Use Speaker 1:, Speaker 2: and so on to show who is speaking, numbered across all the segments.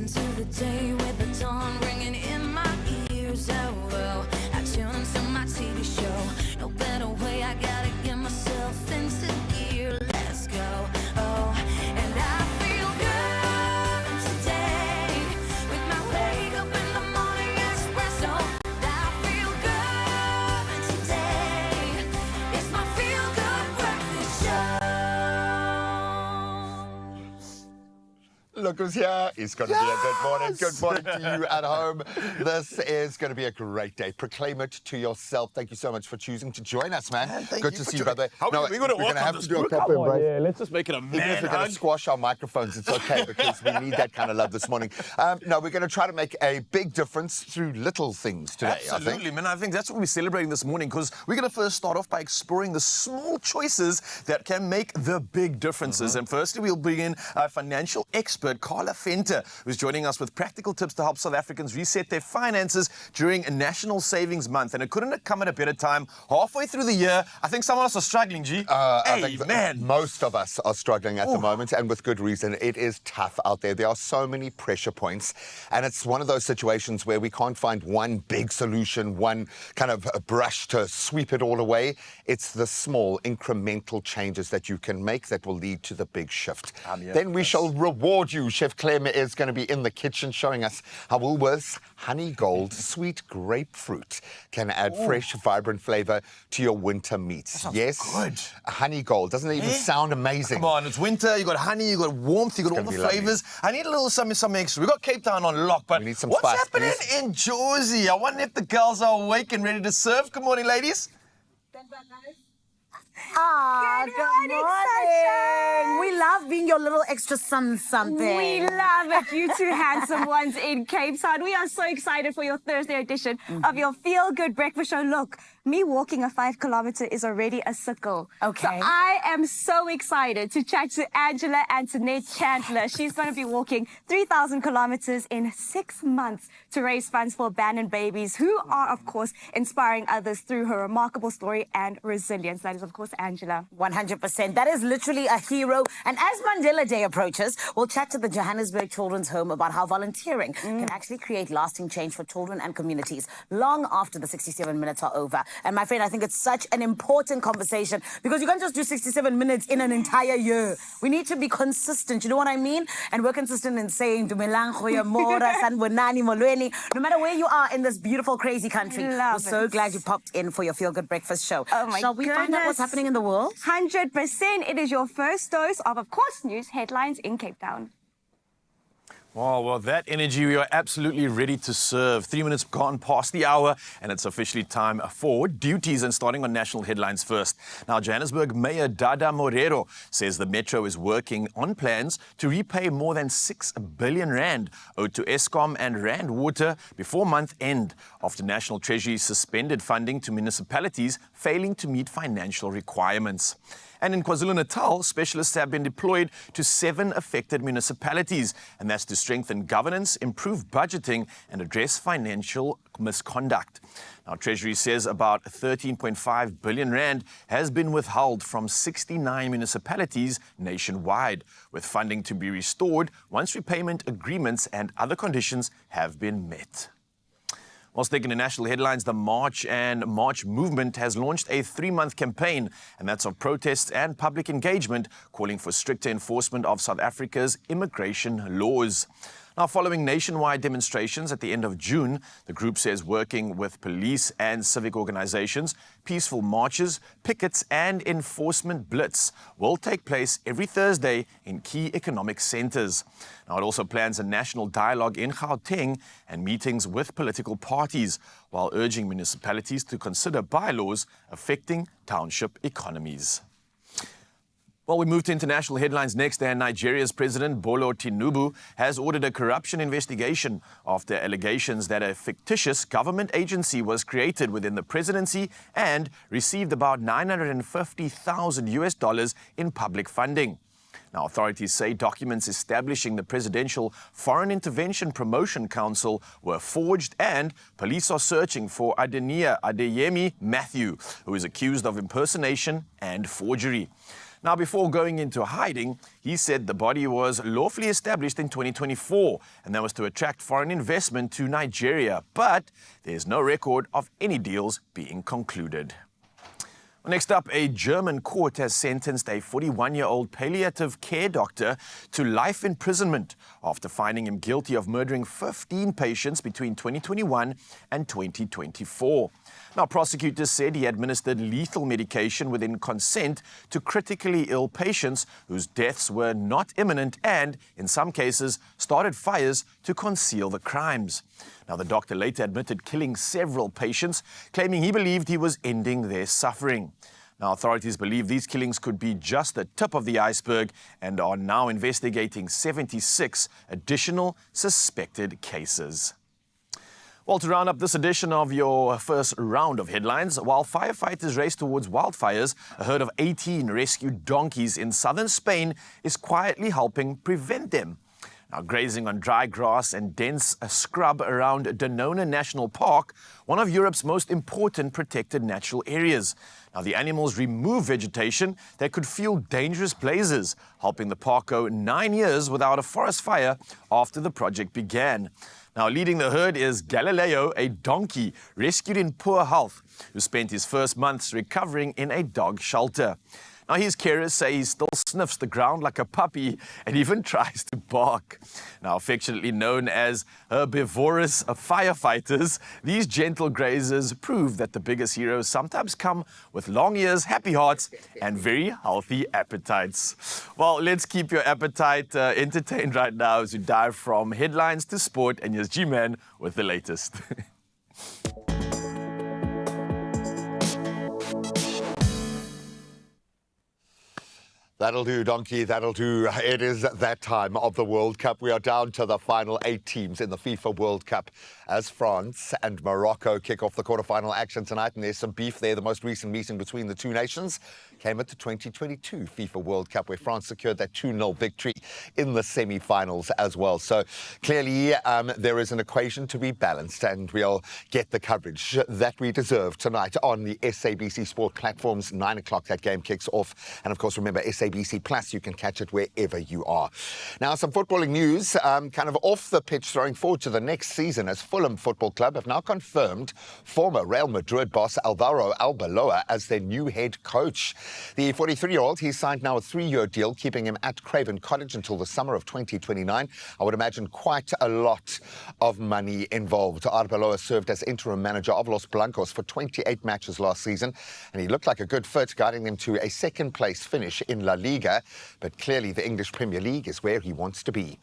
Speaker 1: into the day with the dawn ringing in my ears. Oh, I tune into my TV show. No better way, I gotta get myself into gear. Let's go. Oh, and I feel good today with my wake up in the morning Expresso. I feel good today. It's my feel good breakfast show.
Speaker 2: Look who's here. It's going to be a good morning. Good morning to you at home. This is going to be a great day. Proclaim it to yourself. Thank you so much for choosing to join us, man.
Speaker 3: Good
Speaker 2: to see you, brother.
Speaker 3: We're going to
Speaker 2: have to do a proper embrace.
Speaker 3: Yeah, let's just make it a
Speaker 2: Even if
Speaker 3: man
Speaker 2: we're going
Speaker 3: hug.
Speaker 2: to squash our microphones, it's okay because we need that kind of love this morning. No, we're going to try to make a big difference through little things today,
Speaker 3: Absolutely,
Speaker 2: I think.
Speaker 3: man. I think that's what we're celebrating this morning because we're going to first start off by exploring the small choices that can make the big differences. And firstly, we'll bring in our financial expert, Carla Venter, who's joining us with practical tips to help South Africans reset their finances during National Savings Month. And it couldn't have come at a better time. Halfway through the year, I think some of us are struggling, G.
Speaker 2: I think most of us are struggling at the moment, and with good reason. It is tough out there. There are so many pressure points, and it's one of those situations where we can't find one big solution, one kind of a brush to sweep it all away. It's the small incremental changes that you can make that will lead to the big shift. Then we shall reward you. Chef Clem is going to be in the kitchen showing us how Woolworths Honey Gold sweet grapefruit can add fresh, vibrant flavour to your winter meats. Yes,
Speaker 3: good.
Speaker 2: Honey Gold. Doesn't it even sound amazing?
Speaker 3: Come on, it's winter, you got honey, you got warmth, you got all the flavours. I need a little something extra. We got Cape Town on lock, but
Speaker 2: we need some
Speaker 3: what's
Speaker 2: spice,
Speaker 3: happening
Speaker 2: please.
Speaker 3: in Jersey? I wonder if the girls are awake and ready to serve. Good morning, ladies.
Speaker 4: Good morning, Sunshine. We love being your little extra something.
Speaker 5: We love it. You two handsome ones in Cape Town. We are so excited for your Thursday edition of your Feel Good Breakfast Show. Look, me walking a 5 kilometer is already a sickle.
Speaker 4: Okay.
Speaker 5: So I am so excited to chat to Angela Antoinette Chandler. She's going to be walking 3,000 kilometers in 6 months to raise funds for abandoned babies who are, of course, inspiring others through her remarkable story and resilience. That is, of course, Angela.
Speaker 4: 100%. That is literally a hero. And as Mandela Day approaches, we'll chat to the Johannesburg Children's Home about how volunteering can actually create lasting change for children and communities long after the 67 minutes are over. And my friend, I think it's such an important conversation because you can't just do 67 minutes in an entire year. We need to be consistent, you know what I mean? And we're consistent in saying, Dumelang, Goeiemôre, Sanbonani, Molweni. No matter where you are in this beautiful, crazy country, we're so glad you popped in for your Feel Good Breakfast Show.
Speaker 5: Oh my
Speaker 4: Shall we find out what's happening in the world?
Speaker 5: 100%. It is your first dose of course, news headlines in Cape Town.
Speaker 3: Oh, well, that energy, we are absolutely ready to serve. 3 minutes gone past the hour, and it's officially time for duties, and starting on national headlines first. Now, Johannesburg Mayor Dada Morero says the Metro is working on plans to repay more than 6 billion rand owed to Eskom and Rand Water before month end, after National Treasury suspended funding to municipalities failing to meet financial requirements. And in KwaZulu-Natal, specialists have been deployed to 7 affected municipalities, and that's to strengthen governance, improve budgeting, and address financial misconduct. Now, Treasury says about 13.5 billion rand has been withheld from 69 municipalities nationwide, with funding to be restored once repayment agreements and other conditions have been met. While sticking to national headlines, the March and March movement has launched a 3-month campaign, and that's of protests and public engagement, calling for stricter enforcement of South Africa's immigration laws. Now, following nationwide demonstrations at the end of June, the group says working with police and civic organizations, peaceful marches, pickets and enforcement blitz will take place every Thursday in key economic centers. Now, it also plans a national dialogue in Gauteng and meetings with political parties, while urging municipalities to consider bylaws affecting township economies. Well, we move to international headlines next, and Nigeria's President Bola Tinubu has ordered a corruption investigation after allegations that a fictitious government agency was created within the presidency and received about $950,000 in public funding. Now, authorities say documents establishing the Presidential Foreign Intervention Promotion Council were forged, and police are searching for Adeyemi Matthew, who is accused of impersonation and forgery. Now, before going into hiding, he said the body was lawfully established in 2024, and that was to attract foreign investment to Nigeria. But there's no record of any deals being concluded. Next up, a German court has sentenced a 41-year-old palliative care doctor to life imprisonment after finding him guilty of murdering 15 patients between 2021 and 2024. Now, prosecutors said he administered lethal medication within consent to critically ill patients whose deaths were not imminent and, in some cases, started fires to conceal the crimes. Now, the doctor later admitted killing several patients, claiming he believed he was ending their suffering. Now, authorities believe these killings could be just the tip of the iceberg and are now investigating 76 additional suspected cases. Well, to round up this edition of your first round of headlines, while firefighters race towards wildfires, a herd of 18 rescued donkeys in southern Spain is quietly helping prevent them. Now, grazing on dry grass and dense scrub around Donona National Park, one of Europe's most important protected natural areas. Now, the animals remove vegetation that could fuel dangerous blazes, helping the park go 9 years without a forest fire after the project began. Now, leading the herd is Galileo, a donkey rescued in poor health, who spent his first months recovering in a dog shelter. Now, his carers say he still sniffs the ground like a puppy and even tries to bark. Now, affectionately known as herbivorous firefighters, these gentle grazers prove that the biggest heroes sometimes come with long ears, happy hearts, and very healthy appetites. Well, let's keep your appetite entertained right now as we dive from headlines to sport, and here's G-Man with the latest.
Speaker 2: That'll do, Donkey, that'll do. It is that time of the World Cup. We are down to the final 8 teams in the FIFA World Cup as France and Morocco kick off the quarterfinal action tonight. And there's some beef there. The most recent meeting between the two nations came at the 2022 FIFA World Cup, where France secured that 2-0 victory in the semi-finals as well. So clearly there is an equation to be balanced, and we'll get the coverage that we deserve tonight on the SABC Sport platforms. 9 o'clock that game kicks off. And of course, remember, SABC Plus, you can catch it wherever you are. Now, some footballing news, kind of off the pitch, throwing forward to the next season, as Fulham Football Club have now confirmed former Real Madrid boss Alvaro Arbeloa as their new head coach. The 43-year-old, he's signed now a 3-year deal, keeping him at Craven Cottage until the summer of 2029. I would imagine quite a lot of money involved. Arbeloa served as interim manager of Los Blancos for 28 matches last season, and he looked like a good fit, guiding them to a second-place finish in La Liga. But clearly the English Premier League is where he wants to be.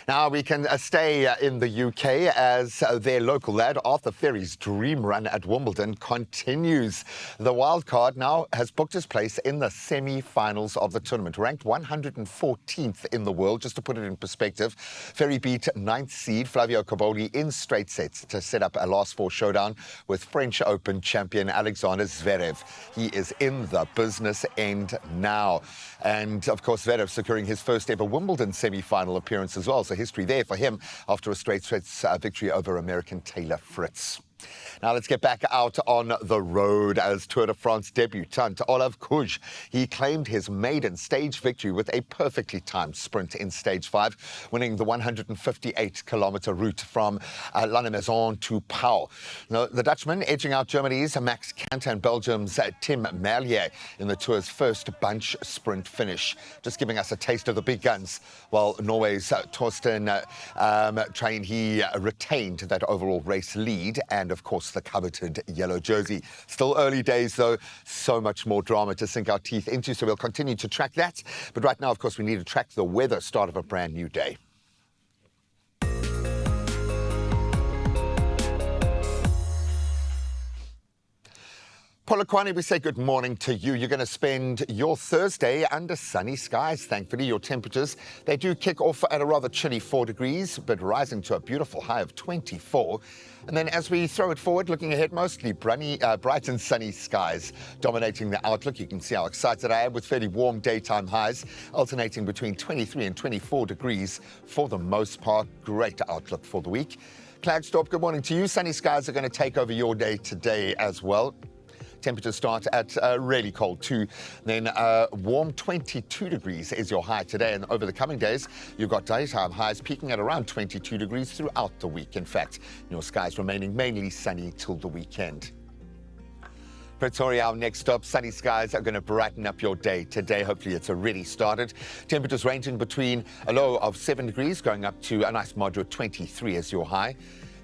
Speaker 2: Now we can stay in the UK as their local lad Arthur Ferry's dream run at Wimbledon continues. The wild card now has booked his place in the semi-finals of the tournament. Ranked 114th in the world, just to put it in perspective, Ferry beat 9th seed Flavio Cobolli in straight sets to set up a last 4 showdown with French Open champion Alexander Zverev. He is in the business end now. And of course, Zverev securing his first ever Wimbledon semi-final appearance as well. So history there for him after a straight sets victory over American Taylor Fritz. Now let's get back out on the road as Tour de France debutant Olav Kuj. He claimed his maiden stage victory with a perfectly timed sprint in stage 5, winning the 158-kilometer route from Lannemezan to Pau. Now, the Dutchman edging out Germany's Max Kanter and Belgium's Tim Merlier in the Tour's first bunch sprint finish, just giving us a taste of the big guns, while Norway's Torsten Train, he retained that overall race lead and, of course, the coveted yellow jersey. Still early days, though. So much more drama to sink our teeth into, so we'll continue to track that. But right now, of course, we need to track the weather, start of a brand new day. Polokwane, we say good morning to you. You're going to spend your Thursday under sunny skies, thankfully. Your temperatures, they do kick off at a rather chilly 4 degrees, but rising to a beautiful high of 24. And then as we throw it forward, looking ahead, mostly bright and sunny skies dominating the outlook. You can see how excited I am with fairly warm daytime highs, alternating between 23 and 24 degrees for the most part. Great outlook for the week. Klagstorp, good morning to you. Sunny skies are going to take over your day today as well. Temperatures start at really cold 2. Then warm 22 degrees is your high today. And over the coming days, you've got daytime highs peaking at around 22 degrees throughout the week. In fact, your skies remaining mainly sunny till the weekend. Pretoria, our next stop. Sunny skies are going to brighten up your day today. Hopefully it's already started. Temperatures ranging between a low of 7 degrees going up to a nice moderate 23 as your high.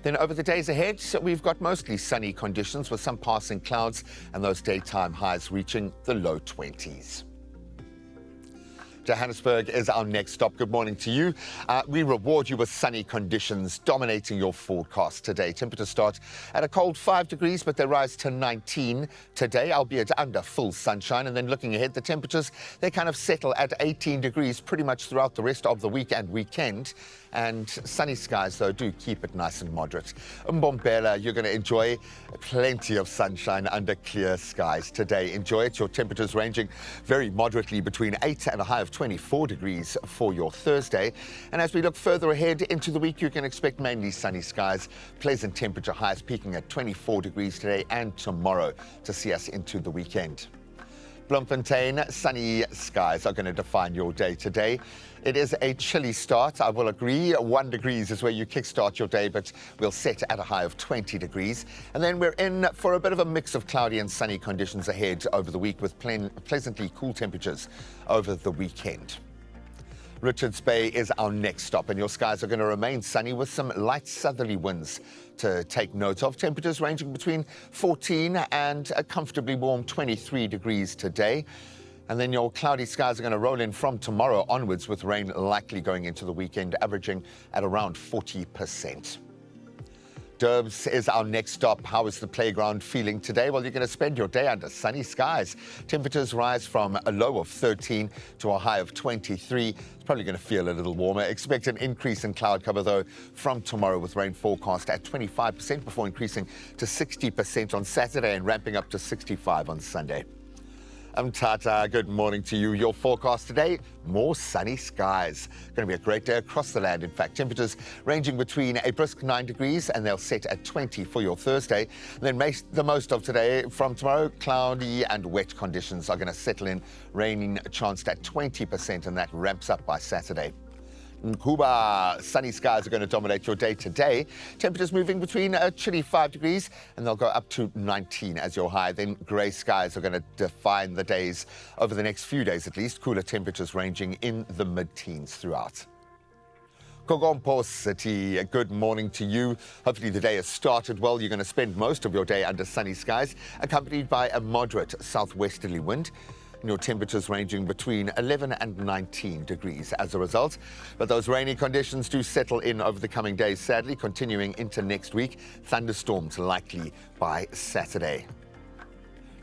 Speaker 2: Then over the days ahead, we've got mostly sunny conditions with some passing clouds and those daytime highs reaching the low 20s. Johannesburg is our next stop. Good morning to you. We reward you with sunny conditions dominating your forecast today. Temperatures start at a cold 5 degrees, but they rise to 19 today, albeit under full sunshine. And then looking ahead, the temperatures, they kind of settle at 18 degrees pretty much throughout the rest of the week and weekend. And sunny skies, though, do keep it nice and moderate. Mbombela, you're going to enjoy plenty of sunshine under clear skies today. Enjoy it. Your temperatures ranging very moderately between 8 and a high of 24 degrees for your Thursday. And as we look further ahead into the week, you can expect mainly sunny skies, pleasant temperature highs peaking at 24 degrees today and tomorrow to see us into the weekend. Bloemfontein, sunny skies are going to define your day today. It is a chilly start, I will agree. 1 degrees is where you kickstart your day, but we'll set at a high of 20 degrees. And then we're in for a bit of a mix of cloudy and sunny conditions ahead over the week with pleasantly cool temperatures over the weekend. Richards Bay is our next stop, and your skies are going to remain sunny with some light southerly winds to take note of. Temperatures ranging between 14 and a comfortably warm 23 degrees today. And then your cloudy skies are going to roll in from tomorrow onwards with rain likely going into the weekend, averaging at around 40%. Durbs is our next stop. How is the playground feeling today? Well, you're going to spend your day under sunny skies. Temperatures rise from a low of 13 to a high of 23. It's probably going to feel a little warmer. Expect an increase in cloud cover, though, from tomorrow with rain forecast at 25% before increasing to 60% on Saturday and ramping up to 65% on Sunday. Tata, good morning to you. Your forecast today, more sunny skies. Going to be a great day across the land. In fact, temperatures ranging between a brisk 9 degrees and they'll set at 20 for your Thursday. And then the most of today, from tomorrow, cloudy and wet conditions are going to settle in, raining chanced at 20%, and that ramps up by Saturday. Nkuba, sunny skies are going to dominate your day today. Temperatures moving between a chilly 5 degrees and they'll go up to 19 as your high. Then grey skies are going to define the days over the next few days at least. Cooler temperatures ranging in the mid-teens throughout. Kogompo City, good morning to you. Hopefully the day has started well. You're going to spend most of your day under sunny skies, accompanied by a moderate southwesterly wind. Your temperatures ranging between 11 and 19 degrees as a result. But those rainy conditions do settle in over the coming days, sadly, continuing into next week. Thunderstorms likely by Saturday.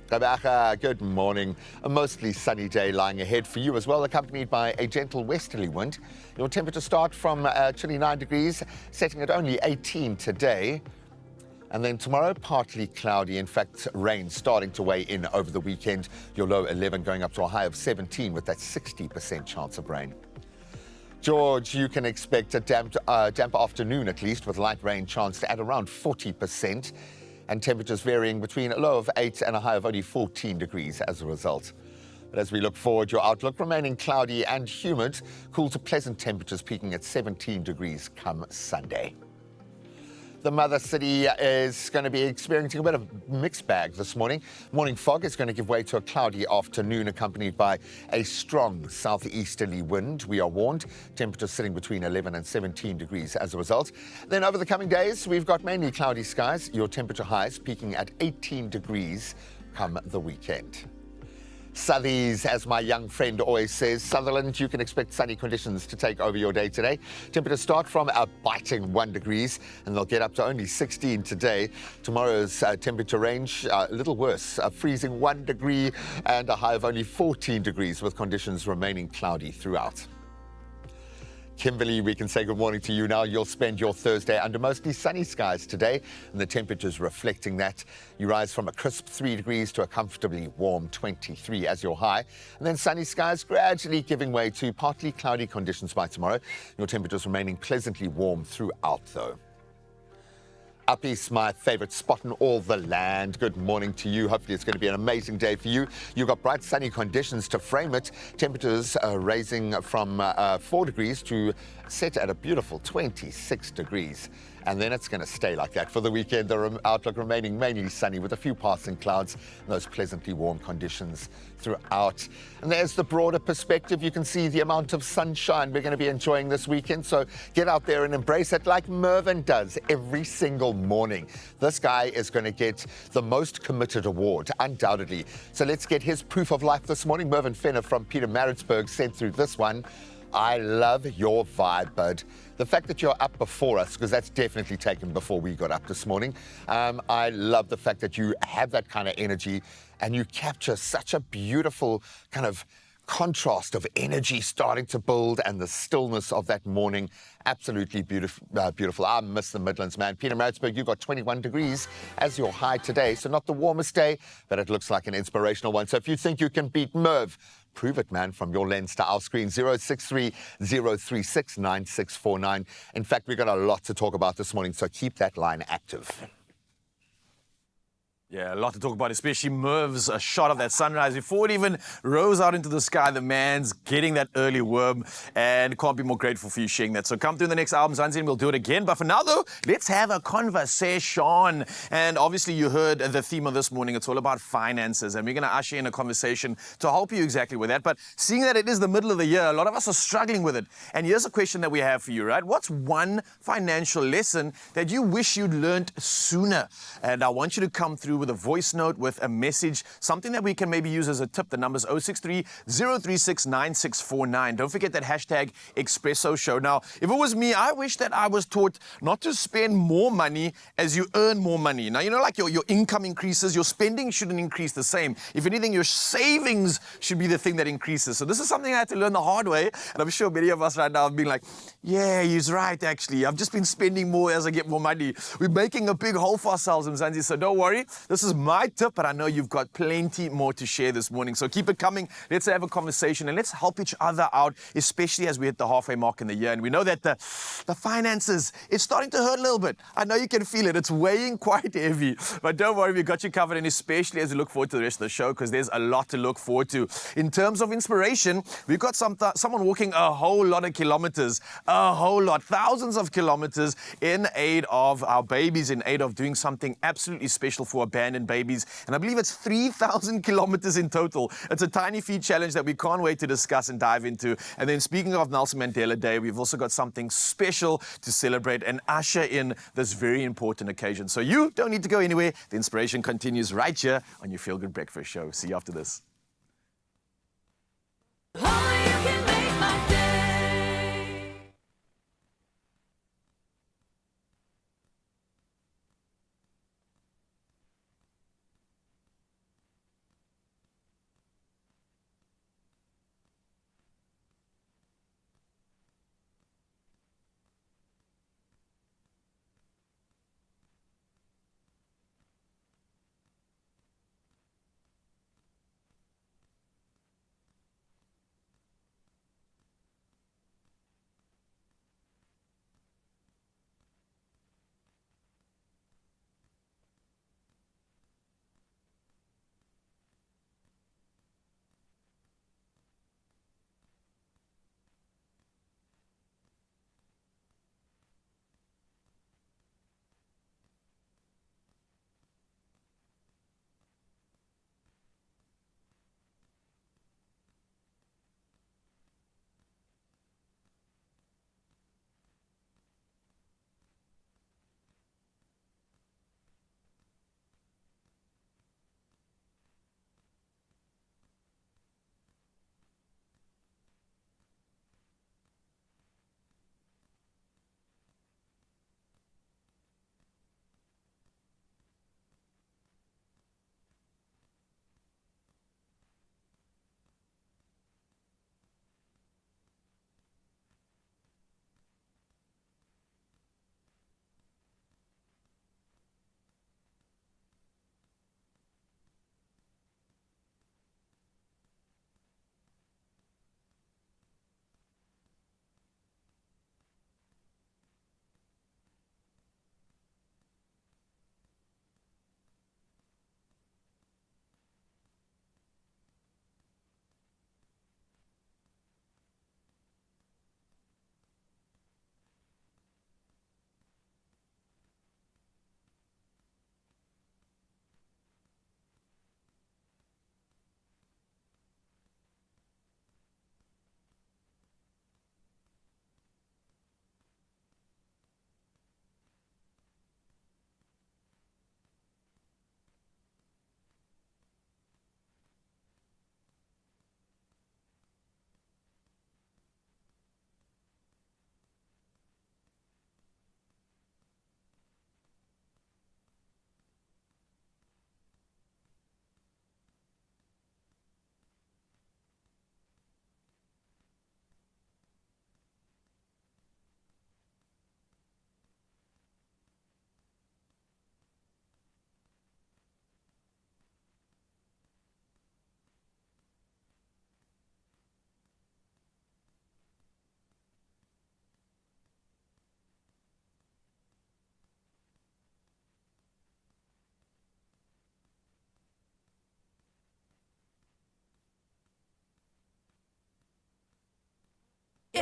Speaker 2: Gqeberha, good morning. A mostly sunny day lying ahead for you as well, accompanied by a gentle westerly wind. Your temperature start from chilly 9 degrees, setting at only 18 today. And then tomorrow, partly cloudy. In fact, rain starting to weigh in over the weekend. Your low 11 going up to a high of 17 with that 60% chance of rain. George, you can expect a damp afternoon at least, with light rain chanced at around 40%. And temperatures varying between a low of 8 and a high of only 14 degrees as a result. But as we look forward, your outlook remaining cloudy and humid, cool to pleasant temperatures peaking at 17 degrees come Sunday. The mother city is going to be experiencing a bit of a mixed bag this morning. Morning fog is going to give way to a cloudy afternoon accompanied by a strong southeasterly wind. We are warned. Temperatures sitting between 11 and 17 degrees as a result. Then over the coming days, we've got mainly cloudy skies. Your temperature highs peaking at 18 degrees come the weekend. Southies, as my young friend always says. Sutherland, you can expect sunny conditions to take over your day today. Temperatures start from a biting 1 degrees and they'll get up to only 16 today. Tomorrow's temperature range, a little worse, a freezing 1 degree and a high of only 14 degrees with conditions remaining cloudy throughout. Kimberley, we can say good morning to you now. You'll spend your Thursday under mostly sunny skies today, and the temperatures reflecting that. You rise from a crisp 3 degrees to a comfortably warm 23 as your high, and then sunny skies gradually giving way to partly cloudy conditions by tomorrow. Your temperatures remaining pleasantly warm throughout, though. Up east, my favorite spot in all the land. Good morning to you. Hopefully it's going to be an amazing day for you. You've got bright sunny conditions to frame it. Temperatures raising from 4 degrees to set at a beautiful 26 degrees. And then it's going to stay like that for the weekend. The outlook remaining mainly sunny with a few passing clouds and those pleasantly warm conditions throughout. And there's the broader perspective. You can see the amount of sunshine we're going to be enjoying this weekend. So get out there and embrace it like Mervyn does every single morning. This guy is going to get the most committed award, undoubtedly. So let's get his proof of life this morning. Mervyn Fenner from Pietermaritzburg sent through this one. I love your vibe, bud. The fact that you're up before us, because that's definitely taken before we got up this morning. I love the fact that you have that kind of energy and you capture such a beautiful kind of contrast of energy starting to build and the stillness of that morning. Absolutely beautiful. Beautiful. I miss the Midlands, man. Pietermaritzburg, you've got 21 degrees as your high today. So not the warmest day, but it looks like an inspirational one. So if you think you can beat Merv, prove it, man, from your lens to our screen. 063 036 9649. In fact, we've got a lot to talk about this morning, so keep that line active.
Speaker 3: Yeah, a lot to talk about, especially Merv's shot of that sunrise. Before it even rose out into the sky, the man's getting that early worm, and can't be more grateful for you sharing that. So come through the next album, Zanzi, and we'll do it again. But for now, though, let's have a conversation. And obviously, you heard the theme of this morning. It's all about finances, and we're going to usher in a conversation to help you exactly with that. But seeing that it is the middle of the year, a lot of us are struggling with it. And here's a question that we have for you, right? What's one financial lesson that you wish you'd learned sooner? And I want you to come through with a voice note, with a message, something that we can maybe use as a tip. The number's 063 036 9649. Don't forget that hashtag Expresso show. Now, if it was me, I wish that I was taught not to spend more money as you earn more money. Now, you know, like your income increases, your spending shouldn't increase the same. If anything, your savings should be the thing that increases. So this is something I had to learn the hard way. And I'm sure many of us right now have been like, yeah, he's right, actually. I've just been spending more as I get more money. We're making a big hole for ourselves, Mzansi. So don't worry. This is my tip, but I know you've got plenty more to share this morning. So keep it coming. Let's have a conversation and let's help each other out, especially as we hit the halfway mark in the year. And we know that the finances, it's starting to hurt a little bit. I know you can feel it. It's weighing quite heavy. But don't worry, we've got you covered, and especially as we look forward to the rest of the show, because there's a lot to look forward to. In terms of inspiration, we've got someone walking a whole lot of kilometers, a whole lot, thousands of kilometers in aid of our babies, in aid of doing something absolutely special for abandoned babies. And I believe it's 3,000 kilometers in total. It's a tiny feet challenge that we can't wait to discuss and dive into. And then speaking of Nelson Mandela Day, we've also got something special to celebrate and usher in this very important occasion. So you don't need to go anywhere. The inspiration continues right here on your Feel Good Breakfast Show. See you after this.
Speaker 1: Only you can make my day.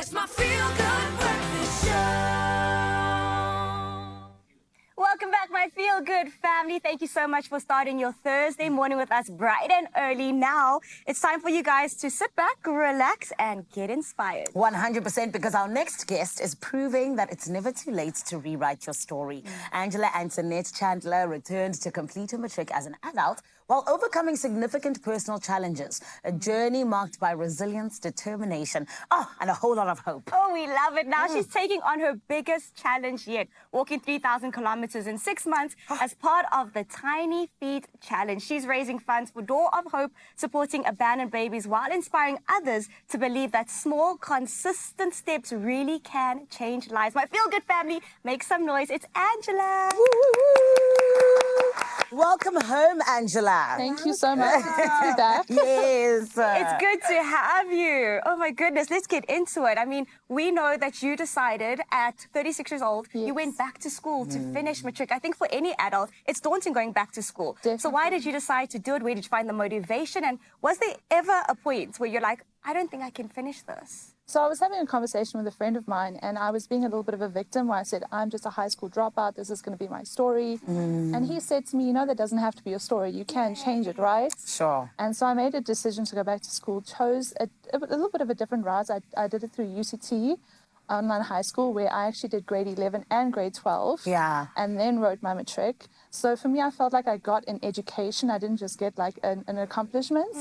Speaker 1: It's my feel-good breakfast show.
Speaker 5: Welcome back, my Feel Good family. Thank you so much for starting your Thursday morning with us bright and early. Now, it's time for you guys to sit back, relax, and get inspired.
Speaker 4: 100%, because our next guest is proving that it's never too late to rewrite your story. Angela Antoinette Chandler returned to complete her matric as an adult while overcoming significant personal challenges. A journey marked by resilience, determination, and a whole lot of hope.
Speaker 5: Oh, we love it. Now she's taking on her biggest challenge yet, walking 3,000 kilometers in 6 months as part of the Tiny Feet Challenge. She's raising funds for Door of Hope, supporting abandoned babies while inspiring others to believe that small, consistent steps really can change lives. My Feel Good family, make some noise. It's Angela.
Speaker 4: Woo, woo, woo. Welcome home, Angela.
Speaker 6: Thank you so much. It's good to be back.
Speaker 4: Yes.
Speaker 5: It's good to have you. Oh my goodness, let's get into it. I mean, we know that you decided at 36 years old, you went back to school to finish matric. I think for any adult, it's daunting going back to school.
Speaker 6: Definitely.
Speaker 5: So why did you decide to do it? Where did you find the motivation? And was there ever a point where you're like, I don't think I can finish this?
Speaker 6: So I was having a conversation with a friend of mine, and I was being a little bit of a victim where I said, I'm just a high school dropout. This is going to be my story. And he said to me, you know, that doesn't have to be your story. You can change it, right?
Speaker 4: Sure.
Speaker 6: And so I made a decision to go back to school, chose a little bit of a different route. I did it through UCT, online high school, where I actually did grade 11 and grade 12.
Speaker 4: Yeah.
Speaker 6: And then wrote my matric. So for me, I felt like I got an education. I didn't just get like an accomplishment.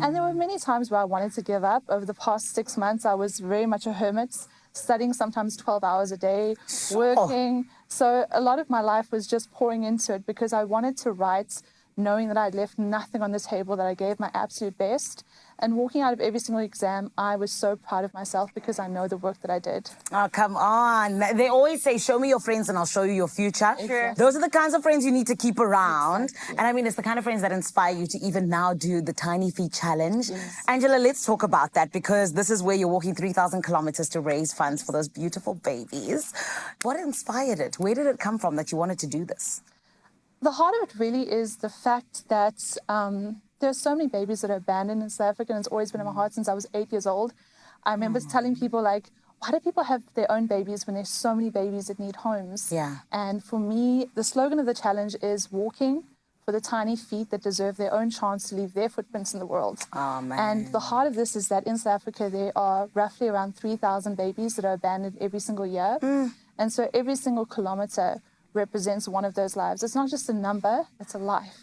Speaker 6: And there were many times where I wanted to give up. Over the past 6 months, I was very much a hermit, studying sometimes 12 hours a day, working. So a lot of my life was just pouring into it because I wanted to write, knowing that I'd left nothing on the table, that I gave my absolute best. And walking out of every single exam, I was so proud of myself because I know the work that I did.
Speaker 4: Oh, come on. They always say, show me your friends and I'll show you your future.
Speaker 5: Sure.
Speaker 4: Those are the kinds of friends you need to keep around. And I mean, it's the kind of friends that inspire you to even now do the Tiny Feet Challenge. Angela, let's talk about that because this is where you're walking 3,000 kilometers to raise funds for those beautiful babies. What inspired it? Where did it come from that you wanted to do this?
Speaker 6: The heart of it really is the fact that there are so many babies that are abandoned in South Africa, and it's always been in my heart since I was 8 years old. I remember telling people, like, why do people have their own babies when there's so many babies that need homes?
Speaker 4: Yeah.
Speaker 6: And for me, the slogan of the challenge is walking for the tiny feet that deserve their own chance to leave their footprints in the world.
Speaker 4: Oh, man.
Speaker 6: And the heart of this is that in South Africa, there are roughly around 3,000 babies that are abandoned every single year. And so every single kilometer represents one of those lives. It's not just a number, it's a life.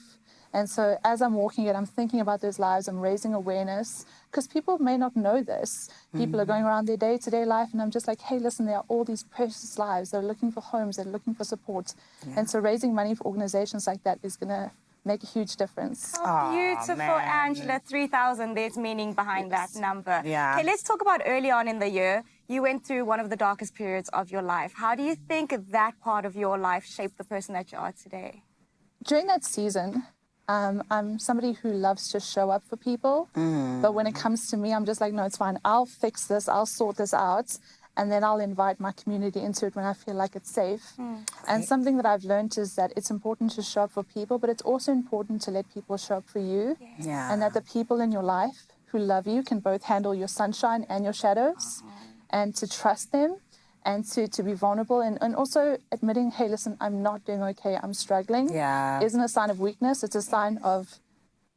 Speaker 6: And so as I'm walking it, I'm thinking about those lives, I'm raising awareness, because people may not know this. People are going around their day-to-day life, and I'm just like, hey, listen, there are all these precious lives. They're looking for homes, they're looking for support. And so raising money for organizations like that is going to make a huge difference.
Speaker 5: Oh, beautiful,
Speaker 4: man.
Speaker 5: Angela. 3,000, there's meaning behind that number.
Speaker 4: Yeah.
Speaker 5: Okay, let's talk about early on in the year. You went through one of the darkest periods of your life. How do you think that part of your life shaped the person that you are today?
Speaker 6: During that season, I'm somebody who loves to show up for people. But when it comes to me, I'm just like, no, it's fine. I'll fix this. I'll sort this out. And then I'll invite my community into it when I feel like it's safe. And something that I've learned is that it's important to show up for people, but it's also important to let people show up for you.
Speaker 4: Yeah.
Speaker 6: And that the people in your life who love you can both handle your sunshine and your shadows. And to trust them and to be vulnerable and also admitting, hey, listen, I'm not doing okay, I'm struggling.
Speaker 4: Yeah.
Speaker 6: Isn't a sign of weakness. It's a sign of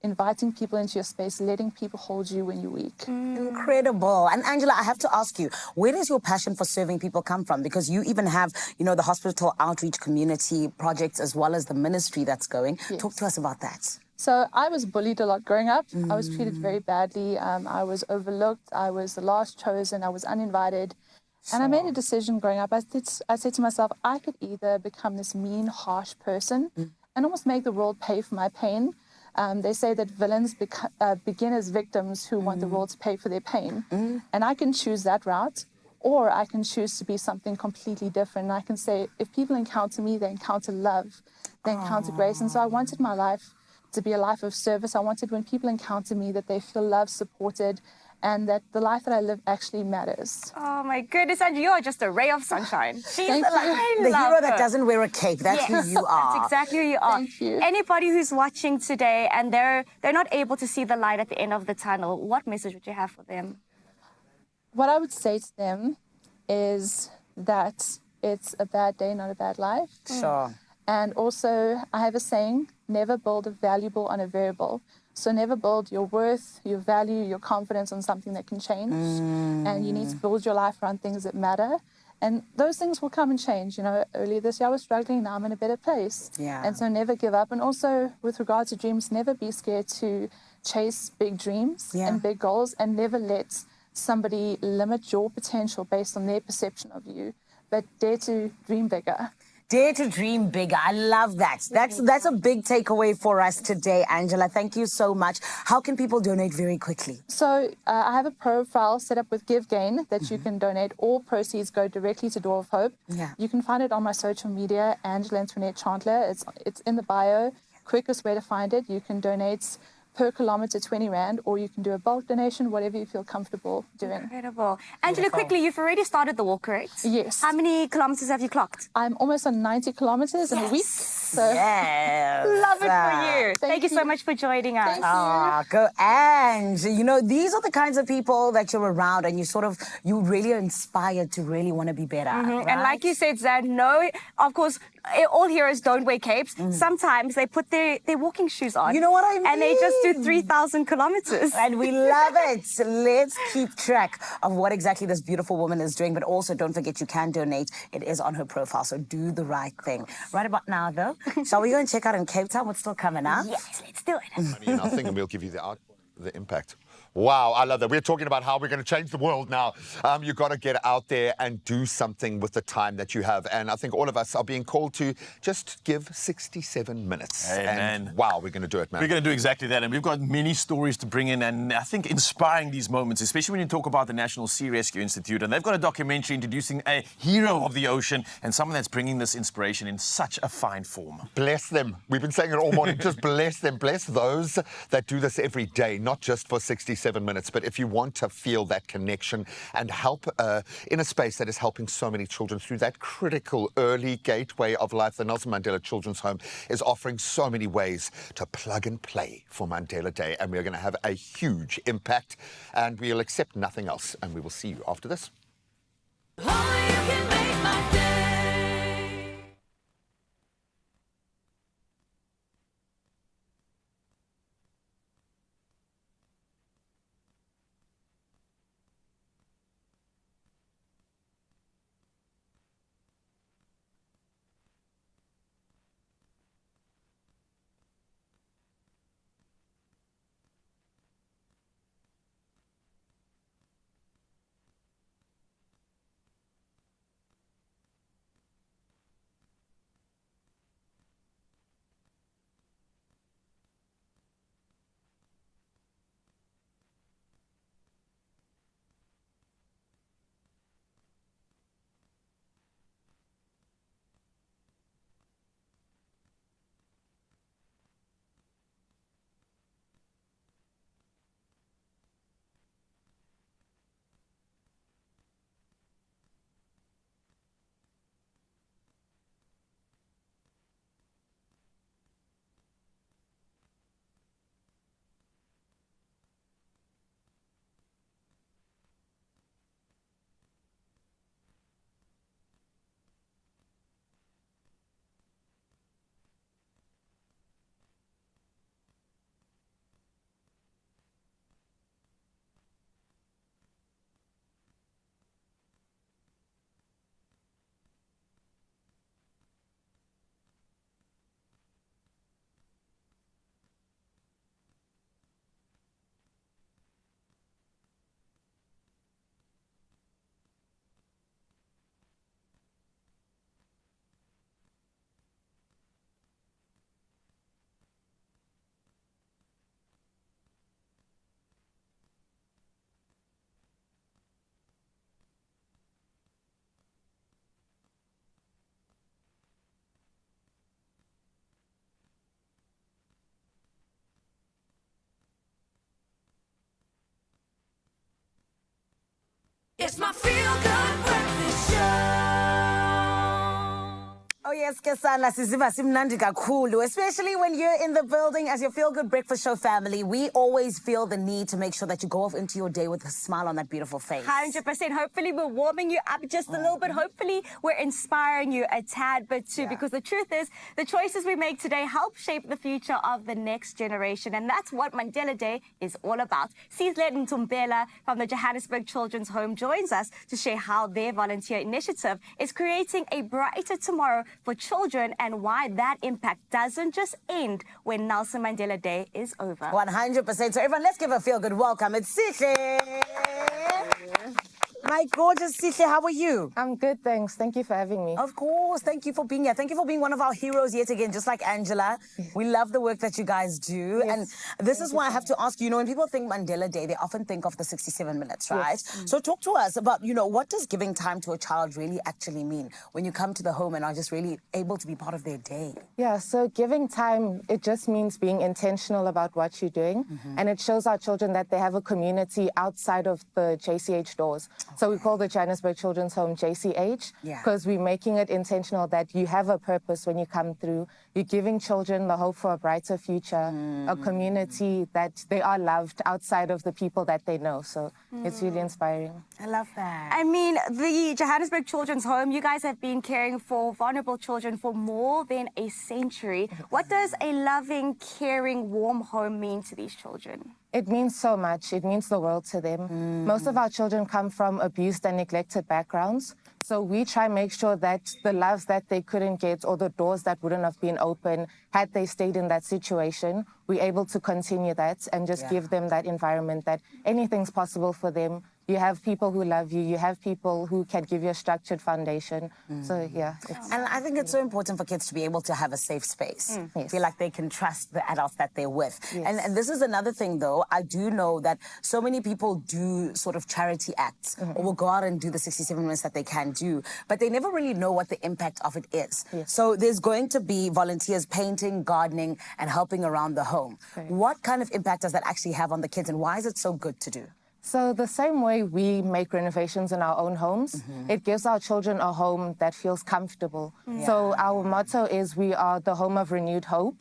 Speaker 6: inviting people into your space, letting people hold you when you're weak.
Speaker 4: Incredible. And Angela, I have to ask you, where does your passion for serving people come from? Because you even have, you know, the hospital outreach community projects as well as the ministry that's going. Talk to us about that.
Speaker 6: So I was bullied a lot growing up. I was treated very badly. I was overlooked. I was the last chosen. I was uninvited. And I made a decision growing up. I said to myself, I could either become this mean, harsh person and almost make the world pay for my pain. They say that villains begin as victims who want the world to pay for their pain. And I can choose that route, or I can choose to be something completely different. And I can say, if people encounter me, they encounter love, they encounter grace. And so I wanted my life to be a life of service. I wanted when people encounter me that they feel loved, supported, and that the life that I live actually matters.
Speaker 5: Oh my goodness, and you're just a ray of sunshine. She's
Speaker 6: Thank
Speaker 5: the,
Speaker 6: you.
Speaker 4: The hero that doesn't wear a cape. That's
Speaker 5: Yes,
Speaker 4: who you are.
Speaker 5: That's exactly who you are.
Speaker 6: Thank you.
Speaker 5: Anybody who's watching today and they're not able to see the light at the end of the tunnel, what message would you have for them?
Speaker 6: What I would say to them is that it's a bad day, not a bad life.
Speaker 4: Sure.
Speaker 6: And also, I have a saying, never build a valuable on a variable. So never build your worth, your value, your confidence on something that can change. And you need to build your life around things that matter. And those things will come and change. You know, earlier this year I was struggling, now I'm in a better place.
Speaker 4: Yeah.
Speaker 6: And so never give up. And also, with regard to dreams, never be scared to chase big dreams and big goals, and never let somebody limit your potential based on their perception of you, but dare to dream bigger.
Speaker 4: Dare to dream bigger. I love that. That's a big takeaway for us today, Angela. Thank you so much. How can people donate very quickly?
Speaker 6: So I have a profile set up with GiveGain that you can donate. All proceeds go directly to Door of Hope.
Speaker 4: Yeah.
Speaker 6: You can find it on my social media, Angela Antoinette Chandler. It's in the bio. Quickest way to find it. You can donate per kilometer 20 Rand, or you can do a bulk donation, whatever you feel comfortable doing.
Speaker 5: Incredible. Angela, quickly, you've already started the walk, correct?
Speaker 6: Yes.
Speaker 5: How many kilometers have you clocked?
Speaker 6: I'm almost on 90 kilometers in a week. So
Speaker 4: Yes.
Speaker 5: Love it for you. Thank you so
Speaker 6: you.
Speaker 5: much for joining us.
Speaker 6: Thank you.
Speaker 4: Ah, go Ange. You know, these are the kinds of people that you're around, and you really are inspired to really want to be better. Right?
Speaker 5: And like you said, Zan, no, of course, all heroes don't wear capes. Sometimes they put their walking shoes on.
Speaker 4: You know what I mean?
Speaker 5: And they just do 3,000 kilometers.
Speaker 4: And we love it. Let's keep track of what exactly this beautiful woman is doing. But also, don't forget, you can donate. It is on her profile, so do the right thing. Right about now, though, shall we go and check out in Cape Town what's still coming up?
Speaker 5: Yes, let's do it.
Speaker 2: Money, nothing, and we'll give you the impact. Wow, I love that. We're talking about how we're going to change the world now. You've got to get out there and do something with the time that you have. And I think all of us are being called to just give 67 minutes.
Speaker 3: Amen.
Speaker 2: And wow, we're going to do it, man.
Speaker 3: We're going to do exactly that, and we've got many stories to bring in, and I think inspiring these moments, especially when you talk about the National Sea Rescue Institute, and they've got a documentary introducing a hero of the ocean and someone that's bringing this inspiration in such a fine form.
Speaker 2: Bless them. We've been saying it all morning. Just bless them. Bless those that do this every day, not just for 67 minutes, but if you want to feel that connection and help in a space that is helping so many children through that critical early gateway of life, the Nelson Mandela Children's Home is offering so many ways to plug and play for Mandela Day, and we're going to have a huge impact, and we'll accept nothing else, and we will see you after this.
Speaker 1: Only you can make my day. It's my feel-good breakfast show.
Speaker 4: Oh, yes. Keske sana siziva simnandi kakhulu, especially when you're in the building as your Feel Good Breakfast Show family. We always feel the need to make sure that you go off into your day with a smile on that beautiful face.
Speaker 5: 100%. Hopefully we're warming you up just a little bit. Hopefully we're inspiring you a tad bit too, because the truth is the choices we make today help shape the future of the next generation. And that's what Mandela Day is all about. Sizle Ntumbela from the Johannesburg Children's Home joins us to share how their volunteer initiative is creating a brighter tomorrow for children and why that impact doesn't just end when Nelson Mandela Day is over.
Speaker 4: 100%. So everyone, let's give a Feel Good welcome. It's Sizle. My gorgeous Sizle, how are you?
Speaker 7: I'm good, thanks. Thank you for having me.
Speaker 4: Of course. Thank you for being here. Thank you for being one of our heroes yet again, just like Angela. We love the work that you guys do.
Speaker 7: Yes.
Speaker 4: And this is why I have to ask you, when people think Mandela Day, they often think of the 67 minutes, right?
Speaker 7: Yes.
Speaker 4: So talk to us about, what does giving time to a child really actually mean when you come to the home and are just really able to be part of their day?
Speaker 7: Yeah, so giving time, it just means being intentional about what you're doing. And it shows our children that they have a community outside of the JCH doors. So we call the Johannesburg Children's Home JCH because we're making it intentional that you have a purpose when you come through. You're giving children the hope for a brighter future, a community that they are loved outside of the people that they know. So it's really inspiring.
Speaker 4: I love that.
Speaker 5: I mean, the Johannesburg Children's Home, you guys have been caring for vulnerable children for more than a century. What does a loving, caring, warm home mean to these children?
Speaker 7: It means so much. It means the world to them. Most of our children come from abused and neglected backgrounds. So we try and make sure that the love that they couldn't get or the doors that wouldn't have been open had they stayed in that situation, we're able to continue that and just give them that environment that anything's possible for them. You have people who love you. You have people who can give you a structured foundation. So, yeah.
Speaker 4: And I think it's so important for kids to be able to have a safe space. Feel like they can trust the adults that they're with. And this is another thing, though. I do know that so many people do sort of charity acts or will go out and do the 67 minutes that they can do, but they never really know what the impact of it is. So there's going to be volunteers painting, gardening, and helping around the home. What kind of impact does that actually have on the kids, and why is it so good to do?
Speaker 7: So the same way we make renovations in our own homes, it gives our children a home that feels comfortable. So our motto is we are the home of renewed hope.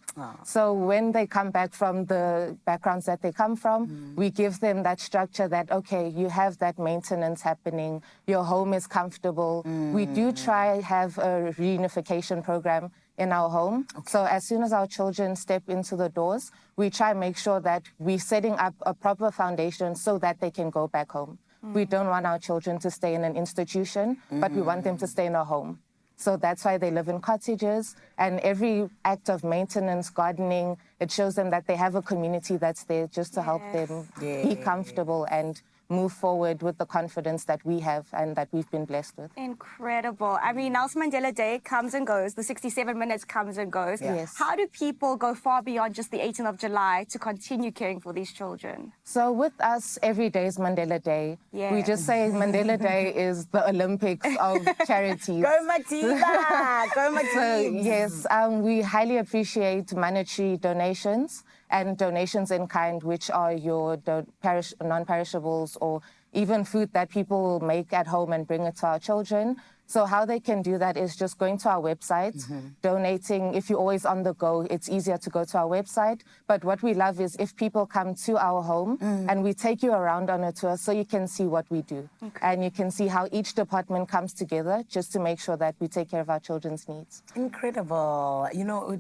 Speaker 7: So when they come back from the backgrounds that they come from, we give them that structure that, okay, you have that maintenance happening, your home is comfortable. We do try have a reunification program in our home. So as soon as our children step into the doors, we try and make sure that we're setting up a proper foundation so that they can go back home. We don't want our children to stay in an institution, but we want them to stay in a home. So that's why they live in cottages, and every act of maintenance, gardening, it shows them that they have a community that's there just to help them be comfortable and move forward with the confidence that we have and that we've been blessed with.
Speaker 5: Incredible. I mean, Nelson Mandela Day comes and goes. The 67 minutes comes and goes.
Speaker 7: Yes.
Speaker 5: How do people go far beyond just the 18th of July to continue caring for these children?
Speaker 7: So with us, every day is Mandela Day. We just say Mandela Day is the Olympics of charities.
Speaker 4: Go Matiba! Go Matiba!
Speaker 7: So, yes, we highly appreciate monetary donations and donations in kind, which are your non-perishables or even food that people will make at home and bring it to our children. So how they can do that is just going to our website, donating. If you're always on the go, it's easier to go to our website. But what we love is if people come to our home and we take you around on a tour so you can see what we do. And you can see how each department comes together just to make sure that we take care of our children's needs.
Speaker 4: Incredible.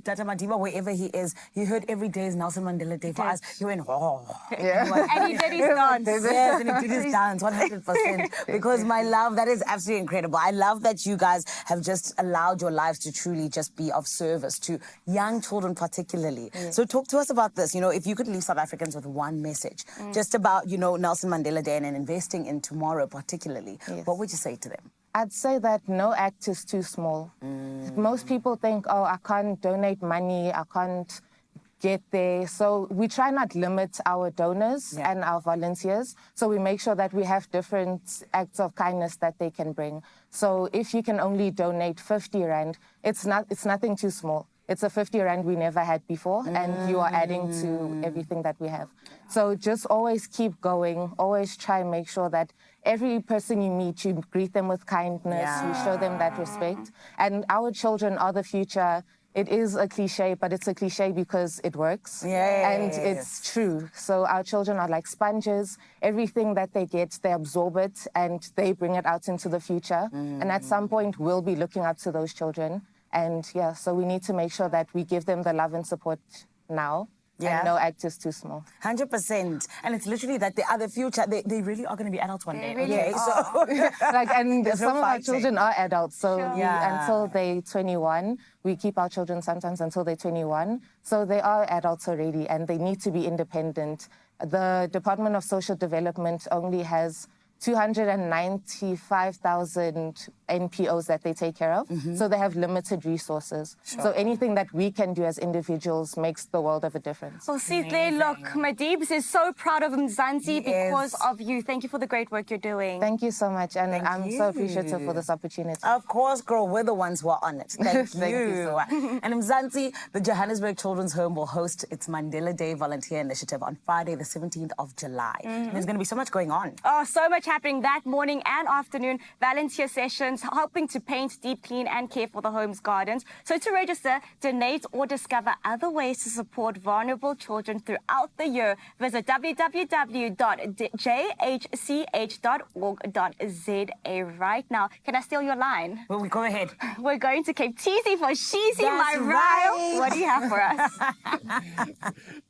Speaker 4: Tata Madiba, wherever he is, he heard every day is Nelson Mandela Day for us. He went, oh.
Speaker 5: And he did his dance.
Speaker 4: Yes, and he did his dance, 100%. Because my love, that is absolutely incredible. I love that you guys have just allowed your lives to truly just be of service to young children particularly. So talk to us about this. If you could leave South Africans with one message just about, Nelson Mandela Day and investing in tomorrow particularly, what would you say to them?
Speaker 7: I'd say that no act is too small. Most people think, oh, I can't donate money, I can't get there. So we try not limit our donors and our volunteers. So we make sure that we have different acts of kindness that they can bring. So if you can only donate 50 Rand, it's nothing too small. it's a 50 rand we never had before, and you are adding to everything that we have. So just always keep going, always try and make sure that every person you meet, you greet them with kindness, you show them that respect. And our children are the future. It is a cliche, but it's a cliche because it works. And it's true. So our children are like sponges. Everything that they get, they absorb it and they bring it out into the future. And at some point, we'll be looking up to those children. And yeah, so we need to make sure that we give them the love and support now. And no act is too small.
Speaker 4: 100%. And it's literally that they are the future. They really are going to be adults one day.
Speaker 5: really
Speaker 4: Okay,
Speaker 5: are.
Speaker 4: so
Speaker 7: Like, and
Speaker 4: There's no
Speaker 7: some of our
Speaker 4: fighting.
Speaker 7: children are adults, so we,
Speaker 4: Yeah.
Speaker 7: until they're 21, we keep our children sometimes until they're 21. So they are adults already, and they need to be independent. The Department of Social Development only has 295,000 NPOs that they take care of. So they have limited resources. So anything that we can do as individuals makes the world of a difference.
Speaker 5: Well, Sihle, look, Madibs is so proud of Mzansi because
Speaker 4: Yes.
Speaker 5: of you. Thank you for the great work you're doing.
Speaker 7: Thank you so much, and I'm so appreciative
Speaker 4: you.
Speaker 7: for this opportunity.
Speaker 4: Of course, girl, we're the ones who are on it. Thank
Speaker 7: Thank you so much.
Speaker 4: And Mzansi, the Johannesburg Children's Home will host its Mandela Day Volunteer Initiative on Friday, the 17th of July. There's going to be so much going on.
Speaker 5: Oh, so much happening that morning and afternoon. Volunteer sessions helping to paint, deep clean and care for the home's gardens. So to register, donate or discover other ways to support vulnerable children throughout the year, visit www.jhch.org.za right now. Can I steal your line?
Speaker 4: Well, we go ahead.
Speaker 5: We're going to Cape Teasy for Sheezy,
Speaker 4: That's
Speaker 5: my
Speaker 4: right.
Speaker 5: Ryle. What do you have for us?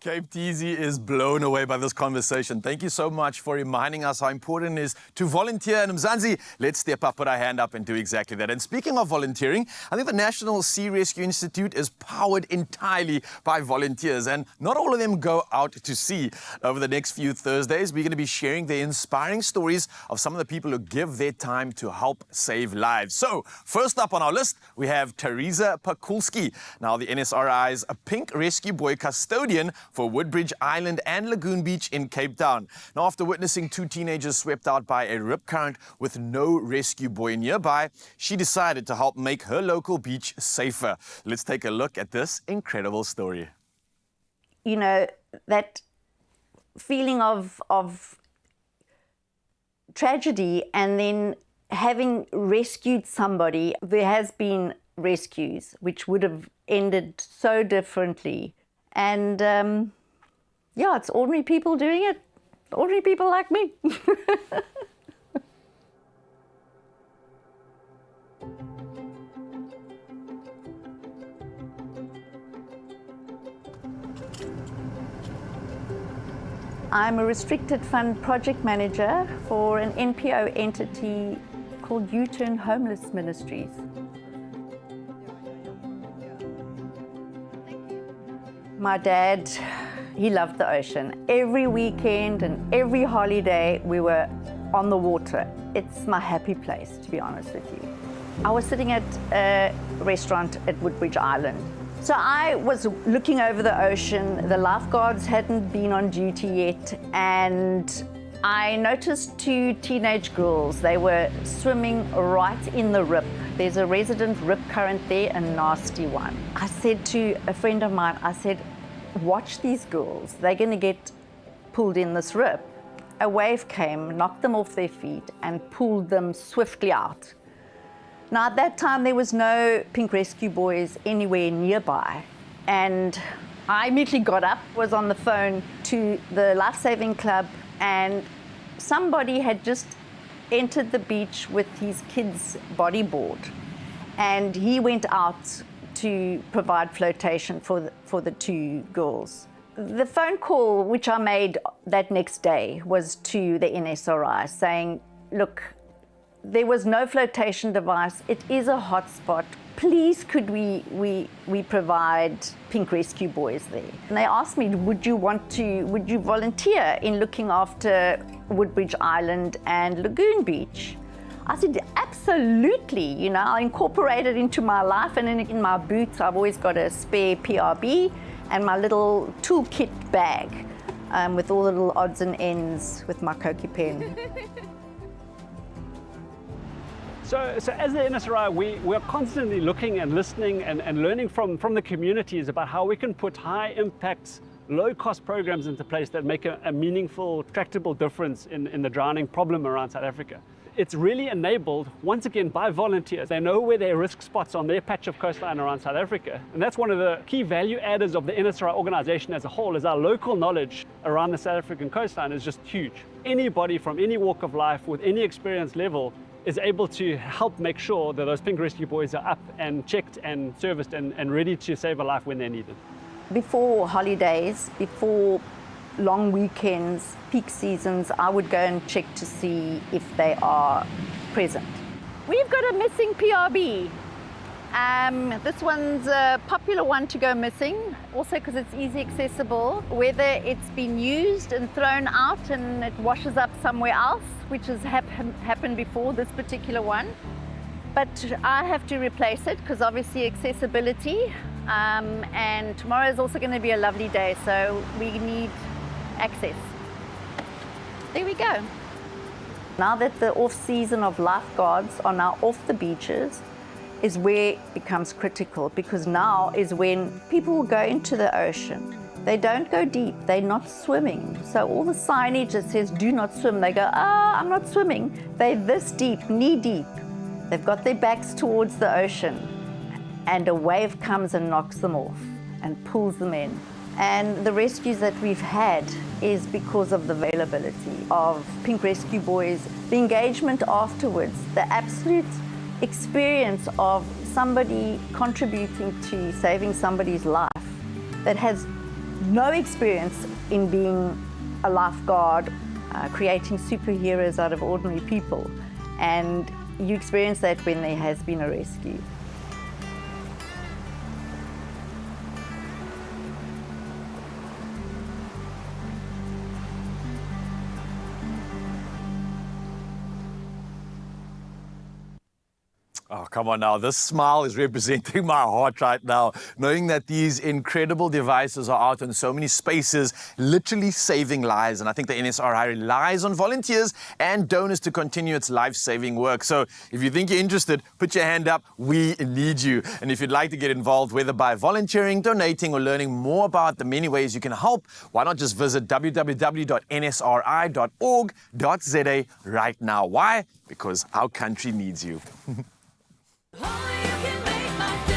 Speaker 3: Cape Teasy is blown away by this conversation. Thank you so much for reminding us how important it is to volunteer. And Mzansi, let's step up, put our hand up and do exactly that. And speaking of volunteering, I think the National Sea Rescue Institute is powered entirely by volunteers. And not all of them go out to sea. Over the next few Thursdays, we're going to be sharing the inspiring stories of some of the people who give their time to help save lives. So, first up on our list, we have Teresa Pakulski. Now, the NSRI's a pink rescue buoy custodian for Woodbridge Island and Lagoon Beach in Cape Town. Now, after witnessing two teenagers swept out by a rip current with no rescue buoy nearby, she decided to help make her local beach safer. Let's take a look at this incredible story.
Speaker 8: You know, that feeling of tragedy, and then having rescued somebody. There has been rescues which would have ended so differently. And yeah, it's ordinary people doing it. Ordinary people like me. I'm a restricted fund project manager for an NPO entity called U-Turn Homeless Ministries. My dad, he loved the ocean. Every weekend and every holiday we were on the water. It's my happy place, to be honest with you. I was sitting at a restaurant at Woodbridge Island. So I was looking over the ocean. The lifeguards hadn't been on duty yet, and I noticed two teenage girls. They were swimming right in the rip. There's a resident rip current there, a nasty one. I said to a friend of mine, I said, watch these girls. They're going to get pulled in this rip. A wave came, knocked them off their feet, and pulled them swiftly out. Now, at that time, there was no pink rescue buoys anywhere nearby. And I immediately got up, was on the phone to the Life-Saving Club, and somebody had just entered the beach with his kid's bodyboard. And he went out to provide flotation for the two girls. The phone call which I made that next day was to the NSRI saying, look, there was no flotation device. It is a hotspot. Please, could we provide pink rescue buoys there? And they asked me, would you volunteer in looking after Woodbridge Island and Lagoon Beach? I said, absolutely. You know, I'll incorporate it into my life, and in my boots, I've always got a spare PRB and my little toolkit bag with all the little odds and ends with my Cokie pen.
Speaker 9: So as the NSRI, we're constantly looking and listening and learning from the communities about how we can put high impact, low cost programs into place that make a meaningful, tractable difference in the drowning problem around South Africa. It's really enabled, once again, by volunteers. They know where their risk spots on their patch of coastline around South Africa. And that's one of the key value adders of the NSRI organization as a whole, is our local knowledge around the South African coastline is just huge. Anybody from any walk of life with any experience level is able to help make sure that those pink rescue buoys are up and checked and serviced and ready to save a life when they're needed.
Speaker 8: Before holidays, before long weekends, peak seasons, I would go and check to see if they are present. We've got a missing PRB. This one's a popular one to go missing, also because it's easy accessible. Whether it's been used and thrown out and it washes up somewhere else, which has happened before this particular one. But I have to replace it because obviously accessibility, and tomorrow is also going to be a lovely day, so we need access. There we go. Now that the off-season of lifeguards are now off the beaches, is where it becomes critical, because now is when people go into the ocean. They don't go deep, they're not swimming. So all the signage that says do not swim, they go, I'm not swimming. They're this deep, knee deep. They've got their backs towards the ocean, and a wave comes and knocks them off and pulls them in. And the rescues that we've had is because of the availability of pink rescue buoys, the engagement afterwards, the absolute experience of somebody contributing to saving somebody's life that has no experience in being a lifeguard, creating superheroes out of ordinary people. And you experience that when there has been a rescue.
Speaker 3: Oh, come on now. This smile is representing my heart right now, knowing that these incredible devices are out in so many spaces, literally saving lives. And I think the NSRI relies on volunteers and donors to continue its life-saving work. So if you think you're interested, put your hand up. We need you. And if you'd like to get involved, whether by volunteering, donating, or learning more about the many ways you can help, why not just visit www.nsri.org.za right now. Why? Because our country needs you.
Speaker 1: Only you can make my day.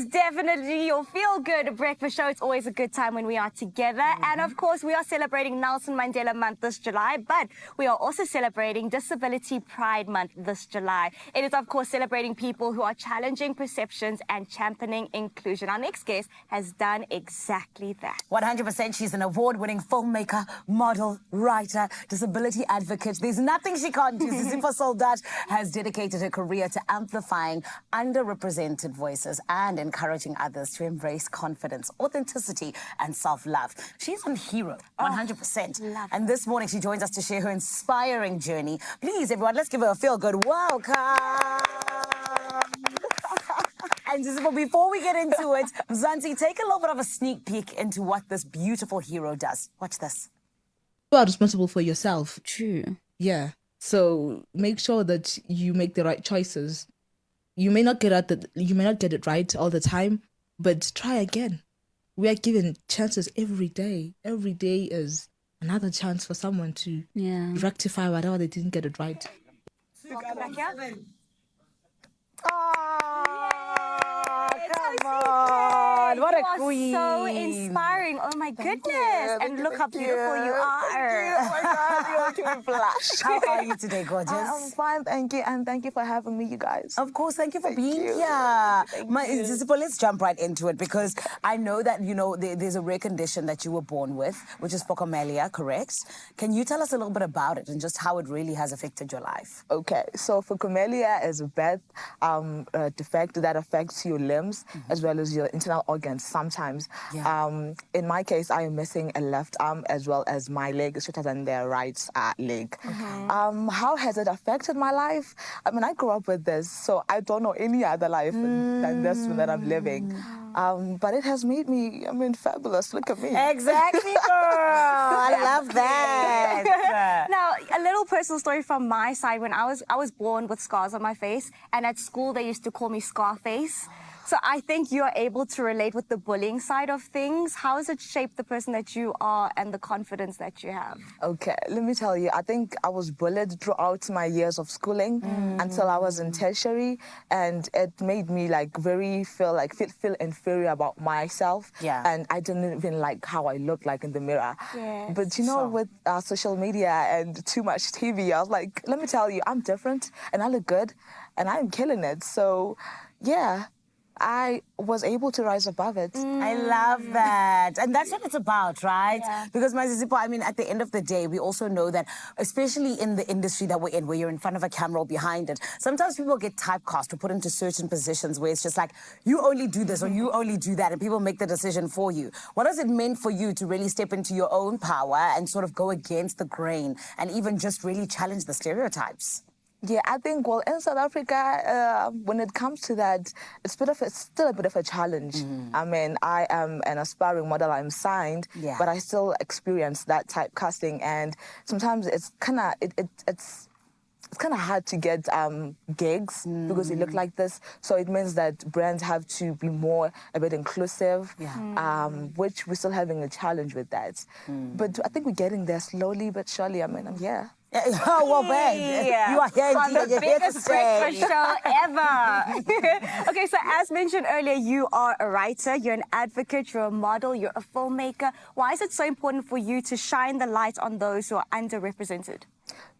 Speaker 5: definitely your feel-good breakfast show. It's always a good time when we are together. And of course, we are celebrating Nelson Mandela Month this July, but we are also celebrating Disability Pride Month this July. It is, of course, celebrating people who are challenging perceptions and championing inclusion. Our next guest has done exactly that.
Speaker 4: 100%. She's an award-winning filmmaker, model, writer, disability advocate. There's nothing she can't do. Zizipa Soldat has dedicated her career to amplifying underrepresented voices and encouraging others to embrace confidence, authenticity, and self-love. She's on Hero, 100%. And this morning, she joins us to share her inspiring journey. Please, everyone, let's give her a feel-good welcome. And Zizipa, before we get into it, Mzansi, take a little bit of a sneak peek into what this beautiful hero does. Watch this.
Speaker 10: You are responsible for yourself.
Speaker 11: True.
Speaker 10: Yeah. So make sure that you make the right choices. You may not get it right all the time, but try again. We are given chances every day. Every day is another chance for someone to rectify whatever they didn't get it right.
Speaker 5: Welcome back here.
Speaker 4: Come on, what a queen.
Speaker 5: You are so inspiring. Oh my goodness. And look how beautiful you are.
Speaker 12: Oh my God, you're making me blush.
Speaker 4: How are you today, gorgeous?
Speaker 12: I'm fine, thank you. And thank you for having me, you guys.
Speaker 4: Of course, thank you for being here. Zizipa, let's jump right into it because I know that, you know, there's a rare condition that you were born with, which is phocomelia, correct? Can you tell us a little bit about it and just how it really has affected your life?
Speaker 12: Okay, so phocomelia is a birth defect that affects your limbs as well as your internal organs sometimes. In my case, I am missing a left arm as well as my leg is shorter than their right leg. How has it affected my life? I mean, I grew up with this, so I don't know any other life than this one that I'm living. But it has made me, I mean, fabulous. Look at me.
Speaker 4: Exactly, girl. I love that.
Speaker 5: Now, a little personal story from my side. When I was born with scars on my face, and at school they used to call me Scarface. So I think you're able to relate with the bullying side of things. How has it shaped the person that you are and the confidence that you have?
Speaker 12: Okay, let me tell you, I think I was bullied throughout my years of schooling until I was in tertiary, and it made me like feel inferior about myself. And I didn't even like how I looked like in the mirror. But you know, with social media and too much TV, I was like, let me tell you, I'm different and I look good and I'm killing it. So yeah, I was able to rise above it.
Speaker 4: I love that. And that's what it's about, right? Because, my Zizipa, I mean, at the end of the day, we also know that, especially in the industry that we're in, where you're in front of a camera or behind it, sometimes people get typecast or put into certain positions where it's just like, you only do this or you only do that, and people make the decision for you. What has it meant for you to really step into your own power and sort of go against the grain and even just really challenge the stereotypes?
Speaker 12: Yeah, I think, well, in South Africa, when it comes to that, it's still a bit of a challenge. I mean, I am an aspiring model, I'm signed, but I still experience that typecasting, and sometimes it's kind of it's kind of hard to get gigs because you look like this. So it means that brands have to be a bit inclusive, which we're still having a challenge with that. But I think we're getting there slowly but surely. I mean, I'm here.
Speaker 4: Oh, well, babe, you are here
Speaker 5: on the biggest breakfast show ever. Okay, so as mentioned earlier, you are a writer, you're an advocate, you're a model, you're a filmmaker. Why is it so important for you to shine the light on those who are underrepresented?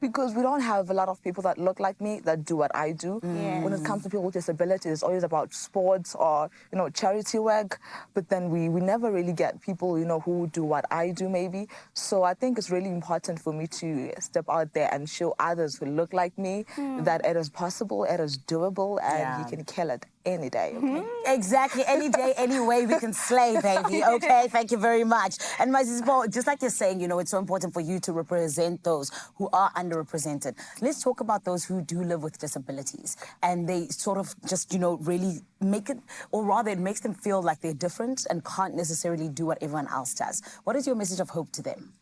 Speaker 12: Because we don't have a lot of people that look like me that do what I do. When it comes to people with disabilities, it's always about sports or, you know, charity work. But then we never really get people, you know, who do what I do maybe. So I think it's really important for me to step out there and show others who look like me that it is possible, it is doable, and you can kill it any day, okay?
Speaker 4: Exactly, any day, any way we can slay, baby, okay? Thank you very much. And my Zizipa, just like you're saying, you know, it's so important for you to represent those who are underrepresented. Let's talk about those who do live with disabilities, and they sort of just, you know, really make it, or rather it makes them feel like they're different and can't necessarily do what everyone else does. What is your message of hope to them?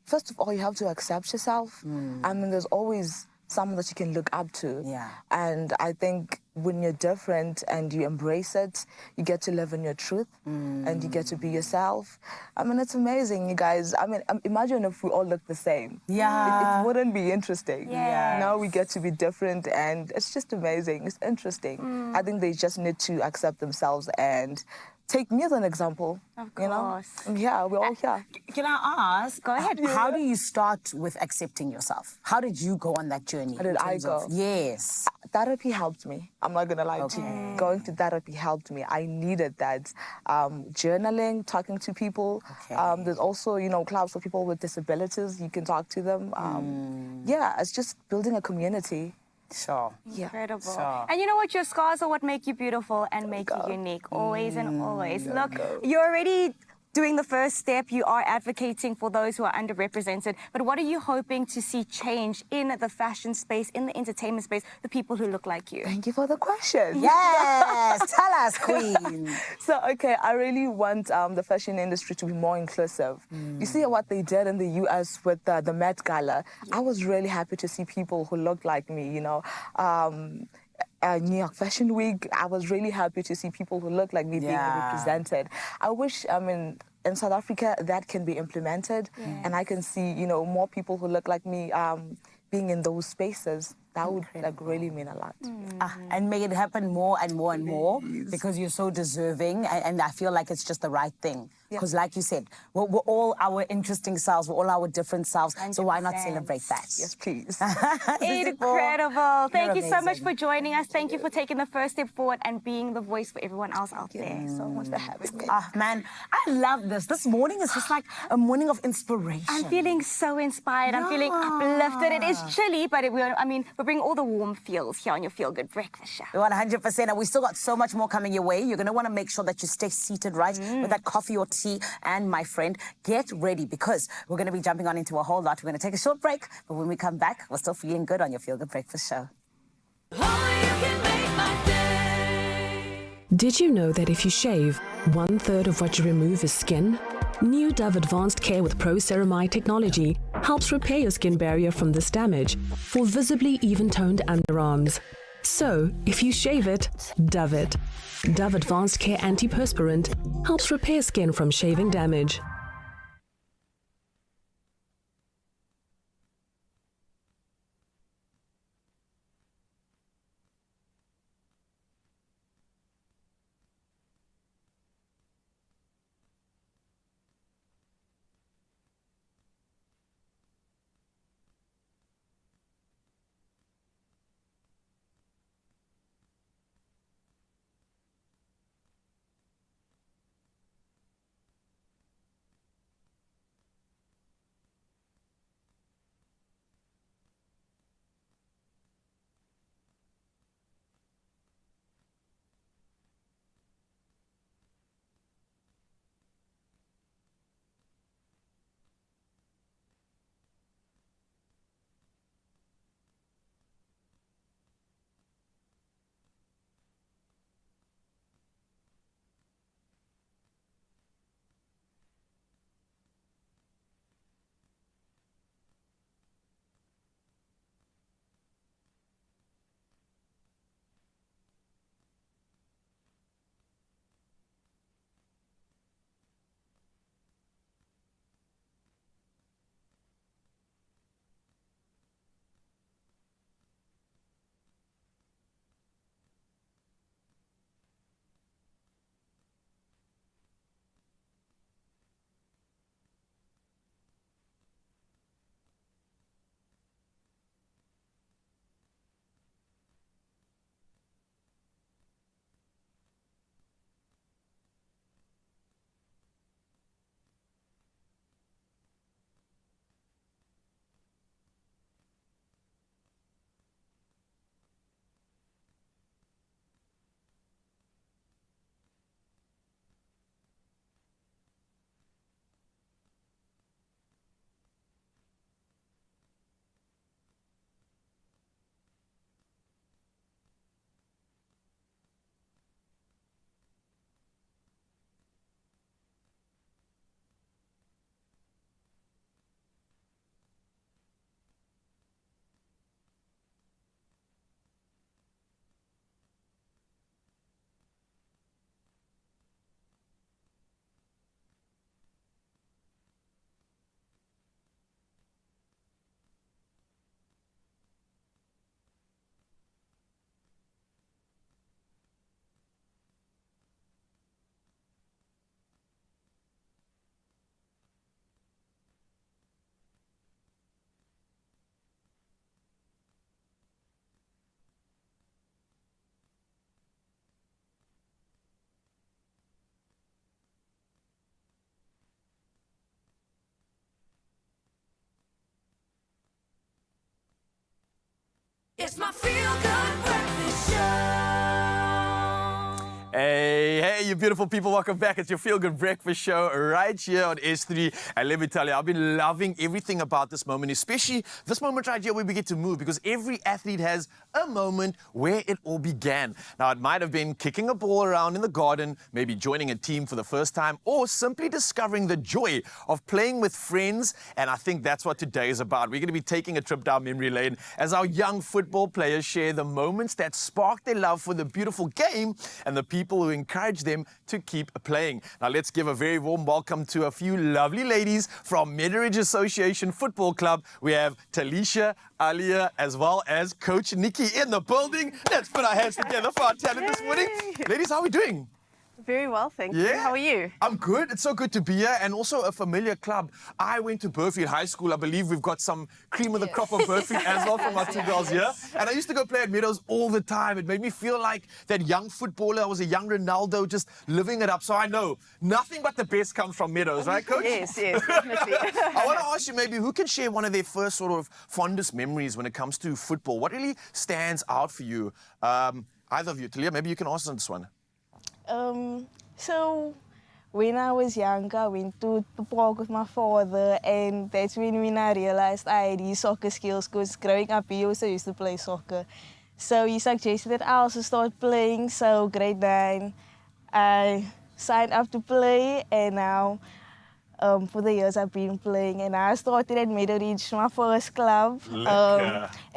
Speaker 12: First of all, you have to accept yourself. I mean, there's always someone that you can look up to. And I think when you're different and you embrace it, you get to live in your truth and you get to be yourself. I mean, it's amazing, you guys. I mean, imagine if we all looked the same.
Speaker 4: Yeah.
Speaker 12: It wouldn't be interesting.
Speaker 5: Yes.
Speaker 12: Now we get to be different and it's just amazing. It's interesting. I think they just need to accept themselves and take me as an example.
Speaker 5: Of
Speaker 12: You know?
Speaker 5: course.
Speaker 12: Yeah, we're all here.
Speaker 4: Can I ask?
Speaker 5: Go ahead.
Speaker 4: How do you start with accepting yourself? How did you go on that journey?
Speaker 12: How did
Speaker 4: in
Speaker 12: I
Speaker 4: terms of-
Speaker 12: go?
Speaker 4: Yes.
Speaker 12: Therapy helped me. I'm not gonna lie to you. Going to therapy helped me. I needed that. Journaling, talking to people.
Speaker 4: Okay.
Speaker 12: There's also, you know, clubs for people with disabilities. You can talk to them. Yeah, it's just building a community.
Speaker 4: Sure.
Speaker 12: Yeah.
Speaker 5: Incredible.
Speaker 4: Sure.
Speaker 5: And you know what? Your scars are what make you beautiful and make you unique, always and always. Look, you're already doing the first step. You are advocating for those who are underrepresented. But what are you hoping to see change in the fashion space, in the entertainment space, the people who look like you?
Speaker 12: Thank you for the question.
Speaker 4: Yes. Tell us, Queen.
Speaker 12: So, okay, I really want the fashion industry to be more inclusive. You see what they did in the US with the Met Gala? I was really happy to see people who looked like me, you know. New York Fashion Week, I was really happy to see people who look like me being represented. I wish, I mean, in South Africa, that can be implemented, and I can see, you know, more people who look like me being in those spaces. That would like really mean a lot.
Speaker 4: And make it happen more and more and more because you're so deserving. And I feel like it's just the right thing. Because like you said, we're all our interesting selves, we're all our different selves. So why not
Speaker 5: 100%.
Speaker 4: celebrate that?
Speaker 12: Yes, please.
Speaker 5: Incredible. Thank you so much
Speaker 4: amazing.
Speaker 5: for joining us. Thank you for taking the first step forward and being the voice for everyone else out there.
Speaker 12: Thank you so much for having me.
Speaker 4: Man, I love this. This morning is just like a morning of inspiration.
Speaker 5: I'm feeling so inspired. I'm feeling uplifted. It is chilly, but we're bringing all the warm feels here on your Feel Good Breakfast Show.
Speaker 4: 100%. And we still got so much more coming your way. You're going to want to make sure that you stay seated, right? With that coffee or tea. And my friend, get ready because we're going to be jumping on into a whole lot. We're going to take a short break. But when we come back, we're still feeling good on your Feel Good Breakfast Show.
Speaker 11: Did you know that if you shave, 1/3 of what you remove is skin? New Dove Advanced Care with Pro Ceramide technology helps repair your skin barrier from this damage for visibly even-toned underarms. So, if you shave it, Dove it. Dove Advanced Care Antiperspirant helps repair skin from shaving damage.
Speaker 1: It's my feel-good breakfast show.
Speaker 3: Hey, you beautiful people, welcome back. It's your Feel Good Breakfast Show right here on S3. And let me tell you, I've been loving everything about this moment, especially this moment right here where we get to move, because every athlete has a moment where it all began. Now, it might have been kicking a ball around in the garden, maybe joining a team for the first time, or simply discovering the joy of playing with friends. And I think that's what today is about. We're going to be taking a trip down memory lane as our young football players share the moments that spark their love for the beautiful game and the people who encourage them to keep playing. Now, let's give a very warm welcome to a few lovely ladies from Meadowridge Association Football Club. We have Talisha, Alia, as well as Coach Nikki in the building. Let's put our hands together for our talent this morning. Ladies, how are we doing?
Speaker 13: Very well, thank you. How are you?
Speaker 3: I'm good. It's so good to be here, and also a familiar club. I went to Burfield High School. I believe we've got some cream of the crop of Burfield as well from our two girls here. And I used to go play at Meadows all the time. It made me feel like that young footballer. I was a young Ronaldo, just living it up. So I know nothing but the best comes from Meadows, right, Coach?
Speaker 13: Yes, definitely.
Speaker 3: I want to ask you maybe who can share one of their first sort of fondest memories when it comes to football? What really stands out for you? Either of you, Talia, maybe you can answer this one.
Speaker 14: So when I was younger, I went to the park with my father, and that's when I realized I had these soccer skills, because growing up he also used to play soccer. So he suggested that I also start playing, so grade 9 I signed up to play, and now for the years I've been playing, and I started at Meadowridge, my first club.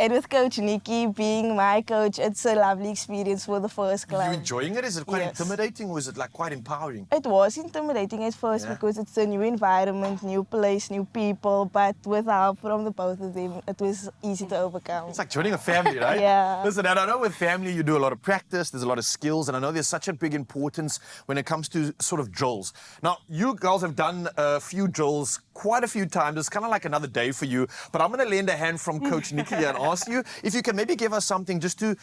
Speaker 14: And with Coach Nikki being my coach, it's a lovely experience for the first club.
Speaker 3: Are you enjoying it? Is it quite intimidating, or is it like quite empowering?
Speaker 14: It was intimidating at first because it's a new environment, new place, new people, but with help from the both of them, it was easy to overcome.
Speaker 3: It's like joining a family, right?
Speaker 14: Yeah.
Speaker 3: Listen, and I know with family you do a lot of practice, there's a lot of skills, and I know there's such a big importance when it comes to sort of drills. Now, you girls have done a few drills quite a few times. It's kind of like another day for you, but I'm going to lend a hand from Coach Nikki and ask you if you can maybe give us something just to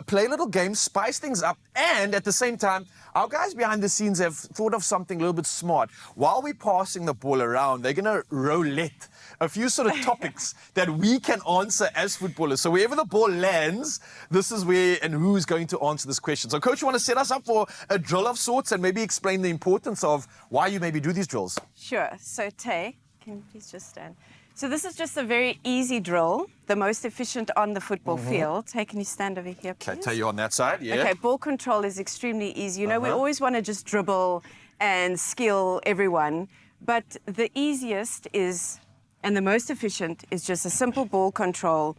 Speaker 3: play a little game, spice things up, and at the same time, our guys behind the scenes have thought of something a little bit smart. While we're passing the ball around, they're going to roulette a few sort of topics that we can answer as footballers. So wherever the ball lands, this is where and who's going to answer this question. So, Coach, you want to set us up for a drill of sorts and maybe explain the importance of why you maybe do these drills?
Speaker 13: Sure. So, Tay, can you please just stand? So this is just a very easy drill, the most efficient on the football field. Tay, can you stand over here, please?
Speaker 3: Okay, Tay, you on that side, yeah.
Speaker 13: Okay, ball control is extremely easy. You know, we always want to just dribble and skill everyone, but the easiest is, and the most efficient, is just a simple ball control,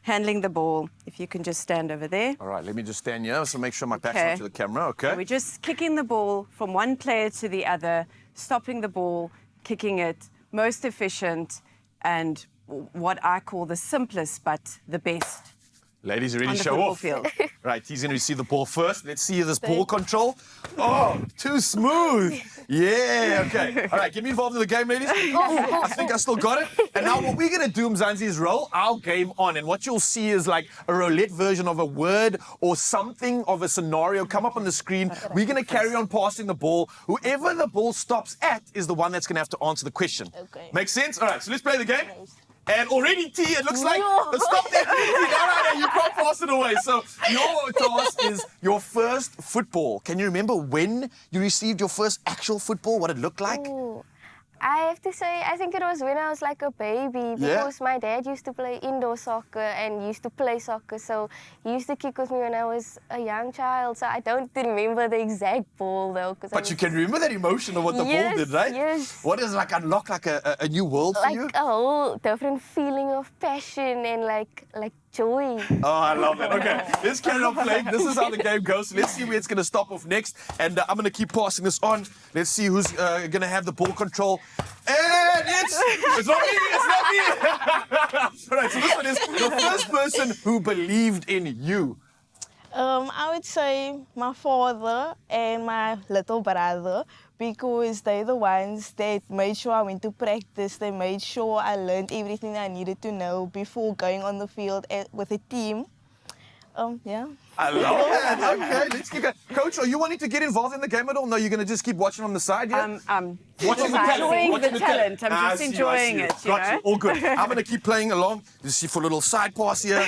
Speaker 13: handling the ball. If you can just stand over there.
Speaker 3: All right, let me just stand here so make sure my back's not to the camera, okay?
Speaker 13: So we're just kicking the ball from one player to the other, stopping the ball, kicking it, most efficient, and what I call the simplest but the best.
Speaker 3: Ladies, ready
Speaker 13: on
Speaker 3: to
Speaker 13: the
Speaker 3: show
Speaker 13: football
Speaker 3: off?
Speaker 13: Field.
Speaker 3: Right, he's going to receive the ball first. Let's see this ball control. Oh, too smooth. Yeah, okay. All right, get me involved in the game, ladies. Oh, I think I still got it. And now what we're going to do, Mzansi, is roll our game on. And what you'll see is like a roulette version of a word or something of a scenario come up on the screen. We're going to carry on passing the ball. Whoever the ball stops at is the one that's going to have to answer the question.
Speaker 14: Okay.
Speaker 3: Make sense? All right, so let's play the game. And already, T, it looks like stop that. No, you can't pass it away. So your task is your first football. Can you remember when you received your first actual football, what it looked like?
Speaker 15: Ooh. I have to say, I think it was when I was like a baby, because my dad used to play indoor soccer and used to play soccer, so he used to kick with me when I was a young child, so I don't remember the exact ball though.
Speaker 3: But you can remember that emotion of what the ball did, right?
Speaker 15: Yes.
Speaker 3: What is like unlock like a new world for you?
Speaker 15: Like a whole different feeling of passion and like joy.
Speaker 3: Oh, I love it. Okay, let's carry on playing. This is how the game goes. Let's see where it's going to stop off next. And I'm going to keep passing this on. Let's see who's going to have the ball control. And it's not me. It's not me. All right, so this one is the first person who believed in you.
Speaker 14: I would say my father and my little brother, because they're the ones that made sure I went to practice. They made sure I learned everything I needed to know before going on the field with a team. Yeah.
Speaker 3: I love that. Okay, let's keep going. Coach, are you wanting to get involved in the game at all? No, you're going to just keep watching on the side, yeah?
Speaker 13: I'm
Speaker 3: watching
Speaker 13: enjoying the talent. I'm just enjoying it, you know?
Speaker 3: All good. I'm going to keep playing along. You see for a little side pass here.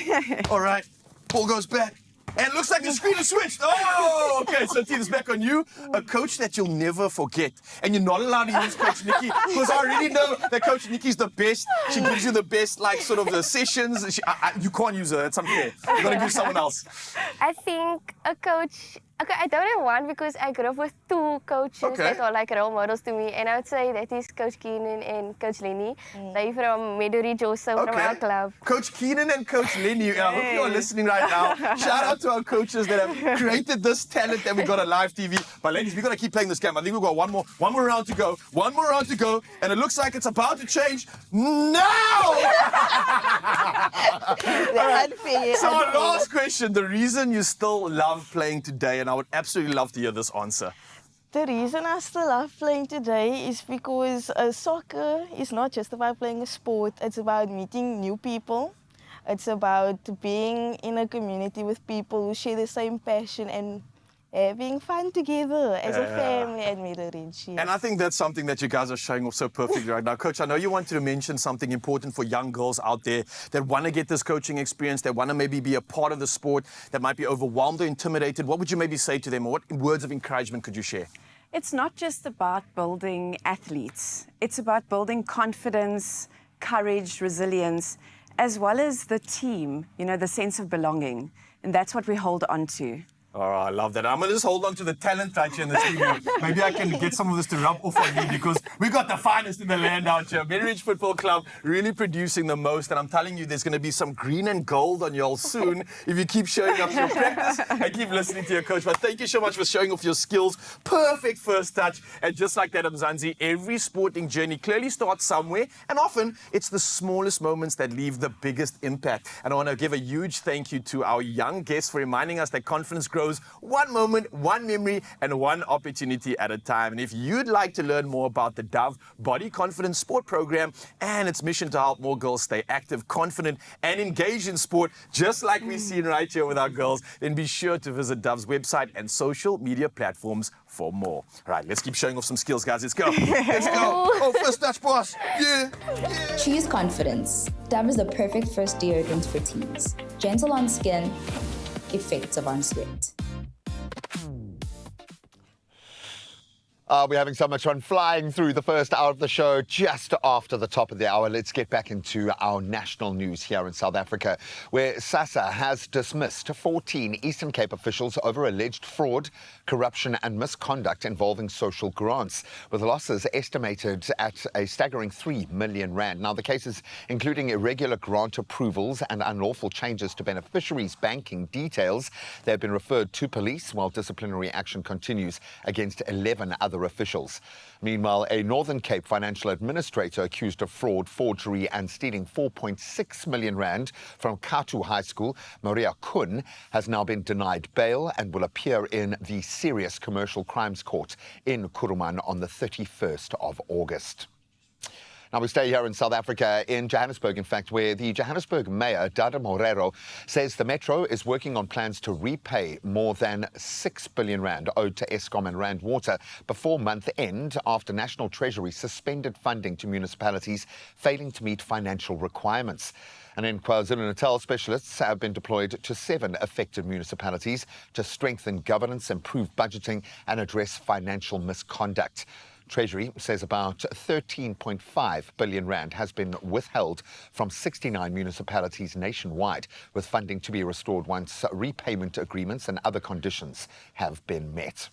Speaker 3: All right. Ball goes back. And it looks like the screen is switched. Oh, okay. So, T, this back on you. A coach that you'll never forget. And you're not allowed to use Coach Nikki because I already know that Coach Nikki's the best. She gives you the best, like, sort of the sessions. You can't use her. It's unfair. You've got to give someone else.
Speaker 15: I think a coach. Okay, I don't have one because I grew up with two coaches that are like role models to me, and I would say that is Coach Keenan and Coach Lenny. They're from Meduridge also, from our club.
Speaker 3: Coach Keenan and Coach Lenny, I hope you're listening right now. Shout out to our coaches that have created this talent that we got on live TV. But ladies, we've got to keep playing this game. I think we've got one more round to go. One more round to go, and it looks like it's about to change now! So our last question, the reason you still love playing today, and I would absolutely love to hear this answer.
Speaker 14: The reason I still love playing today is because soccer is not just about playing a sport, it's about meeting new people. It's about being in a community with people who share the same passion and having fun together as a family at Meduridge. Yes.
Speaker 3: And I think that's something that you guys are showing off so perfectly right now. Coach, I know you wanted to mention something important for young girls out there that want to get this coaching experience, that want to maybe be a part of the sport, that might be overwhelmed or intimidated. What would you maybe say to them, or what words of encouragement could you share?
Speaker 13: It's not just about building athletes. It's about building confidence, courage, resilience, as well as the team, you know, the sense of belonging. And that's what we hold on to.
Speaker 3: Oh, I love that. I'm going to just hold on to the talent right here in the studio. Maybe I can get some of this to rub off on me because we got the finest in the land out here. Meduridge Football Club really producing the most. And I'm telling you, there's going to be some green and gold on y'all soon if you keep showing up to your practice and keep listening to your coach. But thank you so much for showing off your skills. Perfect first touch. And just like that, Mzansi, every sporting journey clearly starts somewhere. And often, it's the smallest moments that leave the biggest impact. And I want to give a huge thank you to our young guests for reminding us that confidence grows one moment, one memory, and one opportunity at a time. And if you'd like to learn more about the Dove Body Confidence Sport Program and its mission to help more girls stay active, confident, and engaged in sport, just like we've seen right here with our girls, then be sure to visit Dove's website and social media platforms for more. All right, let's keep showing off some skills, guys. Let's go. Let's go. Oh, first touch, boss. Yeah.
Speaker 16: Choose confidence. Dove is the perfect first deodorant for teens. Gentle on skin, effective on sweat.
Speaker 2: We're having so much fun flying through the first hour of the show. Just after the top of the hour, let's get back into our national news here in South Africa, where SASSA has dismissed 14 Eastern Cape officials over alleged fraud, corruption and misconduct involving social grants, with losses estimated at a staggering 3 million rand. Now, the cases, including irregular grant approvals and unlawful changes to beneficiaries' banking details, they have been referred to police, while disciplinary action continues against 11 other officials. Meanwhile, a Northern Cape financial administrator accused of fraud, forgery and stealing 4.6 million rand from Katu High School, Maria Kun, has now been denied bail and will appear in the Serious Commercial Crimes Court in Kuruman on the 31st of August. Now, we stay here in South Africa, in Johannesburg, in fact, where the Johannesburg Mayor, Dada Morero, says the Metro is working on plans to repay more than 6 billion rand owed to Eskom and Rand Water before month end, after National Treasury suspended funding to municipalities failing to meet financial requirements. And in KwaZulu-Natal, specialists have been deployed to 7 affected municipalities to strengthen governance, improve budgeting and address financial misconduct. Treasury says about 13.5 billion rand has been withheld from 69 municipalities nationwide, with funding to be restored once repayment agreements and other conditions have been met.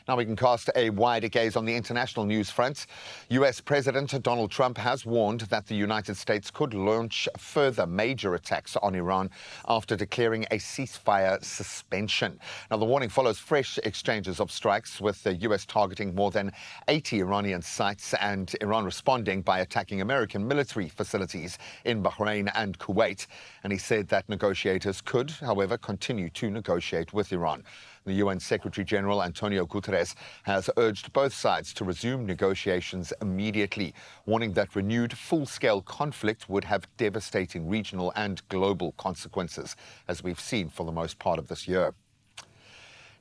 Speaker 2: Now we can cast a wider gaze on the international news front. US President Donald Trump has warned that the United States could launch further major attacks on Iran after declaring a ceasefire suspension. Now the warning follows fresh exchanges of strikes, with the US targeting more than 80 Iranian sites and Iran responding by attacking American military facilities in Bahrain and Kuwait. And he said that negotiators could, however, continue to negotiate with Iran. The UN Secretary-General Antonio Guterres has urged both sides to resume negotiations immediately, warning that renewed full-scale conflict would have devastating regional and global consequences, as we've seen for the most part of this year.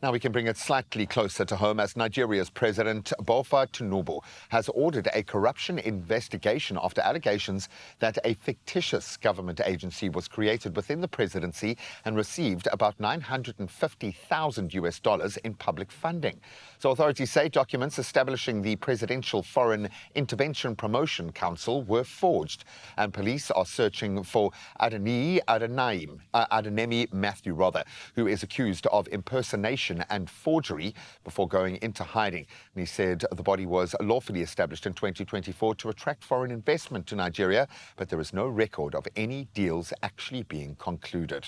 Speaker 2: Now we can bring it slightly closer to home as Nigeria's President Bola Tinubu has ordered a corruption investigation after allegations that a fictitious government agency was created within the presidency and received about $950,000 in public funding. So authorities say documents establishing the Presidential Foreign Intervention Promotion Council were forged, and police are searching for Adenemi Matthew, who is accused of impersonation and forgery before going into hiding. And he said the body was lawfully established in 2024 to attract foreign investment to Nigeria, but there is no record of any deals actually being concluded.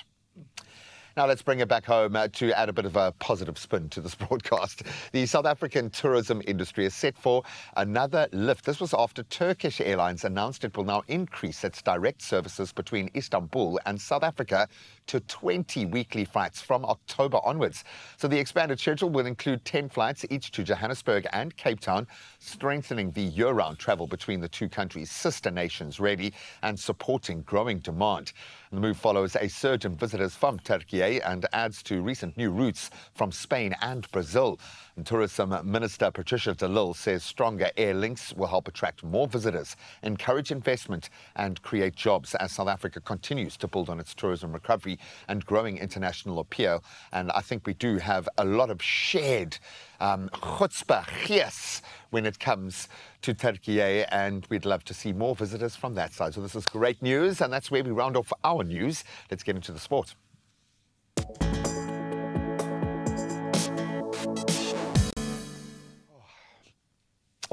Speaker 2: Now let's bring it back home to add a bit of a positive spin to this broadcast. The South African tourism industry is set for another lift. This was after Turkish Airlines announced it will now increase its direct services between Istanbul and South Africa to 20 weekly flights from October onwards. So the expanded schedule will include 10 flights each to Johannesburg and Cape Town, strengthening the year-round travel between the two countries' sister nations really and supporting growing demand. The move follows a surge in visitors from Turkey and adds to recent new routes from Spain and Brazil. And Tourism Minister Patricia de Lille says stronger air links will help attract more visitors, encourage investment and create jobs as South Africa continues to build on its tourism recovery and growing international appeal. And I think we do have a lot of shared chutzpah, yes, when it comes to Turkey, and we'd love to see more visitors from that side. So this is great news, and that's where we round off our news. Let's get into the sport.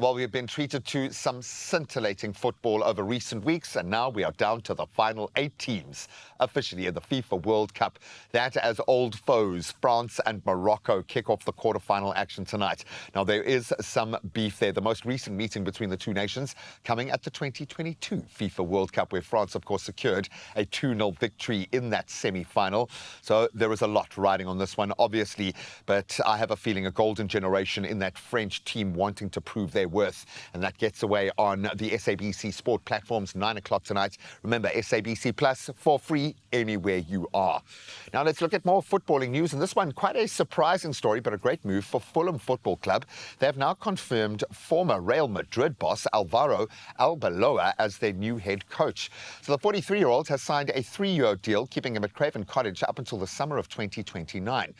Speaker 2: Well, we've been treated to some scintillating football over recent weeks, and now we are down to the final 8 teams officially in the FIFA World Cup. That as old foes, France and Morocco, kick off the quarterfinal action tonight. Now, there is some beef there. The most recent meeting between the two nations coming at the 2022 FIFA World Cup, where France, of course, secured a 2-0 victory in that semi-final. So there is a lot riding on this one, obviously, but I have a feeling a golden generation in that French team wanting to prove their worth, and that gets away on the SABC Sport platforms 9 o'clock tonight. Remember, SABC Plus for free anywhere you are. Now let's look at more footballing news, and this one quite a surprising story, but a great move for Fulham Football Club. They have now confirmed former Real Madrid boss Alvaro Arbeloa as their new head coach. So the 43-year-old has signed a 3-year deal, keeping him at Craven Cottage up until the summer of 2029.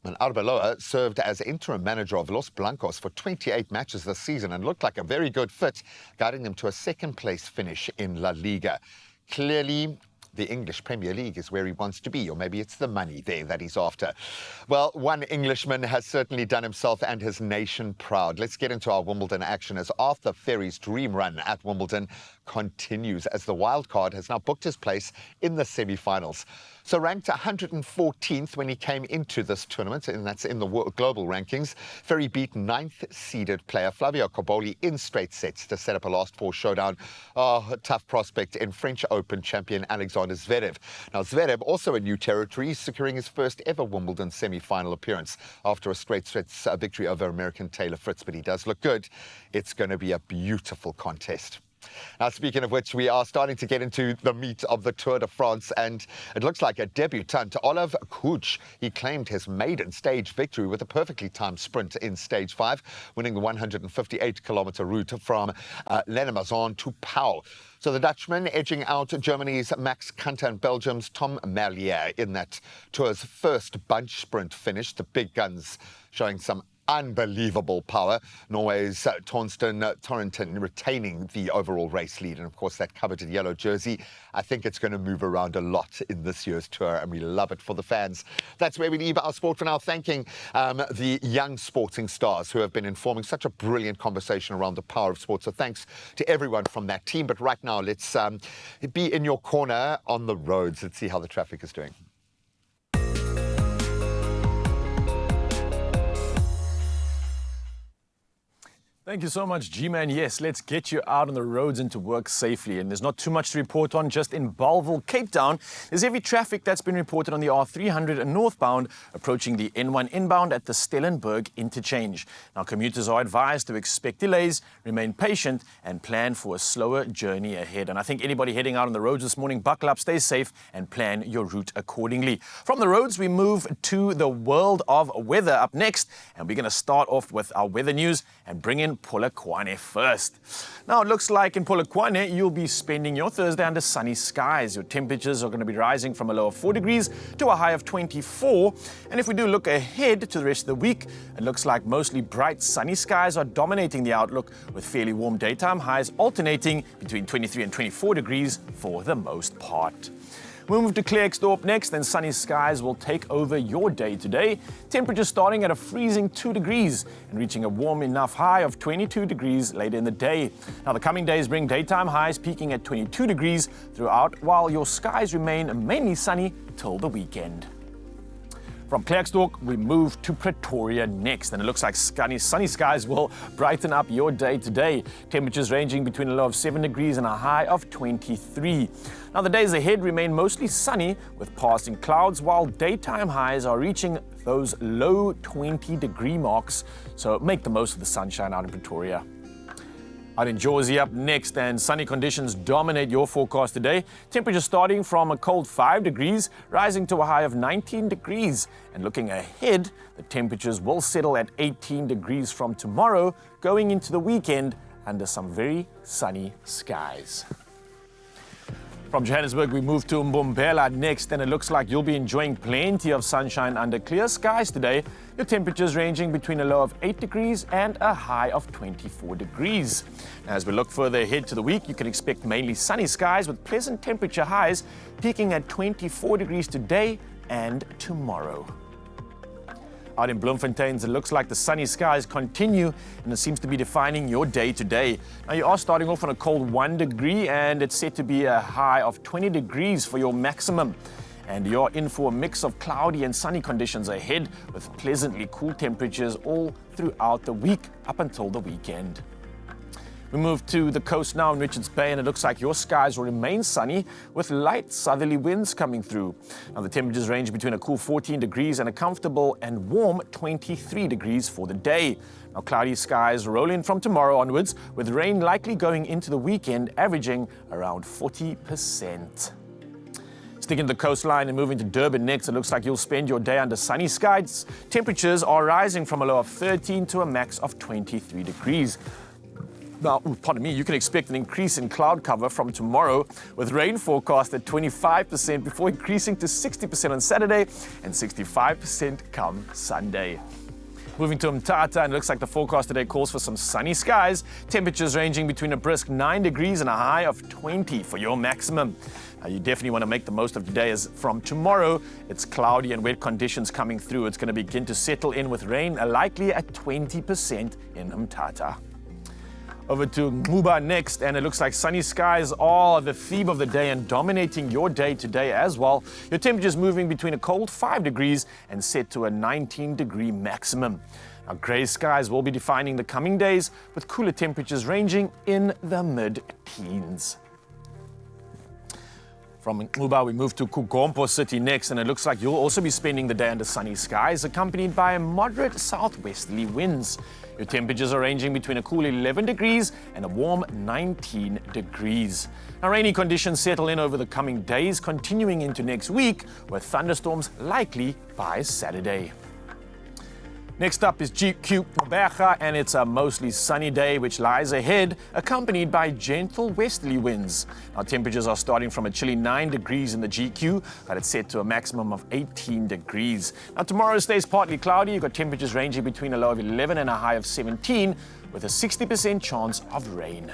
Speaker 2: And Arbeloa served as interim manager of Los Blancos for 28 matches this season and looked like a very good fit, guiding them to a second-place finish in La Liga. Clearly, the English Premier League is where he wants to be, or maybe it's the money there that he's after. Well, one Englishman has certainly done himself and his nation proud. Let's get into our Wimbledon action as Arthur Ferry's dream run at Wimbledon continues as the wild card has now booked his place in the semi-finals. So ranked 114th when he came into this tournament, and that's in the global rankings, Ferry beat 9th-seeded player Flavio Cobolli in straight sets to set up a last 4 showdown. Oh, a tough prospect in French Open champion Alexander Zverev. Now, Zverev also in new territory, securing his first ever Wimbledon semi-final appearance after a straight sets victory over American Taylor Fritz, but he does look good. It's going to be a beautiful contest. Now, speaking of which, we are starting to get into the meat of the Tour de France, and it looks like a debutant, Olive Kuj. He claimed his maiden stage victory with a perfectly timed sprint in Stage 5, winning the 158-kilometer route from Lannemezan to Pau. So the Dutchman edging out Germany's Max Kanter and Belgium's Tom Merlier in that Tour's first bunch sprint finish. The big guns showing some unbelievable power. Norway's Torsten Torrington retaining the overall race lead, and of course that coveted yellow jersey. I think it's going to move around a lot in this year's Tour, and we love it for the fans. That's where we leave our sport for now, thanking the young sporting stars who have been informing such a brilliant conversation around the power of sport. So thanks to everyone from that team. But right now, let's be in your corner on the roads. Let's see how the traffic is doing.
Speaker 3: Thank you so much, G-Man. Yes, let's get you out on the roads and to work safely. And there's not too much to report on just in Bellville, Cape Town. There's heavy traffic that's been reported on the R300 northbound, approaching the N1 inbound at the Stellenberg interchange. Now, commuters are advised to expect delays, remain patient, and plan for a slower journey ahead. And I think anybody heading out on the roads this morning, buckle up, stay safe, and plan your route accordingly. From the roads, we move to the world of weather up next. And we're going to start off with our weather news and bring in Polokwane first. Now, it looks like in Polokwane, you'll be spending your Thursday under sunny skies. Your temperatures are going to be rising from a low of 4 degrees to a high of 24. And if we do look ahead to the rest of the week, it looks like mostly bright sunny skies are dominating the outlook, with fairly warm daytime highs alternating between 23 and 24 degrees for the most part. We'll move to Klerksdorp next, and sunny skies will take over your day today. Temperatures starting at a freezing 2 degrees and reaching a warm enough high of 22 degrees later in the day. Now, the coming days bring daytime highs peaking at 22 degrees throughout, while your skies remain mainly sunny till the weekend. From Klerksdorp, we move to Pretoria next, and it looks like sunny skies will brighten up your day today. Temperatures ranging between a low of 7 degrees and a high of 23. Now, the days ahead remain mostly sunny with passing clouds, while daytime highs are reaching those low 20-degree marks. So make the most of the sunshine out in Pretoria. Out in Jersey up next, and sunny conditions dominate your forecast today. Temperatures starting from a cold 5 degrees, rising to a high of 19 degrees. And looking ahead, the temperatures will settle at 18 degrees from tomorrow, going into the weekend under some very sunny skies. From Johannesburg, we move to Mbombela next, and it looks like you'll be enjoying plenty of sunshine under clear skies today. Your temperatures ranging between a low of 8 degrees and a high of 24 degrees. As we look further ahead to the week, you can expect mainly sunny skies with pleasant temperature highs peaking at 24 degrees today and tomorrow. Out in Bloemfontein, it looks like the sunny skies continue, and it seems to be defining your day today. Now, you are starting off on a cold 1 degree, and it's set to be a high of 20 degrees for your maximum. And you're in for a mix of cloudy and sunny conditions ahead, with pleasantly cool temperatures all throughout the week up until the weekend. We move to the coast now in Richards Bay, and it looks like your skies will remain sunny with light southerly winds coming through. Now, the temperatures range between a cool 14 degrees and a comfortable and warm 23 degrees for the day. Now, cloudy skies roll in from tomorrow onwards, with rain likely going into the weekend, averaging around 40%. Sticking to the coastline and moving to Durban next, it looks like you'll spend your day under sunny skies. Temperatures are rising from a low of 13 to a max of 23 degrees. Now, pardon me, you can expect an increase in cloud cover from tomorrow, with rain forecast at 25% before increasing to 60% on Saturday and 65% come Sunday. Moving to Mthatha, and it looks like the forecast today calls for some sunny skies. Temperatures ranging between a brisk 9 degrees and a high of 20 for your maximum. Now, you definitely want to make the most of today, as from tomorrow, it's cloudy and wet conditions coming through. It's going to begin to settle in with rain likely at 20% in Mthatha. Over to Muba next, and it looks like sunny skies are the theme of the day and dominating your day today as well. Your temperatures moving between a cold 5 degrees and set to a 19-degree maximum. Now, grey skies will be defining the coming days, with cooler temperatures ranging in the mid-teens. From Muba, we move to Kugompo City next, and it looks like you'll also be spending the day under sunny skies, accompanied by moderate southwesterly winds. Your temperatures are ranging between a cool 11 degrees and a warm 19 degrees. Now, rainy conditions settle in over the coming days, continuing into next week, with thunderstorms likely by Saturday. Next up is GQ Mbecha, and it's a mostly sunny day which lies ahead, accompanied by gentle westerly winds. Now, temperatures are starting from a chilly 9 degrees in the GQ, but it's set to a maximum of 18 degrees. Now, tomorrow stays partly cloudy. You've got temperatures ranging between a low of 11 and a high of 17, with a 60% chance of rain.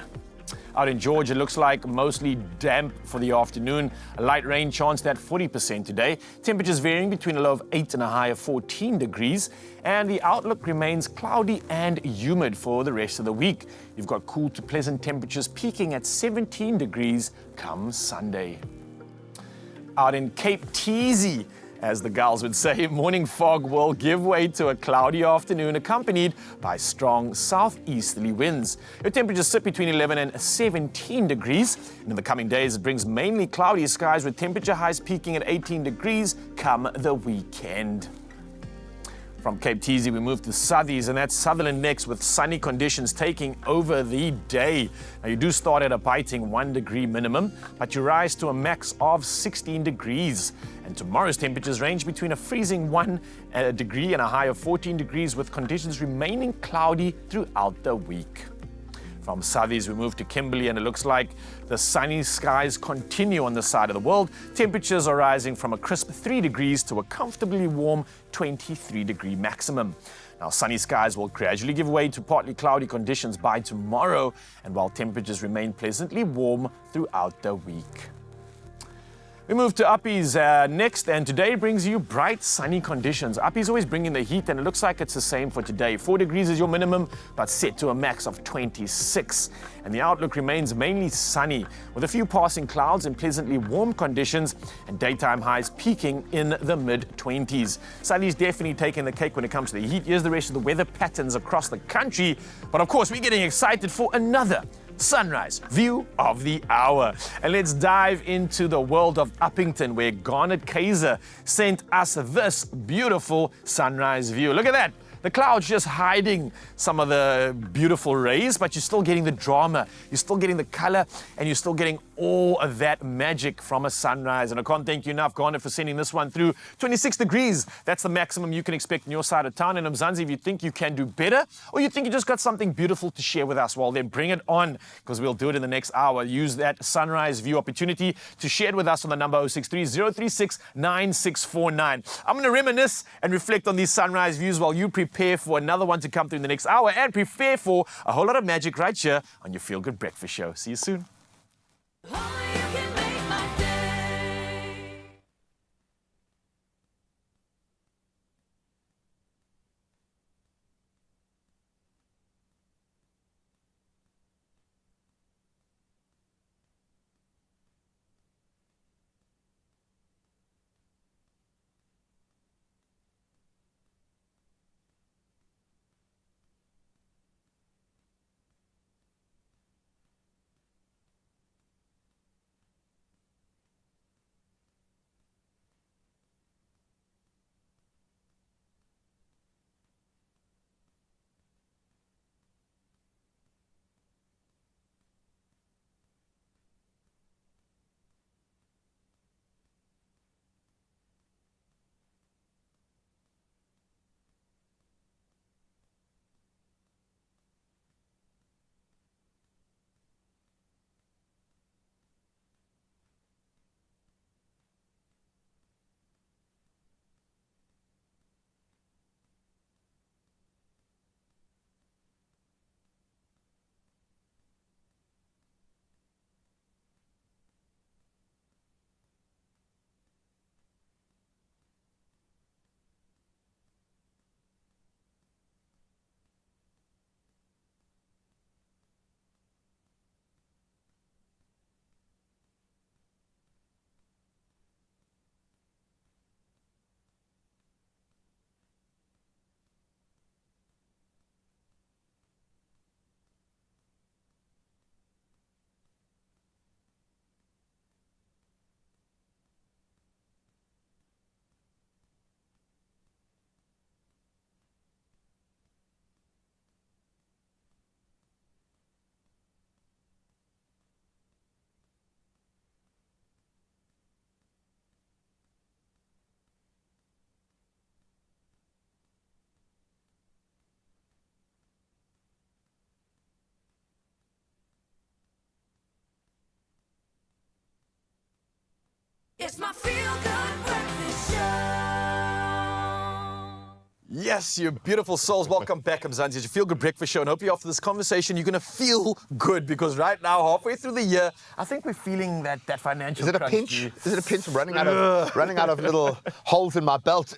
Speaker 3: Out in Georgia, it looks like mostly damp for the afternoon. A light rain chance at 40% today. Temperatures varying between a low of 8 and a high of 14 degrees. And the outlook remains cloudy and humid for the rest of the week. You've got cool to pleasant temperatures peaking at 17 degrees come Sunday. Out in Cape Teezy, As the gals would say, morning fog will give way to a cloudy afternoon accompanied by strong southeasterly winds. Your temperatures sit between 11 and 17 degrees. And in the coming days, it brings mainly cloudy skies with temperature highs peaking at 18 degrees come the weekend. From Cape Teezy, we move to Southies, and that's Sutherland next with sunny conditions taking over the day. Now, you do start at a biting 1 degree minimum, but you rise to a max of 16 degrees. And tomorrow's temperatures range between a freezing 1 degree and a high of 14 degrees, with conditions remaining cloudy throughout the week. From Southies, we move to Kimberley, and it looks like the sunny skies continue on this side of the world. Temperatures are rising from a crisp 3 degrees to a comfortably warm 23-degree maximum. Now, sunny skies will gradually give way to partly cloudy conditions by tomorrow, and while temperatures remain pleasantly warm throughout the week. We move to Uppies next, and today brings you bright, sunny conditions. Uppies always bring in the heat, and it looks like it's the same for today. 4 degrees is your minimum, but set to a max of 26. And the outlook remains mainly sunny, with a few passing clouds and pleasantly warm conditions, and daytime highs peaking in the mid-20s. Sunny's definitely taking the cake when it comes to the heat. Here's the rest of the weather patterns across the country. But of course, we're getting excited for another sunrise view of the hour. And let's dive into the world of Uppington, where Garnet Kaiser sent us this beautiful sunrise view. Look at that. The clouds just hiding some of the beautiful rays, but you're still getting the drama, you're still getting the color, and you're still getting all of that magic from a sunrise. And I can't thank you enough, Garnet, for sending this one through. 26 degrees, that's the maximum you can expect in your side of town. And Mzansi, if you think you can do better, or you think you just got something beautiful to share with us, well, then bring it on, because we'll do it in the next hour. Use that sunrise view opportunity to share it with us on the number 063-036-9649. I'm going to reminisce and reflect on these sunrise views while you prepare for another one to come through in the next hour, and prepare for a whole lot of magic right here on your Feel Good Breakfast Show. See you soon. Yes, you beautiful souls. Welcome back, Mzansi. It's your Feel Good Breakfast Show. And hopefully after this conversation, you're going to feel good because right now, halfway through the year, I think we're feeling that financial
Speaker 2: Is it a
Speaker 3: crunch,
Speaker 2: pinch?
Speaker 3: G.
Speaker 2: Is it a pinch? I'm running out of little holes in my belt.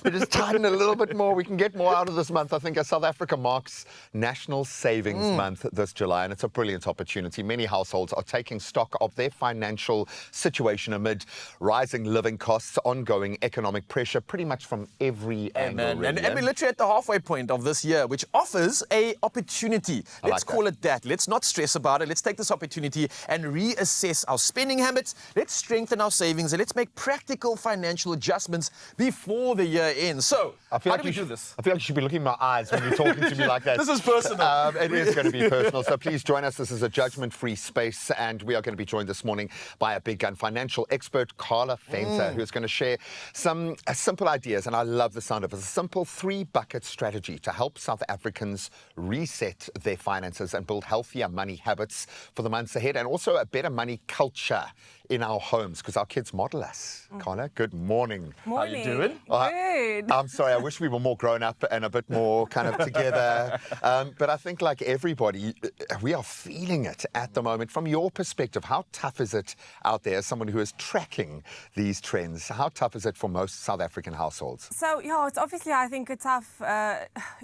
Speaker 2: We just tighten a little bit more. We can get more out of this month. I think as South Africa marks National Savings Month this July, and it's a brilliant opportunity. Many households are taking stock of their financial situation amid rising living costs, ongoing economic pressure, pretty much from every angle. Really,
Speaker 3: And we're literally at the halfway point of this year, which offers a opportunity. Let's call it that. Let's not stress about it. Let's take this opportunity and reassess our spending habits. Let's strengthen our savings and let's make practical financial adjustments before the year ends. So, how do we do this?
Speaker 2: I feel like you should be looking in my eyes when you're talking to me like that.
Speaker 3: This is personal.
Speaker 2: It is going to be personal. So please join us. This is a judgment-free space, and we are going to be joined this morning by a big gun financial expert, Carla Fenter, who's going to share some simple ideas, and I love the sound of it. A simple 3-bucket strategy to help South Africans reset their finances and build healthier money habits for the months ahead, and also a better money culture in our homes, because our kids model us. Carla, good morning.
Speaker 13: Morning.
Speaker 3: How you doing?
Speaker 13: Good.
Speaker 2: I'm sorry, I wish we were more grown up and a bit more kind of together. But I think like everybody, we are feeling it at the moment. From your perspective, how tough is it out there as someone who is tracking these trends? How tough is it for most South African households?
Speaker 13: So, yeah, it's obviously, I think, a tough,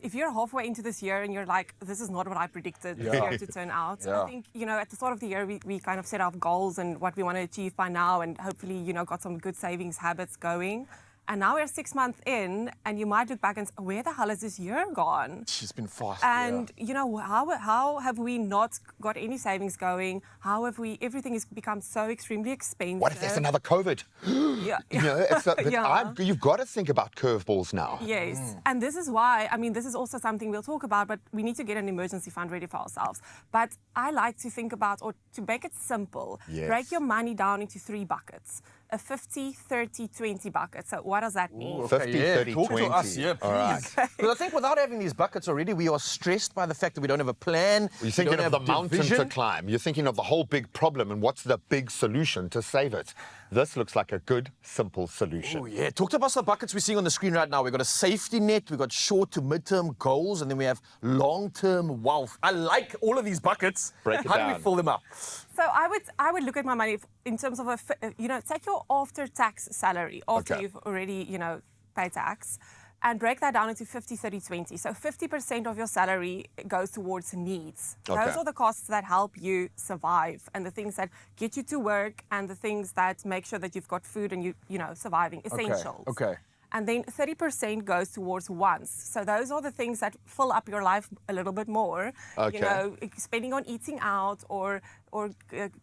Speaker 13: if you're halfway into this year and you're like, this is not what I predicted this year to turn out. I think, at the start of the year, we kind of set our goals and what we want to achieve by now, and hopefully, got some good savings habits going. And now we're 6 months in, and you might look back and say, where the hell has this year gone?
Speaker 3: She's been fast.
Speaker 13: And, how have we not got any savings going? How have everything has become so extremely expensive.
Speaker 2: What if there's another COVID? You've got to think about curveballs now.
Speaker 13: Yes, and this is why, this is also something we'll talk about, but we need to get an emergency fund ready for ourselves. But I like to think about, or to make it simple, break your money down into 3 buckets. A 50, 30, 20 bucket. So what does that mean?
Speaker 2: 50, 30,
Speaker 3: Talk
Speaker 2: 20.
Speaker 3: to us, please.
Speaker 2: All right.
Speaker 3: Because I think without having these buckets already, we are stressed by the fact that we don't have a plan.
Speaker 2: You're thinking of the mountain to climb. You're thinking of the whole big problem and what's the big solution to save it. This looks like a good, simple solution.
Speaker 3: Oh, yeah. Talk to us about the buckets we're seeing on the screen right now. We've got a safety net, we've got short to mid-term goals, and then we have long-term wealth. I like all of these buckets.
Speaker 2: Break it
Speaker 3: How
Speaker 2: down.
Speaker 3: do we fill them up?
Speaker 13: So I would look at my money in terms of take your after-tax salary after you've already, paid tax, and break that down into 50, 30, 20. So 50% of your salary goes towards needs.
Speaker 2: Okay.
Speaker 13: Those are the costs that help you survive, and the things that get you to work, and the things that make sure that you've got food and surviving, essentials.
Speaker 3: Okay.
Speaker 13: And then 30% goes towards wants. So those are the things that fill up your life a little bit more.
Speaker 2: Okay.
Speaker 13: Spending on eating out or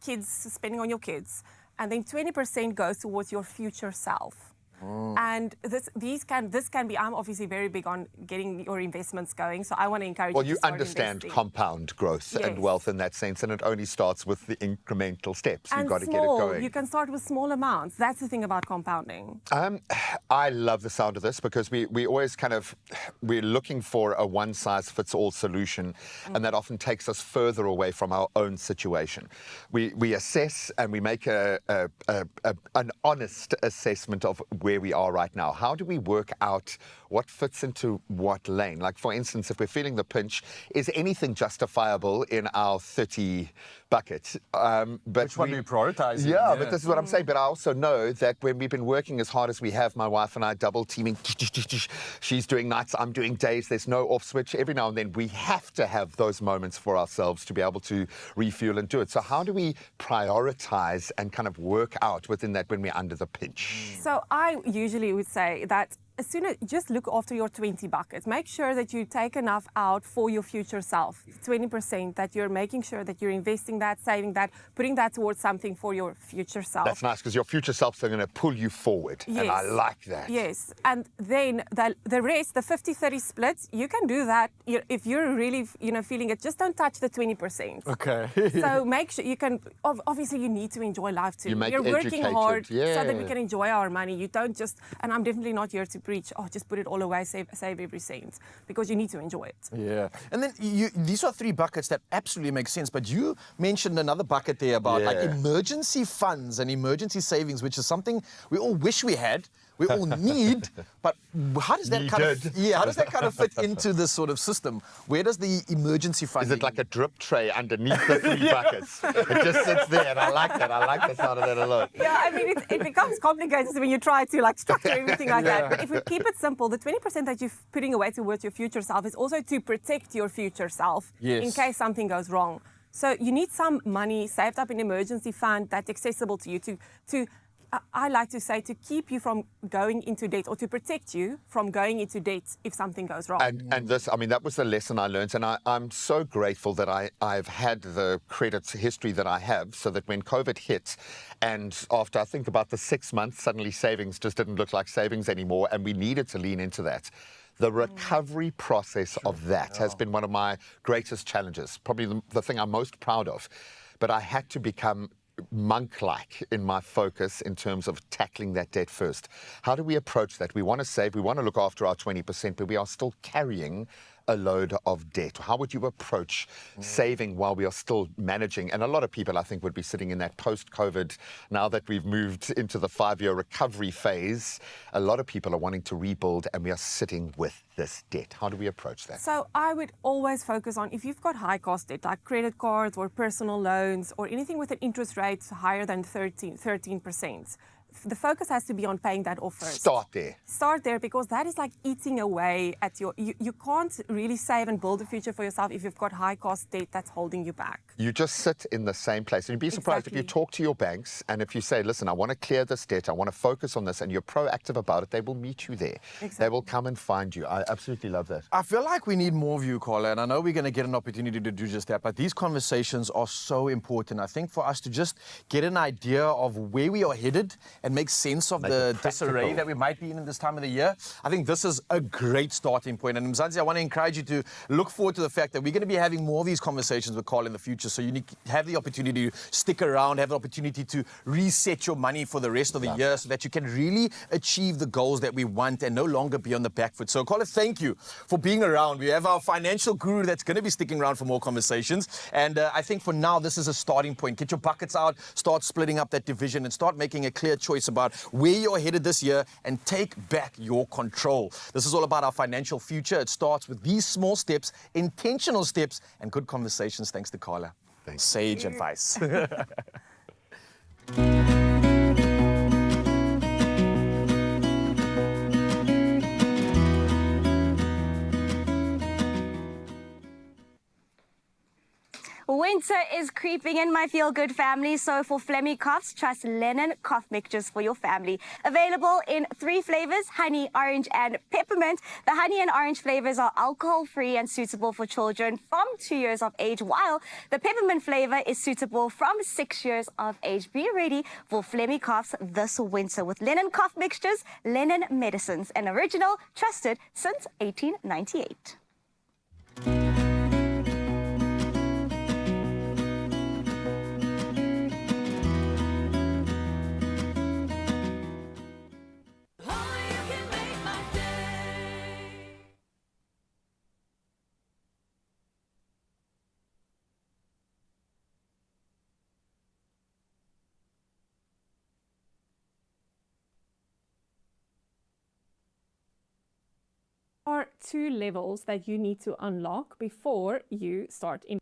Speaker 13: kids, spending on your kids. And then 20% goes towards your future self. And this can be, I'm obviously very big on getting your investments going, so I want to encourage you to start
Speaker 2: understand
Speaker 13: investing.
Speaker 2: compound growth and wealth in that sense, and it only starts with the incremental steps. You've got to get it going.
Speaker 13: You can start with small amounts. That's the thing about compounding.
Speaker 2: I love the sound of this because we always we're looking for a one-size-fits-all solution, and that often takes us further away from our own situation. We assess and we make an honest assessment of where we are right now. How do we work out what fits into what lane? Like, for instance, if we're feeling the pinch, is anything justifiable in our 30 bucket?
Speaker 3: Which one do we prioritize?
Speaker 2: Yeah, but this is what I'm saying. But I also know that when we've been working as hard as we have, my wife and I double teaming, she's doing nights, I'm doing days, there's no off switch. Every now and then we have to have those moments for ourselves to be able to refuel and do it. So how do we prioritize and kind of work out within that when we're under the pinch?
Speaker 13: So I usually would say that as soon as just look after your 20 buckets, make sure that you take enough out for your future self. 20% that you're making sure that you're investing that, saving that, putting that towards something for your future self.
Speaker 2: That's nice, because your future self's are going to pull you forward.
Speaker 13: Yes.
Speaker 2: And I like that.
Speaker 13: Yes. And then the rest, the 50-30 splits, you can do that if you're really feeling it. Just don't touch the 20%.
Speaker 3: Okay.
Speaker 13: So make sure you can, obviously you need to enjoy life too.
Speaker 2: You're
Speaker 13: working hard so that we
Speaker 2: Yeah.
Speaker 13: can enjoy our money. You don't just, and I'm definitely not here to preach, just put it all away, save every cent, because you need to enjoy it.
Speaker 3: Yeah. And then these are 3 buckets that absolutely make sense, but you mentioned another bucket there about like emergency funds and emergency savings, which is something we all wish we had. we all need, but how does that how does that kind of fit into this sort of system? Where does the emergency fund?
Speaker 2: Is it like a drip tray underneath the 3 buckets? It just sits there, and I like that. I like the sound of that a lot.
Speaker 13: Yeah, I mean, it becomes complicated when you try to like structure everything like that. But if we keep it simple, the 20% that you're putting away towards your future self is also to protect your future self in case something goes wrong. So you need some money saved up in an emergency fund that's accessible to you I like to say, to keep you from going into debt, or to protect you from going into debt if something goes wrong.
Speaker 2: And this, I mean, that was the lesson I learned. And I'm so grateful that I've had the credit history that I have, so that when COVID hit, and after I think about the 6 months, suddenly savings just didn't look like savings anymore, and we needed to lean into that. The recovery process of that has been one of my greatest challenges, probably the thing I'm most proud of. But I had to become monk-like in my focus in terms of tackling that debt first. How do we approach that? We want to save, we want to look after our 20%, but we are still carrying a load of debt. How would you approach saving while we are still managing? And a lot of people, I think, would be sitting in that post-COVID, now that we've moved into the 5-year recovery phase, a lot of people are wanting to rebuild, and we are sitting with this debt. How do we approach that?
Speaker 13: So I would always focus on, if you've got high cost debt, like credit cards or personal loans or anything with an interest rate higher than 13%, the focus has to be on paying that off first. Start there, because that is like eating away at your... You can't really save and build a future for yourself if you've got high cost debt that's holding you back.
Speaker 2: You just sit in the same place. And you'd be surprised if you talk to your banks, and if you say, listen, I want to clear this debt, I want to focus on this, and you're proactive about it, they will meet you there. They will come and find you. I absolutely love that.
Speaker 3: I feel like we need more of you, Carla, and I know we're going to get an opportunity to do just that, but these conversations are so important. I think for us to just get an idea of where we are headed and make sense of the disarray that we might be in this time of the year, I think this is a great starting point. And Mzansi, I want to encourage you to look forward to the fact that we're going to be having more of these conversations with Carla in the future, so you need to have the opportunity to stick around, have the opportunity to reset your money for the rest of the year, so that you can really achieve the goals that we want and no longer be on the back foot. So Carla, thank you for being around. We have our financial guru that's going to be sticking around for more conversations. And I think for now, this is a starting point. Get your buckets out, start splitting up that division, and start making a clear choice about where you're headed this year, and take back your control. This is all about our financial future. It starts with these small steps, intentional steps, and good conversations. Thanks to Carla. Thanks. Sage advice.
Speaker 5: Winter is creeping in, my feel-good family, so for phlegmy coughs, trust Lennon cough mixtures for your family. Available in 3 flavors, honey, orange, and peppermint. The honey and orange flavors are alcohol-free and suitable for children from 2 years of age, while the peppermint flavor is suitable from 6 years of age. Be ready for phlegmy coughs this winter with Lennon cough mixtures, Lennon medicines, an original, trusted since 1898.
Speaker 17: Are 2 levels that you need to unlock before you start in.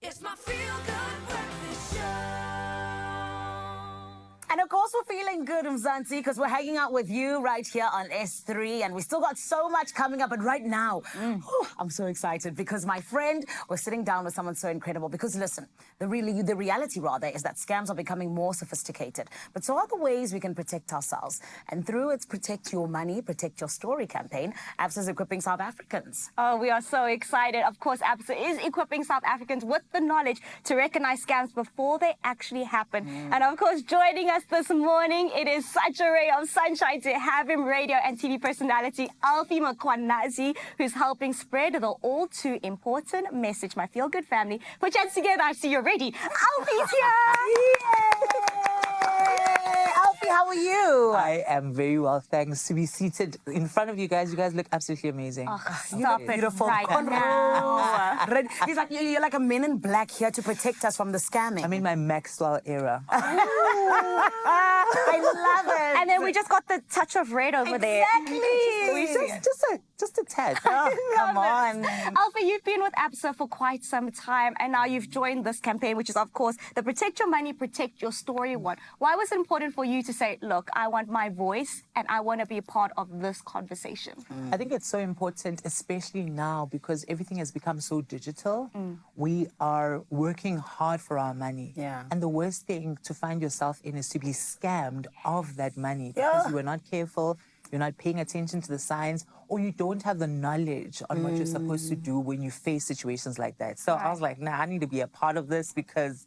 Speaker 1: It's my feel-good breakfast show.
Speaker 4: And of course, we're feeling good, Mzansi, because we're hanging out with you right here on S3, and we still got so much coming up. But right now, I'm so excited because my friend was sitting down with someone so incredible. Because listen, the reality rather is that scams are becoming more sophisticated, but so are the ways we can protect ourselves. And through its Protect Your Money, Protect Your Story campaign, ABSA is equipping South Africans.
Speaker 5: Oh, we are so excited. Of course, ABSA is equipping South Africans with the knowledge to recognize scams before they actually happen. And of course, joining us this morning, it is such a ray of sunshine to have him, radio and TV personality Alfie Makwanazi, who's helping spread the all too important message. My feel good family, put your hands together. I see you're ready. Alfie's here.
Speaker 4: Alfie, how are you?
Speaker 18: I am very well, thanks. To be seated in front of you guys look absolutely amazing.
Speaker 4: Stop it. Beautiful.
Speaker 5: Right now.
Speaker 4: He's like, you're like a men in black here to protect us from the scamming.
Speaker 18: I'm in my Maxwell era.
Speaker 4: I love it.
Speaker 5: And then we just got the touch of red over there.
Speaker 18: Just a tad.
Speaker 4: Come on.
Speaker 5: Alfie, you've been with ABSA for quite some time, and now you've joined this campaign, which is, of course, the Protect Your Money, Protect Your Story one. Why was it important for you to say, look, I want my voice and I want to be a part of this conversation?
Speaker 18: I think it's so important, especially now, because everything has become so digital. We are working hard for our money.
Speaker 4: Yeah.
Speaker 18: And the worst thing to find yourself in is to be scammed of that money because you are not careful, you're not paying attention to the signs, or you don't have the knowledge on what you're supposed to do when you face situations like that. So I was like, nah, I need to be a part of this because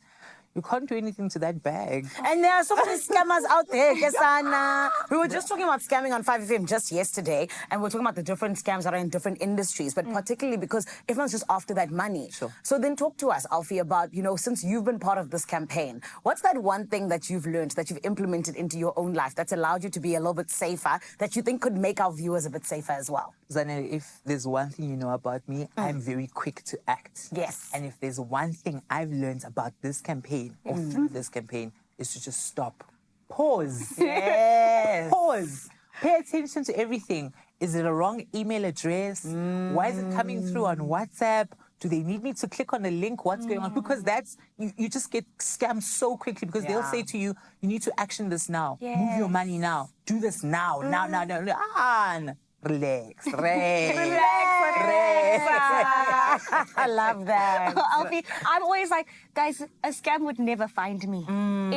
Speaker 18: you can't do anything to that bag.
Speaker 4: And there are so many scammers out there, Kesana. We were just talking about scamming on 5FM just yesterday, and we're talking about the different scams that are in different industries, but particularly because everyone's just after that money.
Speaker 18: Sure.
Speaker 4: So then talk to us, Alfie, about, since you've been part of this campaign, what's that one thing that you've learned, that you've implemented into your own life that's allowed you to be a little bit safer, that you think could make our viewers a bit safer as well?
Speaker 18: Zanele, if there's one thing you know about me, I'm very quick to act.
Speaker 4: Yes.
Speaker 18: And if there's one thing I've learned about this campaign, or through this campaign, is to just stop. Pause.
Speaker 4: Yes.
Speaker 18: Pause. Pay attention to everything. Is it a wrong email address? Why is it coming through on WhatsApp? Do they need me to click on a link? What's going on? Because you just get scammed so quickly because they'll say to you, you need to action this now.
Speaker 5: Yes.
Speaker 18: Move your money now. Do this now. Now. Relax.
Speaker 4: I love that.
Speaker 5: Alfie, I'm always like, guys, a scam would never find me.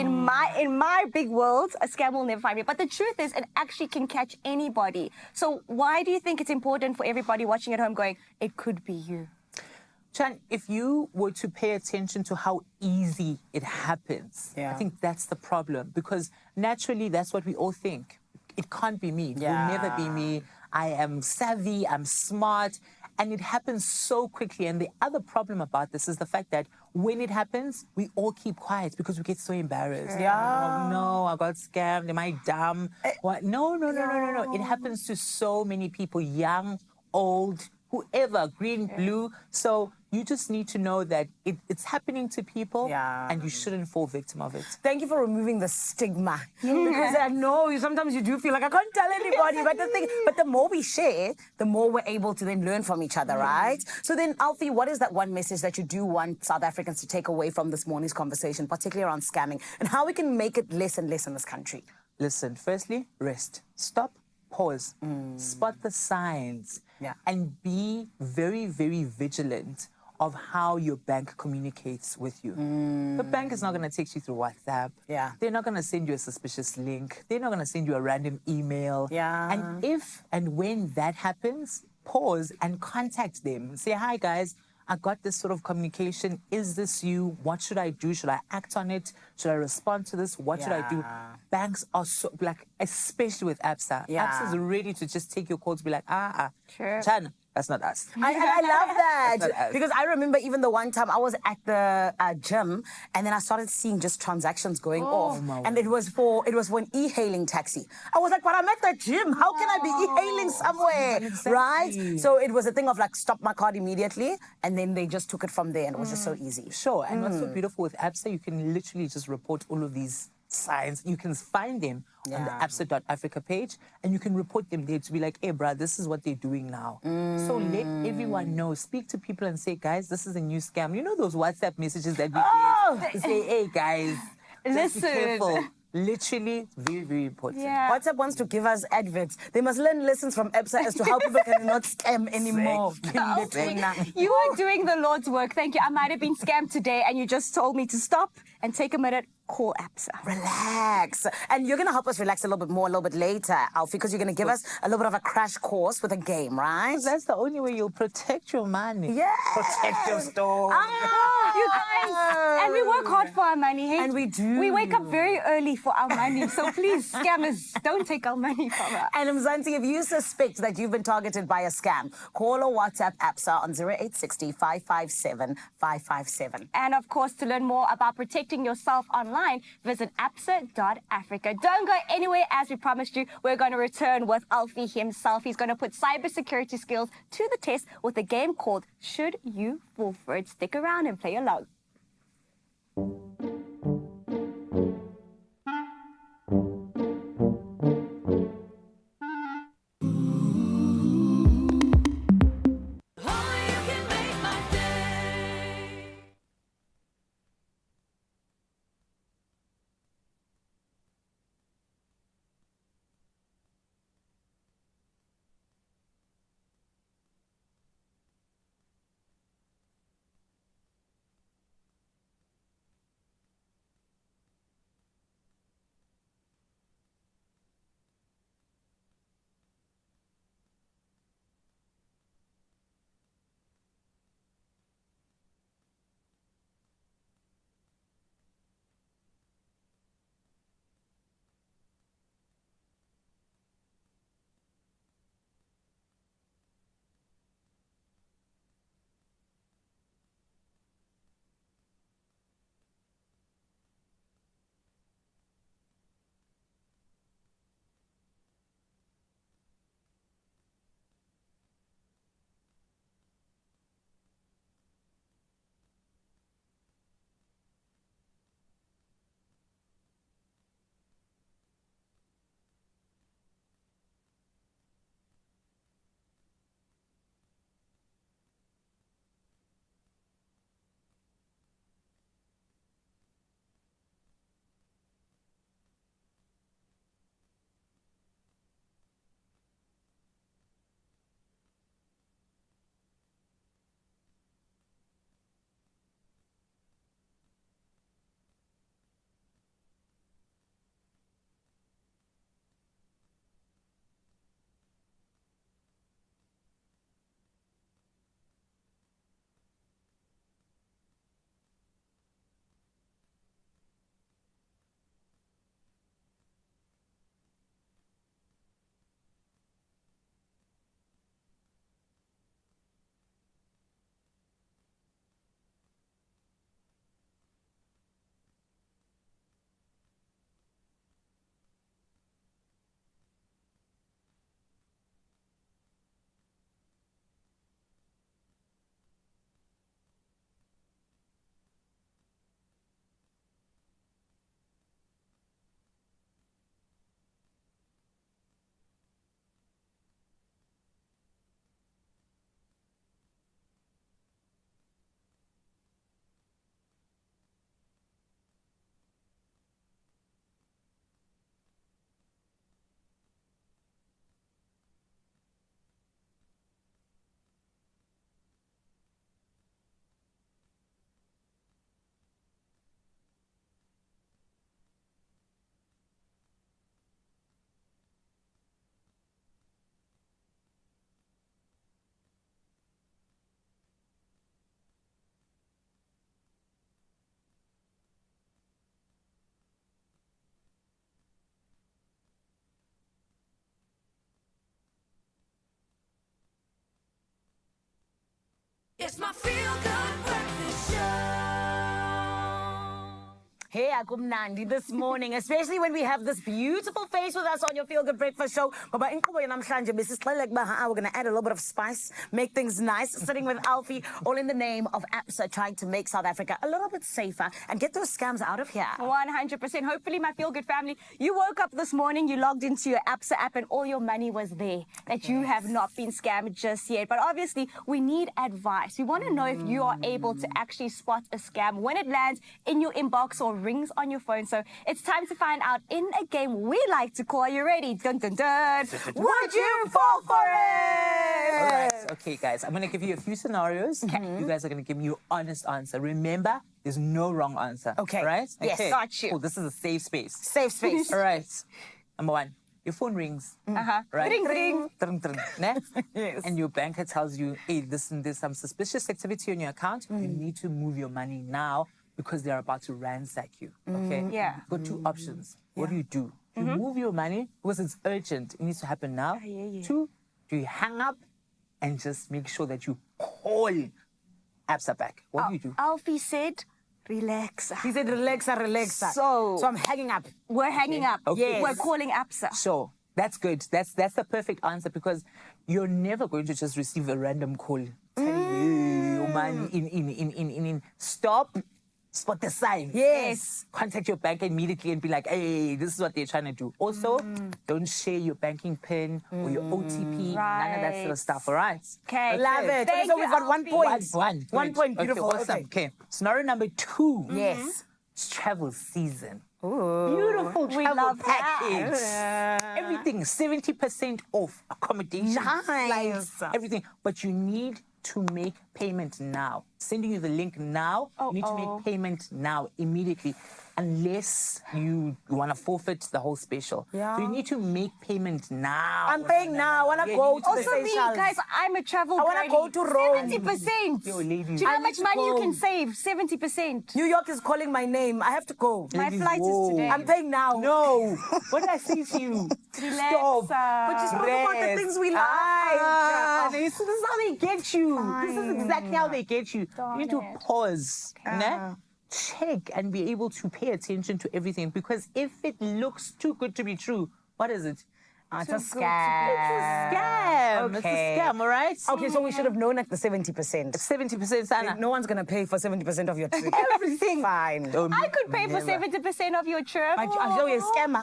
Speaker 5: In my big world, a scam will never find me. But the truth is, it actually can catch anybody. So why do you think it's important for everybody watching at home going, it could be you?
Speaker 18: Chan, if you were to pay attention to how easy it happens, I think that's the problem. Because naturally, that's what we all think. It can't be me. It will never be me. I am savvy, I'm smart, and it happens so quickly. And the other problem about this is the fact that when it happens, we all keep quiet because we get so embarrassed.
Speaker 4: Yeah.
Speaker 18: Oh, no, I got scammed. Am I dumb? What? No. It happens to so many people, young, old, whoever, green, blue. So you just need to know that it's happening to people and you shouldn't fall victim of it.
Speaker 4: Thank you for removing the stigma. Because I know sometimes you do feel like I can't tell anybody. But the more we share, the more we're able to then learn from each other, right? So then, Alfie, what is that one message that you do want South Africans to take away from this morning's conversation, particularly around scamming, and how we can make it less and less in this country?
Speaker 18: Listen, firstly, rest. Stop, pause, spot the signs, and be very, very vigilant of how your bank communicates with you. The bank is not going to text you through WhatsApp. They're not going to send you a suspicious link. They're not going to send you a random email. And if and when that happens, pause and contact them. Say, hi, guys. I got this sort of communication. Is this you? What should I do? Should I act on it? Should I respond to this? What should I do? Banks are so, especially with ABSA. ABSA is ready to just take your call to be like,
Speaker 5: Sure.
Speaker 18: China, that's not us.
Speaker 4: I love that.
Speaker 18: That's not us.
Speaker 4: Because I remember even the one time I was at the gym and then I started seeing just transactions going off. And it was for an e-hailing taxi. I was like, but I'm at the gym. How can I be e-hailing somewhere? Right? So it was a thing of like, stop my card immediately. And then they just took it from there and it was just so easy.
Speaker 18: Sure. And what's so beautiful with ABSA, you can literally just report all of these signs. You can find them on the Absa.Africa page, and you can report them there to be like, hey, bruh, this is what they're doing now. So let everyone know. Speak to people and say, guys, this is a new scam. You know those WhatsApp messages that we get? Say, hey, guys, just be careful. Literally, very, very important.
Speaker 4: WhatsApp wants to give us adverts. They must learn lessons from Absa as to how people cannot scam anymore.
Speaker 5: You are doing the Lord's work. Thank you. I might have been scammed today, and you just told me to stop and take a minute. Call Absa.
Speaker 4: Relax. And you're going to help us relax a little bit more a little bit later, Alfie, because you're going to give us a little bit of a crash course with a game, right?
Speaker 18: That's the only way you'll protect your money.
Speaker 4: Yeah.
Speaker 18: Protect your store.
Speaker 5: You guys. And we work hard for our money, hey?
Speaker 4: And we do.
Speaker 5: We wake up very early for our money. So please, scammers, don't take our money from us.
Speaker 4: And Mzansi, if you suspect that you've been targeted by a scam, call or WhatsApp Absa on 0860 557 557.
Speaker 5: And of course, to learn more about protecting yourself online, visit Absa.Africa. Don't go anywhere, as we promised you. We're going to return with Alfie himself. He's going to put cybersecurity skills to the test with a game called Should You Fall For It? Stick around and play along.
Speaker 1: It's my feel-good breakfast show.
Speaker 4: Hey, akumnandi this morning, especially when we have this beautiful face with us on your Feel Good Breakfast show. We're going to add a little bit of spice, make things nice, sitting with Alfie, all in the name of APSA, trying to make South Africa a little bit safer and get those scams out of here.
Speaker 5: 100%. Hopefully, my Feel Good family, you woke up this morning, you logged into your APSA app, and all your money was there, that you have not been scammed just yet. But obviously, we need advice. We want to know if you are able to actually spot a scam when it lands in your inbox or rings on your phone. So it's time to find out in a game we like to call. Are you ready? Dun dun dun. Would you fall for it?
Speaker 18: All right. Okay, guys, I'm going to give you a few scenarios. You guys are going to give me your honest answer. Remember, there's no wrong answer.
Speaker 4: Okay.
Speaker 18: All right?
Speaker 4: Yes,
Speaker 18: okay.
Speaker 4: got you.
Speaker 18: Cool. This is a safe space.
Speaker 4: Safe space.
Speaker 18: All right. Number one, your phone rings.
Speaker 5: Uh-huh.
Speaker 18: Right?
Speaker 5: Ring, ring.
Speaker 18: Dring, dring, ne?
Speaker 4: Yes.
Speaker 18: And your banker tells you, hey, listen, there's some suspicious activity on your account. You need to move your money now because they're about to ransack you. Okay?
Speaker 5: Yeah.
Speaker 18: You've got two options. What do? You move your money because it's urgent. It needs to happen now. Two, do you hang up and just make sure that you call APSA back? What do you do?
Speaker 5: Alfie said, relax.
Speaker 4: He said, relaxa. So I'm hanging up.
Speaker 5: We're hanging up.
Speaker 18: Okay.
Speaker 5: Yes. We're calling APSA.
Speaker 18: So that's good. That's the perfect answer because you're never going to just receive a random call telling you your money in. Stop. Spot the sign.
Speaker 4: Yes.
Speaker 18: Contact your bank immediately and be like, hey, this is what they're trying to do. Also, don't share your banking PIN or your OTP. None of that sort of stuff, all right?
Speaker 5: Okay.
Speaker 4: Love it.
Speaker 5: Thank
Speaker 4: So
Speaker 5: you,
Speaker 4: we've got 1 point.
Speaker 18: One
Speaker 4: point.
Speaker 18: Okay,
Speaker 4: Beautiful.
Speaker 18: awesome. Okay. Scenario number 2.
Speaker 4: Yes.
Speaker 18: It's travel season.
Speaker 4: Ooh.
Speaker 18: Beautiful
Speaker 5: We
Speaker 18: travel
Speaker 5: love
Speaker 18: package.
Speaker 5: that.
Speaker 18: Everything 70% off accommodation,
Speaker 4: Nice.
Speaker 18: flights, everything. But you need to make payment now. Sending you the link now. You need to make payment now, immediately, unless you want to forfeit the whole special.
Speaker 4: Yeah.
Speaker 18: So you need to make payment now.
Speaker 4: I'm paying now. I want to go to the
Speaker 5: Also, me,
Speaker 4: Seychelles.
Speaker 5: guys, I'm a travel
Speaker 4: I want to go to Rome.
Speaker 5: 70%.
Speaker 18: Yo, lady.
Speaker 5: Do you know how much money you
Speaker 4: go.
Speaker 5: can save? 70%.
Speaker 4: New York is calling my name. I have to go.
Speaker 5: My flight is today.
Speaker 4: I'm paying now.
Speaker 18: No. What did I say to you? Stop.
Speaker 4: But you spoke about the
Speaker 18: Rest.
Speaker 4: things we like.
Speaker 18: This is how they get you. This is exactly how they get you. You need to pause. Ne? Check and be able to pay attention to everything because if it looks too good to be true, what is it?
Speaker 4: It's a
Speaker 18: It's a
Speaker 4: scam.
Speaker 18: scam. It's a scam, all right?
Speaker 4: Okay, so we should have known at the 70%.
Speaker 18: 70%, Sana.
Speaker 4: No one's going to pay for 70% of your trip.
Speaker 18: Everything.
Speaker 4: Fine.
Speaker 5: I could pay for 70% of your trip.
Speaker 4: I'll show you a scammer.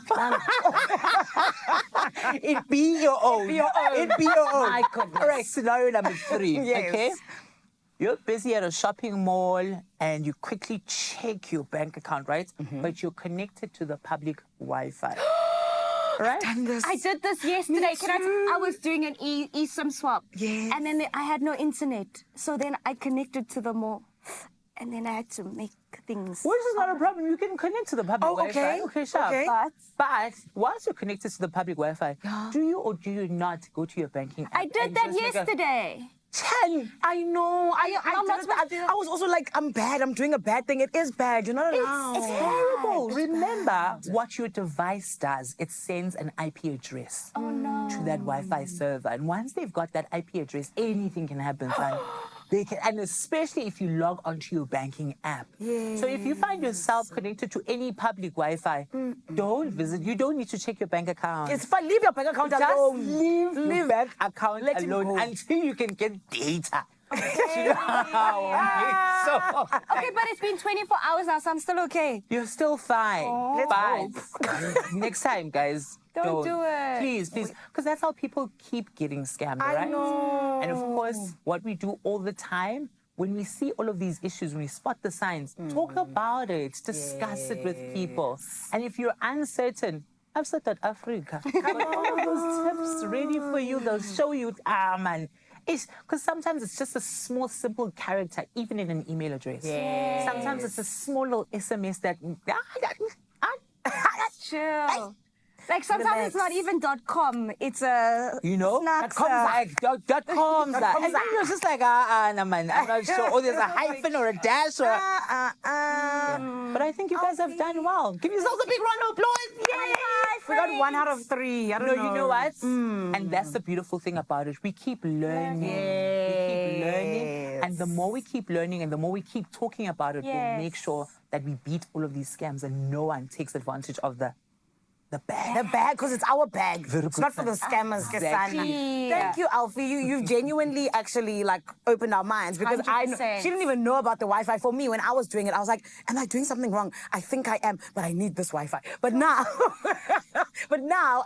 Speaker 18: It be your own. It be your own.
Speaker 4: My goodness.
Speaker 18: All right, scenario number 3.
Speaker 4: Yes.
Speaker 18: Okay? You're busy at a shopping mall and you quickly check your bank account, right? But you're connected to the public Wi-Fi. Right?
Speaker 5: I did this yesterday. I was doing an eSIM swap.
Speaker 4: Yes.
Speaker 5: And then I had no internet. So then I connected to the mall. And then I had to make things.
Speaker 18: Which is not a problem. You can connect to the public Wi-Fi. Okay, sure.
Speaker 4: Okay.
Speaker 18: But once you're connected to the public Wi-Fi, do you or do you not go to your banking app?
Speaker 5: I did
Speaker 18: and
Speaker 5: that
Speaker 18: just make a-
Speaker 5: yesterday.
Speaker 4: I know. I was also like, I'm bad. I'm doing a bad thing. It is bad. You're not allowed.
Speaker 18: It's terrible. Remember what your device does. It sends an IP address to that Wi-Fi server. And once they've got that IP address, anything can happen, son. They can, and especially if you log onto your banking app. So if you find yourself connected to any public Wi-Fi, don't visit. You don't need to check your bank account.
Speaker 4: It's fine. Leave your bank account
Speaker 18: Just
Speaker 4: alone.
Speaker 18: leave your bank account
Speaker 4: Let it
Speaker 18: alone
Speaker 4: go.
Speaker 18: until you can get data.
Speaker 5: Okay, but it's been 24 hours now, so I'm still okay.
Speaker 18: You're still fine. But next time, guys,
Speaker 5: Don't do it.
Speaker 18: Please, because that's how people keep getting scammed, right?
Speaker 4: I know.
Speaker 18: And of course, what we do all the time, when we see all of these issues, when we spot the signs, talk about it, discuss it with people. And if you're uncertain, I've said that Africa. Got all of those tips ready for you. They'll show you, man. Because sometimes it's just a small, simple character, even in an email address. Sometimes it's a small little SMS that...
Speaker 5: Chill. Like sometimes it's not even .com. It's a snacks.
Speaker 18: .com. And then you're just like, no man, I'm not sure. Oh, there's a hyphen or a dash or. But I think you guys have done well. Give yourselves a big round of applause. Yay!
Speaker 4: We got 1 out of 3. I don't know.
Speaker 18: You know what? And that's the beautiful thing about it. We keep learning. We keep learning. And the more we keep learning and the more we keep talking about it, we'll make sure that we beat all of these scams and no one takes advantage of the bag.
Speaker 4: The bag, because it's our bag. It's not for the scammers,
Speaker 18: Exactly.
Speaker 4: Thank you, Alfie. You've genuinely actually like opened our minds because she didn't even know about the Wi-Fi. For me, when I was doing it, I was like, am I doing something wrong? I think I am, but I need this Wi-Fi. But now,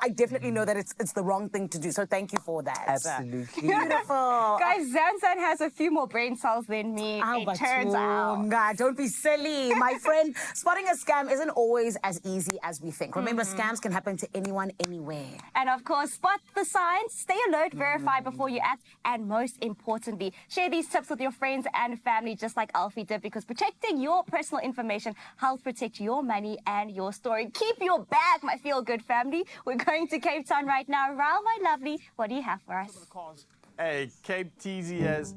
Speaker 4: I definitely know that it's the wrong thing to do. So thank you for that.
Speaker 18: Absolutely.
Speaker 4: Beautiful.
Speaker 5: Guys, Zanzan has a few more brain cells than me. It turns out.
Speaker 4: Nah, don't be silly, my friend. Spotting a scam isn't always as easy as we think. Remember, scams can happen to anyone, anywhere.
Speaker 5: And of course, spot the signs, stay alert, verify before you act, and most importantly, share these tips with your friends and family, just like Alfie did, because protecting your personal information helps protect your money and your story. Keep your bag, my feel-good family. We're going to Cape Town right now. Raul, my lovely, what do you have for us?
Speaker 3: Hey, Cape TZ has...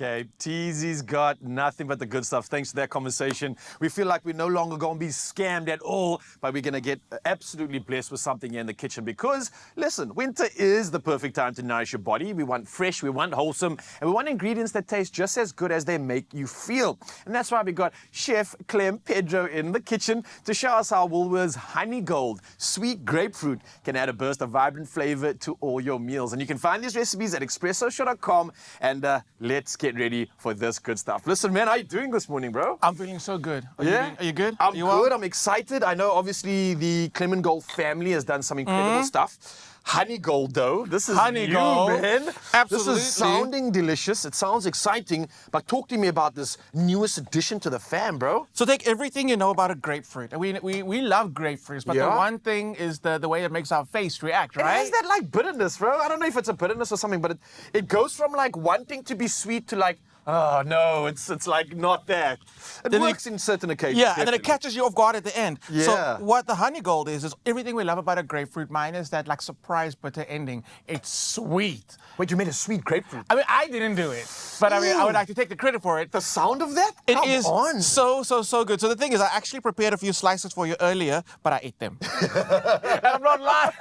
Speaker 3: Okay, TZ's got nothing but the good stuff. Thanks to that conversation, we feel like we're no longer going to be scammed at all, but we're going to get absolutely blessed with something here in the kitchen because, listen, winter is the perfect time to nourish your body. We want fresh, we want wholesome, and we want ingredients that taste just as good as they make you feel. And that's why we got Chef Clem Pedro in the kitchen to show us how Woolworth's Honey Gold sweet grapefruit can add a burst of vibrant flavor to all your meals. And you can find these recipes at expressoshow.com, and let's get ready for this good stuff. Listen, man, how you doing this morning, bro?
Speaker 19: I'm feeling so good. Are you good?
Speaker 3: I'm good. I'm excited. I know, obviously, the Clement Gold family has done some incredible stuff. Honey Gold, though. This is
Speaker 19: Honey
Speaker 3: new,
Speaker 19: Gold.
Speaker 3: man.
Speaker 19: Absolutely.
Speaker 3: This is sounding delicious. It sounds exciting. But talk to me about this newest addition to the fam, bro.
Speaker 19: So take everything you know about a grapefruit. We love grapefruits, but the one thing is the way it makes our face react, right?
Speaker 3: It has that like bitterness, bro. I don't know if it's a bitterness or something, but it goes from like wanting to be sweet to like, oh no, it's like not that. It works in certain occasions.
Speaker 19: Yeah, and then it catches you off guard at the end.
Speaker 3: Yeah.
Speaker 19: So what the Honey Gold is everything we love about a grapefruit minus that like surprise bitter ending. It's sweet.
Speaker 3: Wait, you made a sweet grapefruit?
Speaker 19: I mean, I didn't do it, but I mean, I would like to take the credit for it.
Speaker 3: The sound of that?
Speaker 19: It is so good. So the thing is, I actually prepared a few slices for you earlier, but I ate them. And I'm not lying.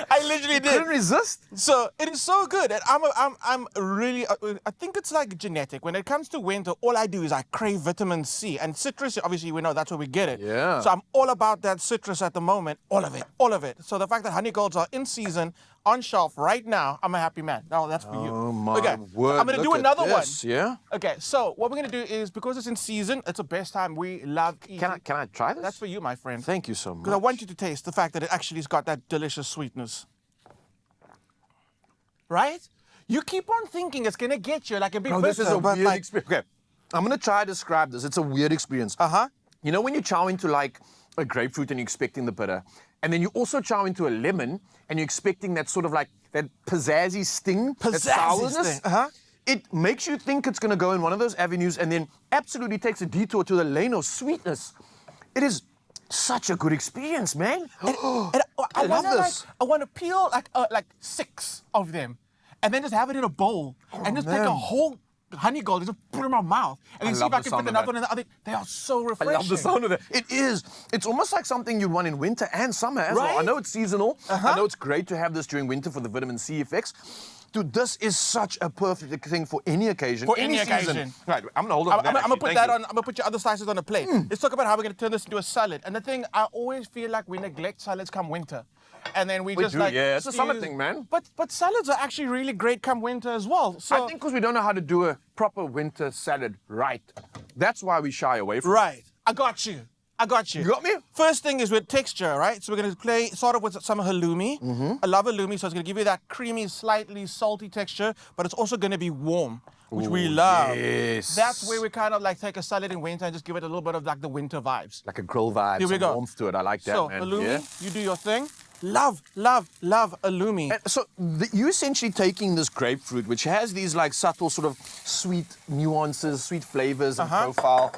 Speaker 19: I literally did.
Speaker 3: Couldn't resist.
Speaker 19: So it is so good, and I'm really. I think it's like genetic. When it comes to winter, all I do is I crave vitamin C and citrus. Obviously, we know that's where we get it.
Speaker 3: Yeah.
Speaker 19: So I'm all about that citrus at the moment. All of it. So the fact that Honey Golds are in season, on shelf right now, I'm a happy man. No, that's for you.
Speaker 3: Oh my word!
Speaker 19: I'm gonna do another one.
Speaker 3: Yeah.
Speaker 19: Okay. So what we're gonna do is because it's in season, it's the best time. We love eating.
Speaker 3: Can I try this?
Speaker 19: That's for you, my friend.
Speaker 3: Thank you so much.
Speaker 19: Because I want you to taste the fact that it actually has got that delicious sweetness. Right? You keep on thinking it's gonna get you like a big
Speaker 3: this is a
Speaker 19: but
Speaker 3: weird
Speaker 19: like,
Speaker 3: experience. Okay, I'm gonna try to describe this. It's a weird experience. You know when you chow into like a grapefruit and you're expecting the bitter, and then you also chow into a lemon and you're expecting that sort of like that pizzazzy sting, that sourness. It makes you think it's gonna go in one of those avenues and then absolutely takes a detour to the lane of sweetness. It is such a good experience, man.
Speaker 19: I love this. I want to peel like 6 of them, and then just have it in a bowl, and just take a whole Honey Gold and just put it in my mouth, and then see if I can fit another one in the other. They are so refreshing.
Speaker 3: I love the sound of it. It is. It's almost like something you'd want in winter and summer as well. I know it's seasonal. I know it's great to have this during winter for the vitamin C effects. Dude, this is such a perfect thing for any occasion.
Speaker 19: For any
Speaker 3: season.
Speaker 19: occasion.
Speaker 3: Right, I'm gonna hold on to that.
Speaker 19: I'm gonna put
Speaker 3: Thank
Speaker 19: that
Speaker 3: you.
Speaker 19: on. I'm gonna put your other slices on a plate. Let's talk about how we're gonna turn this into a salad. And the thing, I always feel like we neglect salads come winter. And then we just
Speaker 3: do,
Speaker 19: like
Speaker 3: yeah, it's a summer thing, man.
Speaker 19: But salads are actually really great come winter as well. So
Speaker 3: I think because we don't know how to do a proper winter salad right. That's why we shy away from it.
Speaker 19: Right. I got you. You
Speaker 3: got me?
Speaker 19: First thing is with texture, right? So we're going to start off with some halloumi. I love halloumi, so it's going to give you that creamy, slightly salty texture, but it's also going to be warm, which we love.
Speaker 3: Yes.
Speaker 19: That's where we kind of like take a salad in winter and just give it a little bit of like the winter vibes.
Speaker 3: Like a grill vibe.
Speaker 19: Here we
Speaker 3: some
Speaker 19: go.
Speaker 3: warmth to it. I like that,
Speaker 19: so,
Speaker 3: man.
Speaker 19: halloumi, you do your thing. love, love, love halloumi.
Speaker 3: And so you're essentially taking this grapefruit, which has these like subtle sort of sweet nuances, sweet flavors and profile.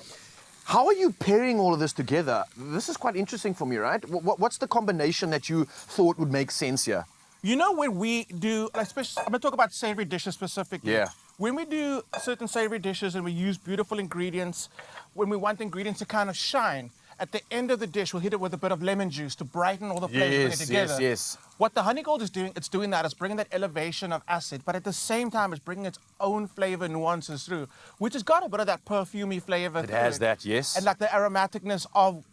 Speaker 3: How are you pairing all of this together? This is quite interesting for me, right? What's the combination that you thought would make sense here?
Speaker 19: You know, when we do, especially, I'm going to talk about savory dishes specifically.
Speaker 3: Yeah.
Speaker 19: When we do certain savory dishes and we use beautiful ingredients, when we want the ingredients to kind of shine, at the end of the dish, we'll hit it with a bit of lemon juice to brighten all the flavors, bring it together.
Speaker 3: Yes.
Speaker 19: What the honey gold is doing, it's doing that. It's bringing that elevation of acid, but at the same time, it's bringing its own flavor nuances through, which has got a bit of that perfumey flavor.
Speaker 3: It has that, yes.
Speaker 19: And like the aromaticness of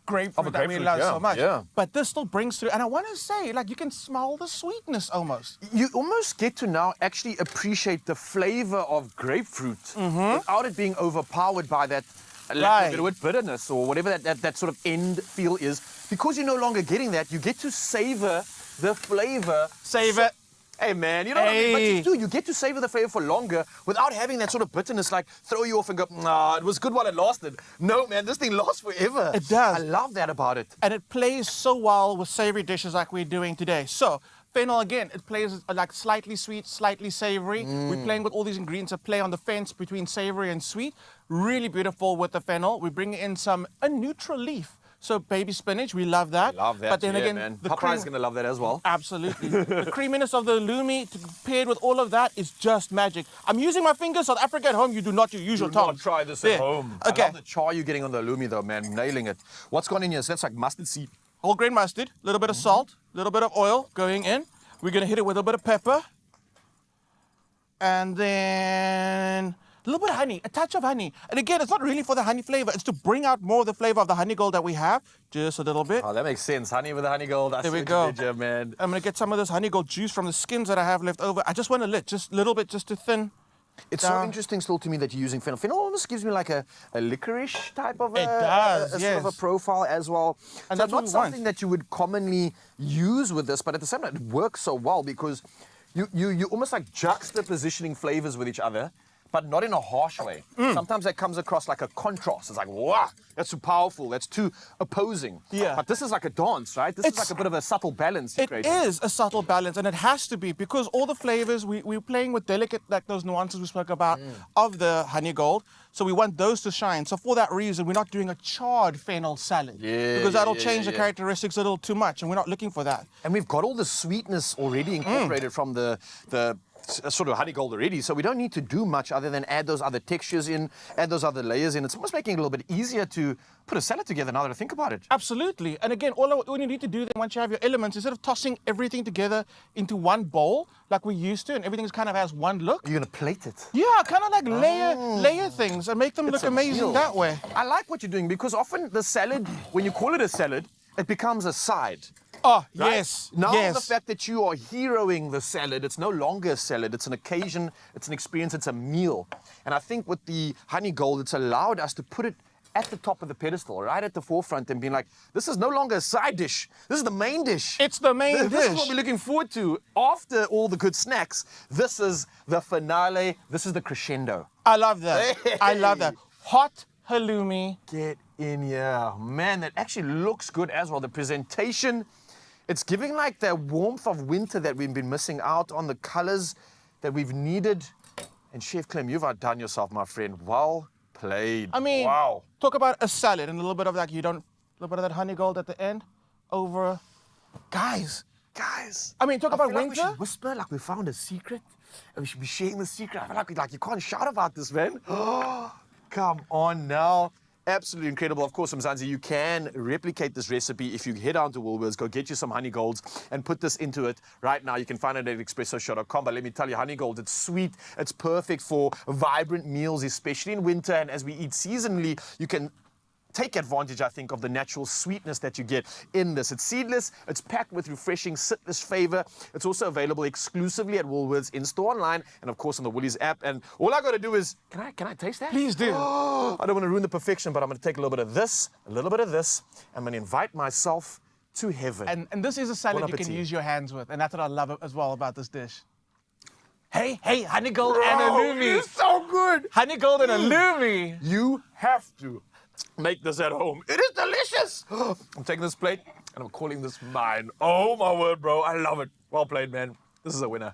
Speaker 19: grapefruit that we love so much.
Speaker 3: Yeah.
Speaker 19: But this still brings through, and I want to say, like, you can smell the sweetness almost.
Speaker 3: You almost get to now actually appreciate the flavor of grapefruit without it being overpowered by that lack of a bit of bitterness or whatever that sort of end feel is. Because you're no longer getting that, you get to savor the flavor.
Speaker 19: Savor.
Speaker 3: Hey man, you know what I mean? But you do, you get to savor the flavor for longer without having that sort of bitterness like throw you off and go, nah, it was good while it lasted. No man, this thing lasts forever.
Speaker 19: It does.
Speaker 3: I love that about it.
Speaker 19: And it plays so well with savory dishes like we're doing today. So, fennel again, it plays like slightly sweet, slightly savory. We're playing with all these ingredients that play on the fence between savory and sweet. Really beautiful with the fennel. We bring in a neutral leaf. So baby spinach, we love that.
Speaker 3: Love that,
Speaker 19: but then again,
Speaker 3: man.
Speaker 19: the
Speaker 3: Popeye's going to love that as well.
Speaker 19: Absolutely. The creaminess of the halloumi paired with all of that is just magic. I'm using my fingers. South Africa at home, you do not use your tongue.
Speaker 3: Do not try this at home.
Speaker 19: Okay.
Speaker 3: I love the char you're getting on the halloumi though, man. Nailing it. What's gone in here? So that's like mustard seed.
Speaker 19: Whole grain mustard, a little bit of salt, a little bit of oil going in. We're going to hit it with a little bit of pepper. And then a little bit of honey, a touch of honey. And again, it's not really for the honey flavor. It's to bring out more of the flavor of the honey gold that we have. Just a little bit.
Speaker 3: Oh, that makes sense. Honey with the honey gold.
Speaker 19: There we go.
Speaker 3: Man.
Speaker 19: I'm going to get some of this honey gold juice from the skins that I have left over. I just want to lit, just a little bit, just to thin.
Speaker 3: It's so interesting still to me that you're using fennel. Fennel almost gives me like a licorice type of
Speaker 19: it does,
Speaker 3: sort of a profile as well.
Speaker 19: And
Speaker 3: so
Speaker 19: that's
Speaker 3: not something that you would commonly use with this, but at the same time, it works so well because you almost like juxtapositioning flavors with each other, but not in a harsh way. Sometimes that comes across like a contrast. It's like, wow, that's too powerful. That's too opposing.
Speaker 19: Yeah.
Speaker 3: But this is like a dance, right? This is like a bit of a subtle balance.
Speaker 19: It is a subtle balance, and it has to be because all the flavors, we're playing with delicate, like those nuances we spoke about of the honey gold. So we want those to shine. So for that reason, we're not doing a charred fennel salad. Because that'll change the characteristics a little too much, and we're not looking for that.
Speaker 3: And we've got all the sweetness already incorporated from the sort of honey gold already, so we don't need to do much other than add those other textures in, add those other layers in. It's almost making it a little bit easier to put a salad together now that I think about it.
Speaker 19: Absolutely. And again, all you need to do then once you have your elements, instead of tossing everything together into one bowl like we used to, and everything kind of has one look.
Speaker 3: You're going to plate it.
Speaker 19: Yeah, kind of like layer things and make them look amazing that way.
Speaker 3: I like what you're doing because often the salad, when you call it a salad, it becomes a side.
Speaker 19: Oh,
Speaker 3: right?
Speaker 19: yes.
Speaker 3: Now
Speaker 19: yes.
Speaker 3: the fact that you are heroing the salad, it's no longer a salad, it's an occasion, it's an experience, it's a meal. And I think with the honey gold, it's allowed us to put it at the top of the pedestal, right at the forefront and being like, this is no longer a side dish, this is the main dish.
Speaker 19: It's the main dish.
Speaker 3: This is what we're looking forward to. After all the good snacks, this is the finale, this is the crescendo.
Speaker 19: I love that. I love that. Hot halloumi.
Speaker 3: Get in here. Man, that actually looks good as well. The presentation, it's giving like the warmth of winter that we've been missing out on, the colors that we've needed. And Chef Clem, you've outdone yourself, my friend. Well played.
Speaker 19: I mean,
Speaker 3: wow.
Speaker 19: Talk about a salad and a little bit of like, a little bit of that honey gold at the end over, guys. I mean, talk about
Speaker 3: like
Speaker 19: winter.
Speaker 3: we should whisper like we found a secret and we should be sharing the secret. I feel like you can't shout about this, man. Come on now. Absolutely incredible. Of course, Mzansi, you can replicate this recipe if you head down to Woolworths, go get you some honey golds and put this into it right now. You can find it at expressoshow.com. But let me tell you, honey gold, it's sweet. It's perfect for vibrant meals, especially in winter. And as we eat seasonally, you can take advantage, I think, of the natural sweetness that you get in this. It's seedless, it's packed with refreshing citrus flavor. It's also available exclusively at Woolworths, in-store, online, and of course on the Woolies app. And all I got to do is, can I taste that?
Speaker 19: Please do.
Speaker 3: I don't want to ruin the perfection, but I'm going to take a little bit of this, a little bit of this. I'm going to invite myself to heaven.
Speaker 19: And this is a salad you can use your hands with, and that's what I love as well about this dish. Hey, honey gold and halloumi.
Speaker 3: It's so good.
Speaker 19: Honey gold and halloumi.
Speaker 3: You have to make this at home. It is delicious. I'm taking this plate and I'm calling this mine. Oh my word, bro. I love it. Well played, man. This is a winner.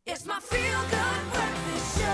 Speaker 1: It's my feel-good breakfast show.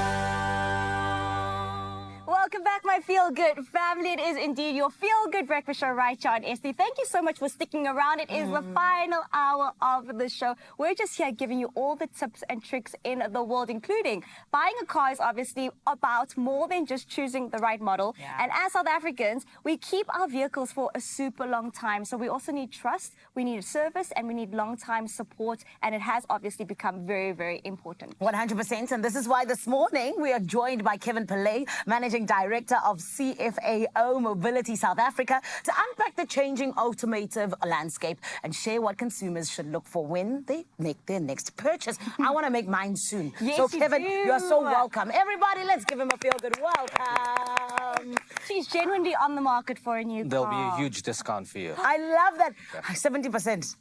Speaker 5: Welcome back, my Feel Good family. It is indeed your Feel Good breakfast show right here on SD. Thank you so much for sticking around. It is the final hour of the show. We're just here giving you all the tips and tricks in the world, including buying a car is obviously about more than just choosing the right model. And as South Africans, we keep our vehicles for a super long time. So we also need trust, we need service, and we need long-time support. And it has obviously become very, very important.
Speaker 4: 100%. And this is why this morning we are joined by Kevin Pillay, Managing Director of CFAO Mobility South Africa, to unpack the changing automotive landscape and share what consumers should look for when they make their next purchase. I want to make mine soon.
Speaker 5: Yes,
Speaker 4: so,
Speaker 5: you
Speaker 4: Kevin,
Speaker 5: do.
Speaker 4: you're so welcome. Everybody, let's give him a feel-good welcome.
Speaker 5: She's genuinely on the market for a new car.
Speaker 20: There'll be a huge discount for you.
Speaker 4: I love that. 70%.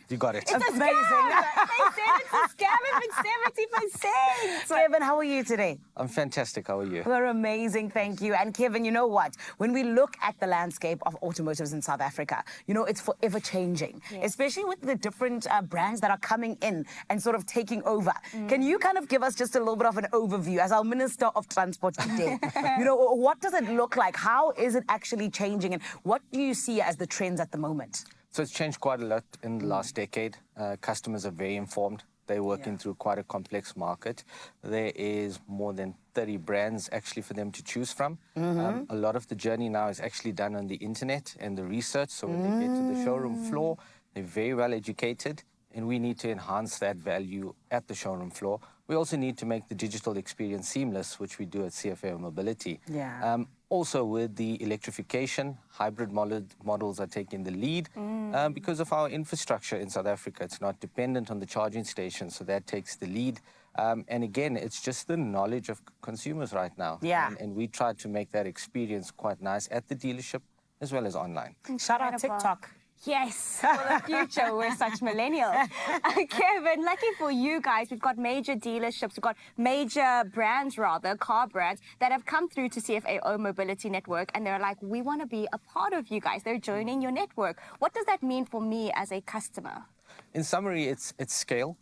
Speaker 20: You got it.
Speaker 5: It's amazing. They said it's a scam if it's 70%.
Speaker 4: Kevin, how are you today?
Speaker 20: I'm fantastic. How are you?
Speaker 4: We're amazing, thank you. And Kevin, you know what? When we look at the landscape of automotives in South Africa, you know, it's forever changing, especially with the different brands that are coming in and sort of taking over. Can you kind of give us just a little bit of an overview as our Minister of Transport today? You know, what does it look like? How is it actually changing? And what do you see as the trends at the moment?
Speaker 20: So it's changed quite a lot in the last decade. Customers are very informed. They're working through quite a complex market. There is more than 30 brands actually for them to choose from. A lot of the journey now is actually done on the internet and the research. So when they get to the showroom floor, they're very well educated, and we need to enhance that value at the showroom floor. We also need to make the digital experience seamless, which we do at CFA Mobility. Also with the electrification, hybrid models are taking the lead because of our infrastructure in South Africa. It's not dependent on the charging station, so that takes the lead. And again, it's just the knowledge of consumers right now. And we try to make that experience quite nice at the dealership as well as online.
Speaker 4: Shout out TikTok.
Speaker 5: Yes, for the future, we're such millennials. Kevin, lucky for you guys, we've got major dealerships, we've got major brands, rather, car brands, that have come through to CFAO Mobility Network, and they're like, we want to be a part of you guys. They're joining your network. What does that mean for me as a customer?
Speaker 20: In summary, it's scale.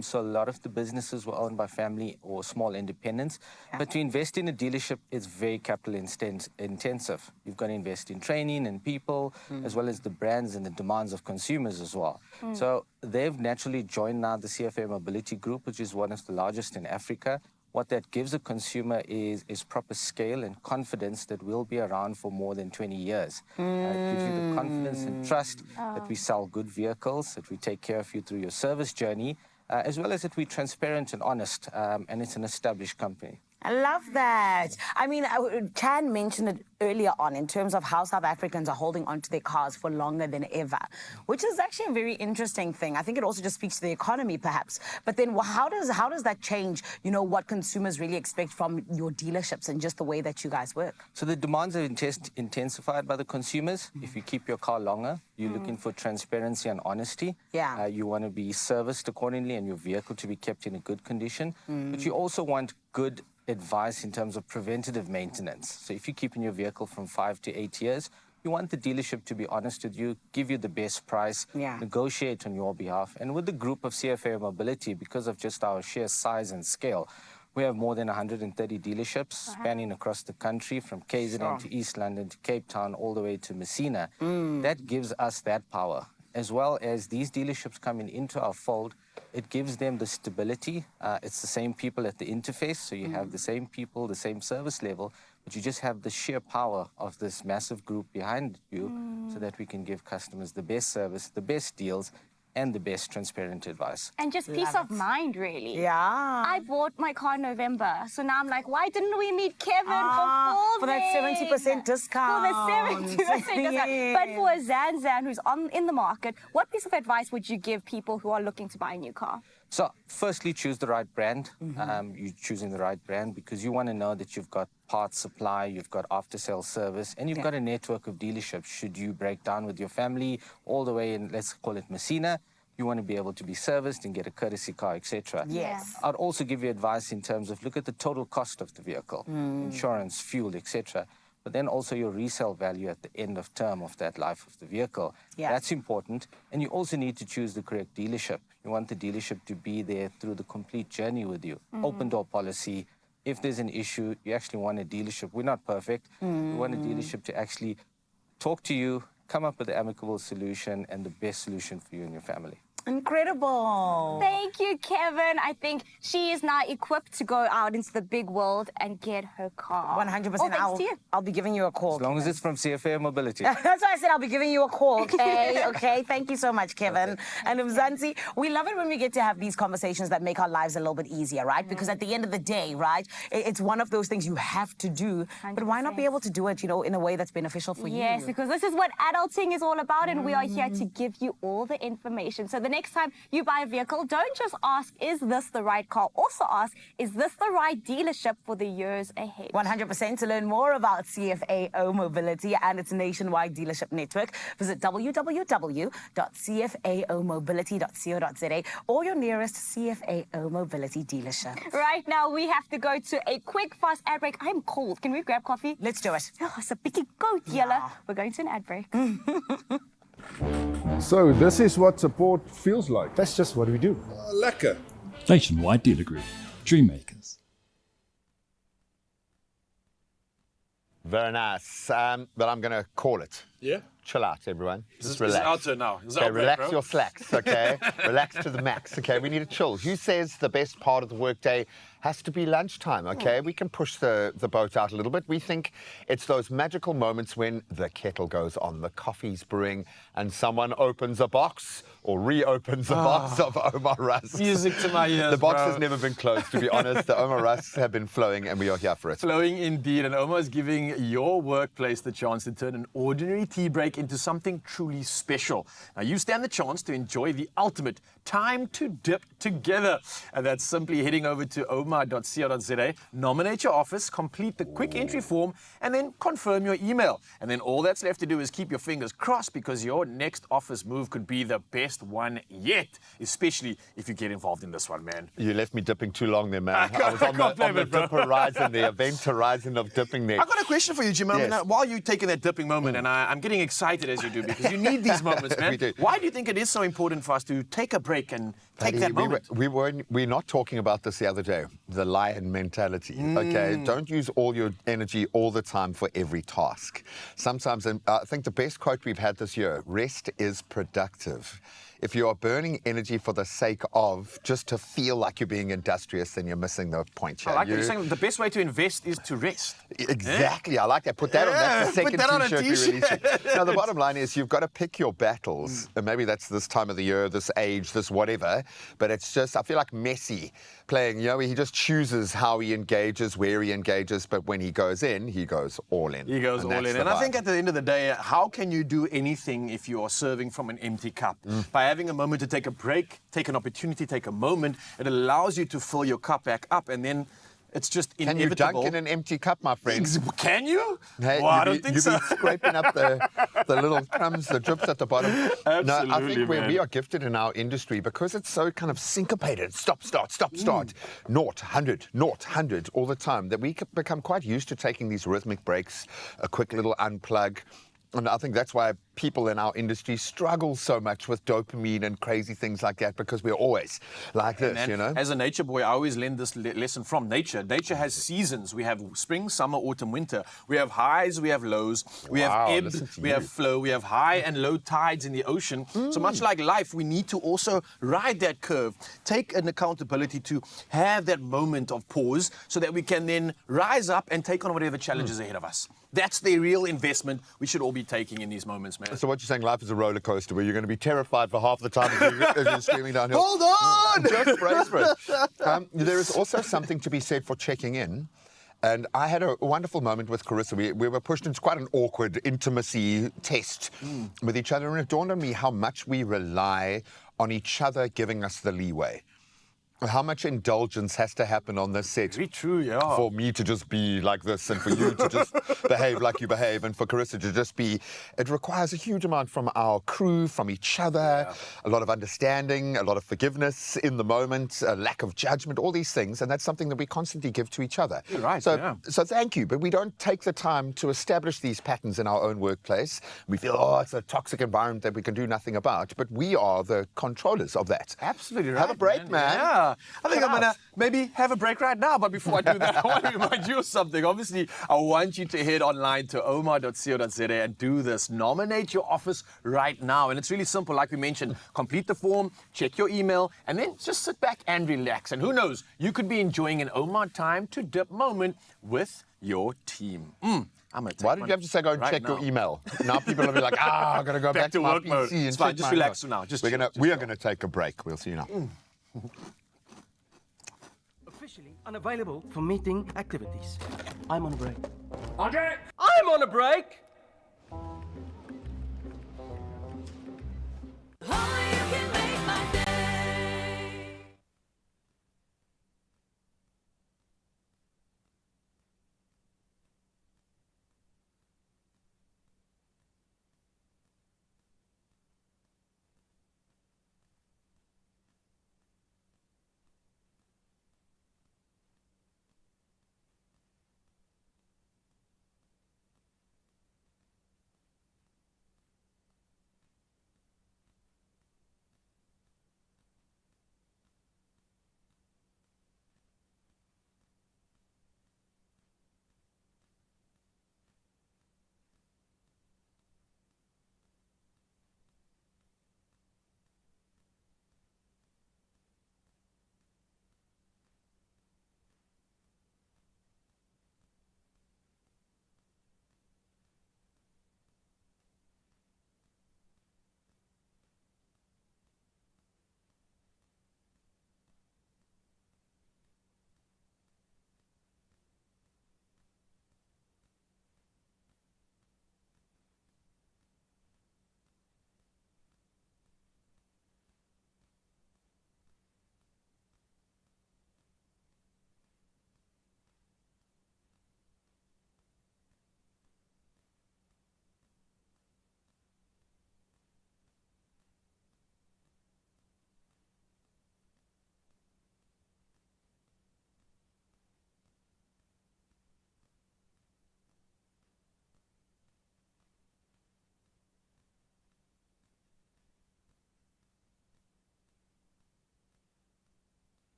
Speaker 20: So a lot of the businesses were owned by family or small independents. But to invest in a dealership is very capital intensive. You've got to invest in training and people, as well as the brands and the demands of consumers as well. So they've naturally joined now the CFA Mobility Group, which is one of the largest in Africa. What that gives a consumer is proper scale and confidence that we'll be around for more than 20 years. It gives you the confidence and trust that we sell good vehicles, that we take care of you through your service journey, as well as that we're transparent and honest, and it's an established company.
Speaker 4: I love that. I mean, Chan mentioned it earlier on in terms of how South Africans are holding onto their cars for longer than ever, which is actually a very interesting thing. I think it also just speaks to the economy, perhaps. But then how does that change, you know, what consumers really expect from your dealerships and just the way that you guys work?
Speaker 20: So the demands are intensified by the consumers. If you keep your car longer, you're looking for transparency and honesty. You want to be serviced accordingly and your vehicle to be kept in a good condition. But you also want good advice in terms of preventative maintenance. So if you're keeping your vehicle from 5 to 8 years, you want the dealership to be honest with you, give you the best price, negotiate on your behalf. And with the group of CFA Mobility, because of just our sheer size and scale, we have more than 130 dealerships spanning across the country, from KZN to East London to Cape Town, all the way to Messina. That gives us that power. As well as these dealerships coming into our fold, it gives them the stability. It's the same people at the interface, so you have the same people, the same service level, but you just have the sheer power of this massive group behind you so that we can give customers the best service, the best deals, and the best transparent advice.
Speaker 5: And just peace of mind, really. I bought my car in November, so now I'm like, why didn't we meet Kevin before
Speaker 4: for that 70% discount?
Speaker 5: For the 70% discount. But for a Zan who's in the market, what piece of advice would you give people who are looking to buy a new car?
Speaker 20: So firstly, choose the right brand. You're choosing the right brand because you want to know that you've got parts supply, you've got after-sale service, and you've got a network of dealerships. Should you break down with your family all the way in, let's call it Messina, you want to be able to be serviced and get a courtesy car, etc. I'd also give you advice in terms of look at the total cost of the vehicle, insurance, fuel, etc. But then also your resale value at the end of term of that life of the vehicle. That's important. And you also need to choose the correct dealership. You want the dealership to be there through the complete journey with you. Open door policy. If there's an issue, you actually want a dealership. We're not perfect. We want a dealership to actually talk to you, come up with an amicable solution and the best solution for you and your family.
Speaker 4: Incredible.
Speaker 5: Thank you, Kevin. I think she is now equipped to go out into the big world and get her car.
Speaker 4: 100%. I'll be giving you a call.
Speaker 20: As long as it's from CFA Mobility.
Speaker 4: That's why I said I'll be giving you a call, okay? Okay, thank you so much, Kevin. And Mzansi, we love it when we get to have these conversations that make our lives a little bit easier, right? Because at the end of the day, right, it's one of those things you have to do, 100%. But why not be able to do it, you know, in a way that's beneficial for you?
Speaker 5: Yes, because this is what adulting is all about, and we are here to give you all the information. So the next time you buy a vehicle, don't just ask, is this the right car? Also ask, is this the right dealership for the years ahead?
Speaker 4: 100%. To learn more about CFAO Mobility and its nationwide dealership network, visit www.cfaomobility.co.za or your nearest CFAO Mobility dealership.
Speaker 5: Right now, we have to go to a quick, fast ad break. I'm cold. Can we grab coffee?
Speaker 4: Let's do it.
Speaker 5: Oh, it's a big goat, Yella. We're going to an ad break.
Speaker 21: So this is what support feels like.
Speaker 22: That's just what we do.
Speaker 21: Lekker.
Speaker 23: Nationwide Dealer Group. Dreammakers.
Speaker 2: Very nice. But I'm going to call it.
Speaker 21: Yeah?
Speaker 2: chill out, everyone. Just
Speaker 3: It's
Speaker 2: relax.
Speaker 3: our turn now. It's
Speaker 2: Okay,
Speaker 3: our break,
Speaker 2: relax
Speaker 3: bro.
Speaker 2: your slacks, okay? Relax to the max, okay? We need to chill. Who says the best part of the workday has to be lunchtime, okay? We can push the boat out a little bit. We think it's those magical moments when the kettle goes on, the coffee's brewing, and someone opens a box or reopens a box of Omar Rusk.
Speaker 3: Music to my ears,
Speaker 2: The box
Speaker 3: bro.
Speaker 2: has never been closed, to be honest. The Omar Rusks have been flowing, and we are here for it.
Speaker 3: Flowing indeed, and Omar is giving your workplace the chance to turn an ordinary tea break into something truly special. Now, you stand the chance to enjoy the ultimate time to dip together. And that's simply heading over to omar.co.za, nominate your office, complete the quick entry form, and then confirm your email. And then all that's left to do is keep your fingers crossed, because your next office move could be the best one yet, especially if you get involved in this one, man.
Speaker 2: You left me dipping too long there, man. I was on the dip horizon, the event horizon of dipping there.
Speaker 3: I got a question for you, Jim. I mean,
Speaker 2: Yes.
Speaker 3: while you're taking that dipping moment, and I'm getting excited as you do, because you need these moments, man.
Speaker 2: We do.
Speaker 3: Why do you think it is so important for us to take a break and take that moment?
Speaker 2: We're not talking about this the other day, the lion mentality, okay? Don't use all your energy all the time for every task. Sometimes, and I think the best quote we've had this year, rest is productive. If you are burning energy for the sake of just to feel like you're being industrious, then you're missing the point here.
Speaker 3: I like what you're saying. The best way to invest is to rest.
Speaker 2: Exactly. I like that. Put that on. That's the
Speaker 3: put
Speaker 2: second
Speaker 3: that on a
Speaker 2: T-shirt we
Speaker 3: t-shirt.
Speaker 2: released. Now, the bottom line is you've got to pick your battles. And maybe that's this time of the year, this age, this whatever. But it's just, I feel like Messi playing, he just chooses how he engages, where he engages. But when he goes in, he goes all in.
Speaker 3: He goes
Speaker 2: And
Speaker 3: all
Speaker 2: that's
Speaker 3: in.
Speaker 2: the
Speaker 3: And I
Speaker 2: vibe.
Speaker 3: think at the end of the day, how can you do anything if you are serving from an empty cup? By having a moment to take a break, take an opportunity, take a moment, it allows you to fill your cup back up, and then it's just
Speaker 2: Can you
Speaker 3: inevitable.
Speaker 2: dunk in an empty cup, my friend?
Speaker 3: Can you?
Speaker 2: Hey,
Speaker 3: Well, I don't think
Speaker 2: you've
Speaker 3: so.
Speaker 2: been scraping up the little crumbs, the drips at the bottom. No, I
Speaker 3: Absolutely,
Speaker 2: think
Speaker 3: man.
Speaker 2: we are gifted in our industry because it's so kind of syncopated. Stop, start, stop, start. Naught, 100 all the time, that we could become quite used to taking these rhythmic breaks, a quick little unplug. And I think that's why people in our industry struggle so much with dopamine and crazy things like that, because we're always like this,
Speaker 3: Man, As a nature boy, I always learn this lesson from nature. Nature has seasons. We have spring, summer, autumn, winter. We have highs, we have lows. We have ebb, we have flow. We have high and low tides in the ocean. So much like life, we need to also ride that curve, take an accountability to have that moment of pause so that we can then rise up and take on whatever challenges ahead of us. That's the real investment we should all be taking in these moments, man.
Speaker 2: So what you're saying, life is a roller coaster where you're going to be terrified for half the time as you're screaming downhill.
Speaker 3: Hold on!
Speaker 2: Just brace for it. There is also something to be said for checking in. And I had a wonderful moment with Carissa. We were pushed into quite an awkward intimacy test with each other. And it dawned on me how much we rely on each other giving us the leeway. How much indulgence has to happen on this set?
Speaker 3: Very true, yeah.
Speaker 2: For me to just be like this, and for you to just behave like you behave, and for Carissa to just be. It requires a huge amount from our crew, from each other, a lot of understanding, a lot of forgiveness in the moment, a lack of judgment, all these things, and that's something that we constantly give to each other.
Speaker 3: You're right,
Speaker 2: So thank you, but we don't take the time to establish these patterns in our own workplace. We feel, it's a toxic environment that we can do nothing about, but we are the controllers of that.
Speaker 3: Absolutely right.
Speaker 2: Have a break, man.
Speaker 3: Yeah. I think I'm going to maybe have a break right now. But before I do that, I want to remind you of something. Obviously, I want you to head online to omar.co.za and do this. Nominate your office right now. And it's really simple. Like we mentioned, complete the form, check your email, and then just sit back and relax. And who knows, you could be enjoying an Omar time to dip moment with your team.
Speaker 2: Why did you have to say go and check your email? Now people will be like, I'm going to go back to
Speaker 3: work
Speaker 2: my
Speaker 3: mode.
Speaker 2: PC and
Speaker 3: It's fine,
Speaker 2: check
Speaker 3: just
Speaker 2: my
Speaker 3: relax
Speaker 2: email.
Speaker 3: for now. Just
Speaker 2: We are going to take a break. We'll see you now.
Speaker 6: Officially unavailable for meeting activities. I'm on a break.
Speaker 7: Andre!
Speaker 6: I'm on a break!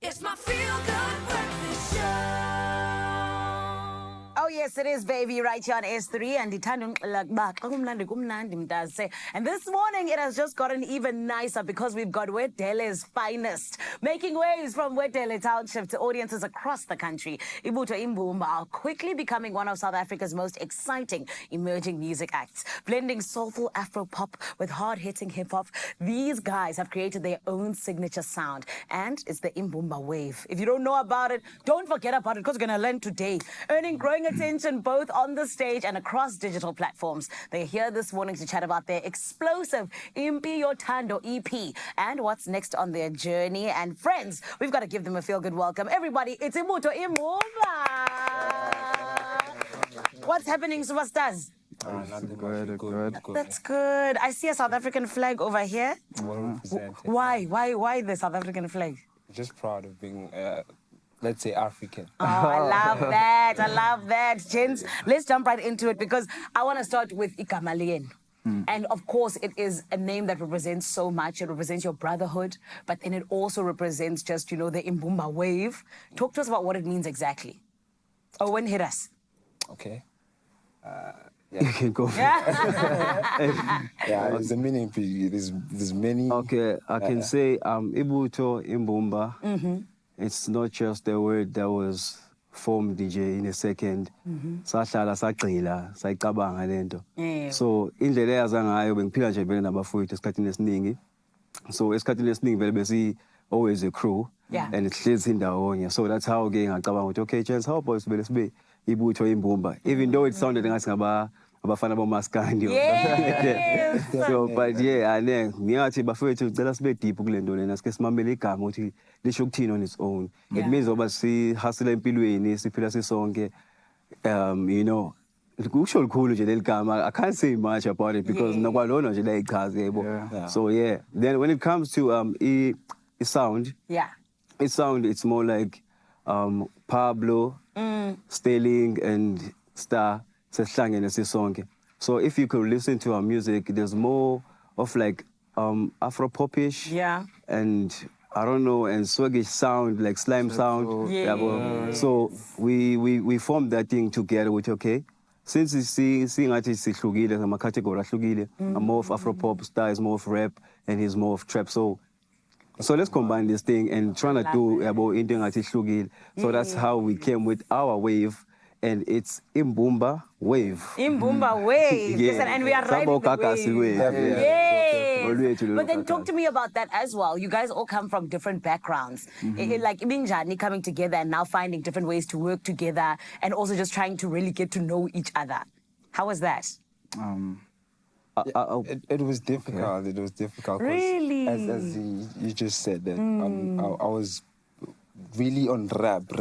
Speaker 1: It's my feel-good breakfast show.
Speaker 4: Oh, yes, it is, baby, right here on S3. And this morning, it has just gotten even nicer because we've got Wedele's finest, making waves from Wedele Township to audiences across the country. Ibuto Imbumba are quickly becoming one of South Africa's most exciting emerging music acts. Blending soulful Afro-pop with hard-hitting hip-hop, these guys have created their own signature sound, and it's the Imbumba wave. If you don't know about it, don't forget about it because we're going to learn today. Earning growing attention both on the stage and across digital platforms. They're here this morning to chat about their explosive Impi Yotando EP and what's next on their journey. And friends, we've got to give them a feel-good welcome. Everybody, it's Ibuto Imbumba. What's happening, superstars?
Speaker 7: Good.
Speaker 4: That's good. I see a South African flag over here. Why the South African flag?
Speaker 7: Just proud of being, let's say, African.
Speaker 4: Oh, I love that. I love that. Gents, let's jump right into it because I want to start with Ikamalien. And of course, it is a name that represents so much. It represents your brotherhood, but then it also represents just, you know, the Imbumba wave. Talk to us about what it means exactly. Owen, hit us.
Speaker 7: Okay. Yeah. You can go for it. There's the meaning. There's many.
Speaker 9: Okay, I can say Ibuto Imbumba. It's not just a word that was formed DJ in a second. Sahlala sagcila sayicabanga lento. So indlela eyaza ngayo bengiphila nje vele nabafowethu esikhathini esiningi. So esikhathini esiningi vele besi always a crew. And sihlezi ndawonye. So that's how ke ngacabanga ukuthi okay, gents, how about sibele sibe Ibuto Imbumba, even though it sounded like abafana bomaskandi. So but yeah, ane ngiyathi bafethu ucela sibe deep kule nto lena sike simamele igama ukuthi lisho ukuthini on its own. It means oba si hustle empilweni siphila sisonke. You know, kusho likhulu nje leligama. I can't say much about it because nokwalona nje la ichaze yebo. So yeah, then when it comes to sound, it's more like Pablo, Sterling, and Star sehlangene sisonke. So if you could listen to our music, there's more of like Afro-popish, and I don't know, and swaggish sound, like slime sound. So we formed that thing together with okay. Since you see ngathi sihlukile sama category ahlukile, I'm more of Afro-pop, Star is more of rap, and he's more of trap. So let's combine this thing and trying to do about into ngathi hlukile. So that's how we came with our wave. And it's Imbumba Wave. Imbumba Wave. Listen, and we are riding the wave. Yes. But then talk to me about that as well. You guys all come from different backgrounds. Like Ibinjani coming together and now finding different ways to work together and also just trying to really get to know each other. How was that?
Speaker 7: It was difficult. It was difficult.
Speaker 4: Really?
Speaker 7: As you just said that, I was really on rap,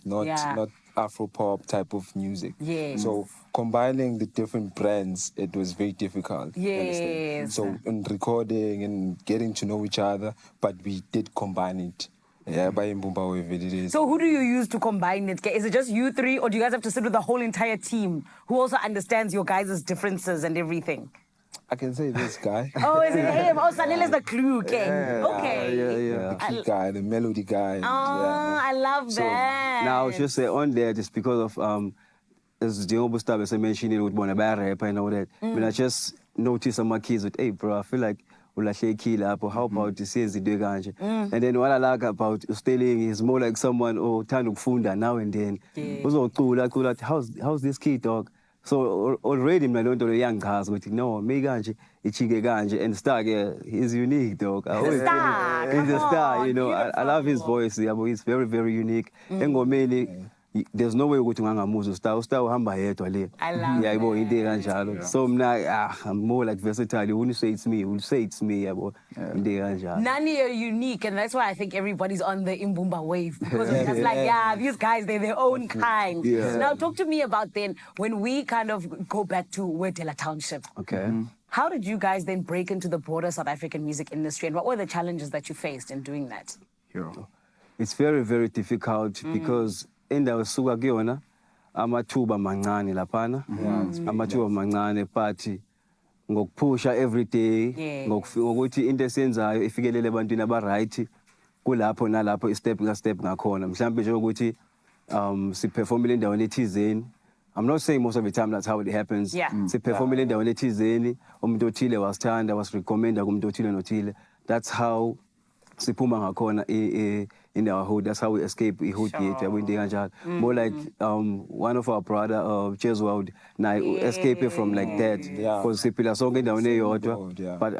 Speaker 7: not Afro-pop type of music. So combining the different brands, it was very difficult. So in recording and getting to know each other, but we did combine it. By Imbumba Wave it is.
Speaker 4: So who do you use to combine it? Is it just you three, or do you guys have to sit with the whole entire team who also understands your guys' differences and everything?
Speaker 7: I can say this guy.
Speaker 4: Oh, is it him? Oh, Sanil is the clue, okay.
Speaker 7: The key guy, the melody guy.
Speaker 4: I love that.
Speaker 9: Now, I was just say on there, just because of, as the old stuff as I mentioned, it would want to buy rap and all that. But I just noticed some of my kids with, hey, bro, I feel like we'll kill up, or how about the sales the ganja? And then what I like about Sterling is more like someone, Tanuk Funda now and then. Also, cool, how's this kid, dog? So already I don't know the young guys with no me ganja, ichige ganja, and Star he's unique, dog. He's a star, you know. I love his voice. He's very, very unique. There's no way we go to Star hamba yedwa le.
Speaker 4: I love
Speaker 9: it. So I'm more like versatile. You wouldn't say it's me. You would say it's me.
Speaker 4: Nani are unique, and that's why I think everybody's on the Imbumba wave. Because it's just like, these guys, they're their own kind. Now, talk to me about then, when we kind of go back to Wedele Township.
Speaker 9: Okay.
Speaker 4: How did you guys then break into the broader South African music industry, and what were the challenges that you faced in doing that?
Speaker 9: It's very, very difficult because indawo suka kuyona amathuba mancane laphana amathuba mancane but ngokuphusha every day ngokuthi into esenzayo ifikelele ebantwini abaright kulapho nalapho step ngakhona mhlambe nje ukuthi siperformile endaweni ethizeni. I'm not saying most of the time that's how it happens.
Speaker 4: Yeah.
Speaker 9: Siperformile endaweni ethizeni, umuntu othile wasithanda, was-recommenda kumuntu othile nothile. That's how siphuma ngakhona in our hood. That's how we escape hood yethu yabo into kanjalo. More like one of our brother Jazz World naye escape from like that because siphila sonke endaweni eyodwa but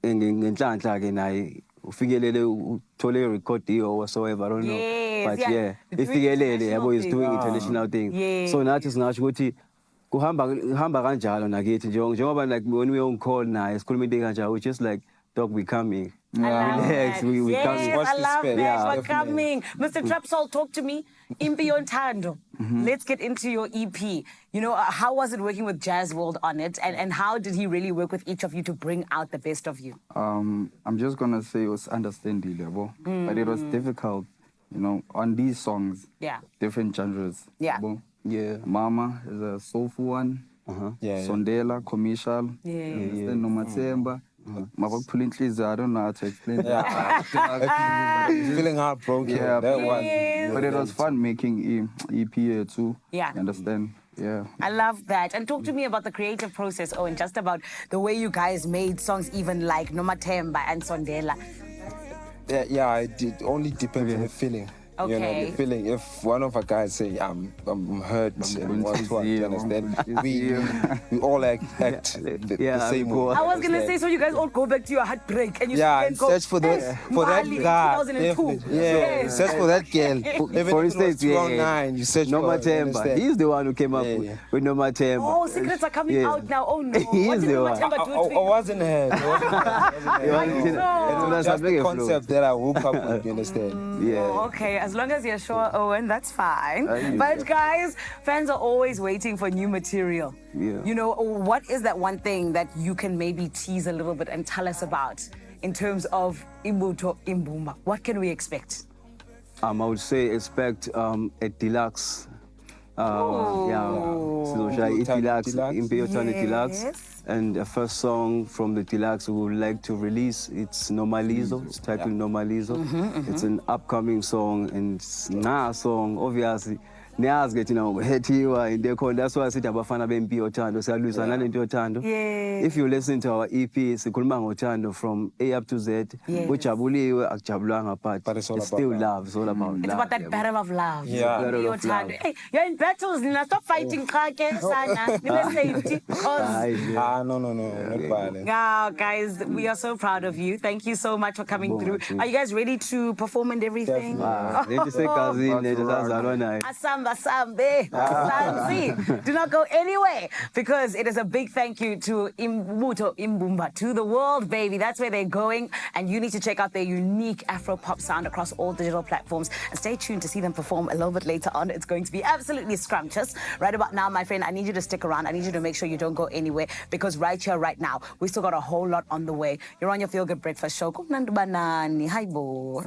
Speaker 9: ngenhlanhla ke naye ufikelele uthole record deal or whatsoever, I don't know, but yeah ifikelele yabo is doing international things. So nathi singasho ukuthi kuhamba kanjalo nakithi njengoba like when we on call naye sikhuluma into kanjalo, we just like dog, we coming. Relax, we
Speaker 4: yes,
Speaker 9: coming.
Speaker 4: I love that.
Speaker 9: Yeah,
Speaker 4: We're coming. Mr. Trapsoul, talk to me. Impi Yontando. Let's get into your EP. You know, how was it working with Jazz World on it? And how did he really work with each of you to bring out the best of you?
Speaker 8: I'm just going to say it was understandable, but it was difficult, you know, on these songs.
Speaker 4: Yeah.
Speaker 8: Different genres.
Speaker 4: Yeah.
Speaker 9: Yeah.
Speaker 8: Mama is a soulful one. Sondela, commercial.
Speaker 4: Yeah.
Speaker 8: Nomatemba. I don't know how to explain
Speaker 7: Feeling heartbroken.
Speaker 8: Yeah,
Speaker 7: that one.
Speaker 8: But it was fun making EP too.
Speaker 4: Yeah.
Speaker 8: You understand? Yeah.
Speaker 4: I love that. And talk to me about the creative process, and just about the way you guys made songs even like Nomatemba and Sondela.
Speaker 7: Yeah, it only depends on the feeling. You know, the feeling. If one of our guys say, I'm hurt and want to, you understand? We all act the same way.
Speaker 4: I was going to say, so you guys all go back to your heartbreak and you
Speaker 7: and
Speaker 4: go,
Speaker 7: search for that guy.
Speaker 4: 2002.
Speaker 7: Yeah, search for that girl.
Speaker 9: For instance,
Speaker 7: 2009, you search for
Speaker 9: Nomatemba. He's the one who came up with Nomatemba.
Speaker 4: Oh, secrets are coming out now. Oh no.
Speaker 9: He is the one.
Speaker 7: I wasn't here. That's the concept that I woke up with, you understand?
Speaker 9: Yeah.
Speaker 4: Oh, okay, as long as you're sure, Owen, that's fine. But guys, fans are always waiting for new material.
Speaker 9: Yeah.
Speaker 4: You know, what is that one thing that you can maybe tease a little bit and tell us about in terms of Imbuto Imbumba? What can we expect?
Speaker 9: I would say expect a deluxe. Deluxe, Deluxe. And the first song from the Deluxe we would like to release, it's Normalizo. It's titled Normalizo. It's an upcoming song, and it's not a song, obviously. Niyazi ke thina ngokuhethiwa into ekhona, that's why sithi abafana bempi yothando siyalwisana nento yothando. If you listen to our EP sikhuluma ngothando from A up to Z, ujabuliwe akujabulanga, but it's still love. It's all about love.
Speaker 4: It's about that battle of love.
Speaker 9: Battle of love.
Speaker 4: Hey, you're in battles, Nina. Stop fighting. Safety.
Speaker 7: No, not violent.
Speaker 4: Guys, we are so proud of you. Thank you so much for coming through. Are you guys ready to perform and everything? Do not go anywhere, because it is a big thank you to Imbuto Imbumba, to the world, baby. That's where they're going, and you need to check out their unique Afro-pop sound across all digital platforms, and stay tuned to see them perform a little bit later on. It's going to be absolutely scrumptious. Right about now, my friend, I need you to stick around. I need you to make sure you don't go anywhere, because right here, right now, we still got a whole lot on the way. You're on your Feel Good Breakfast show. Hi, bo.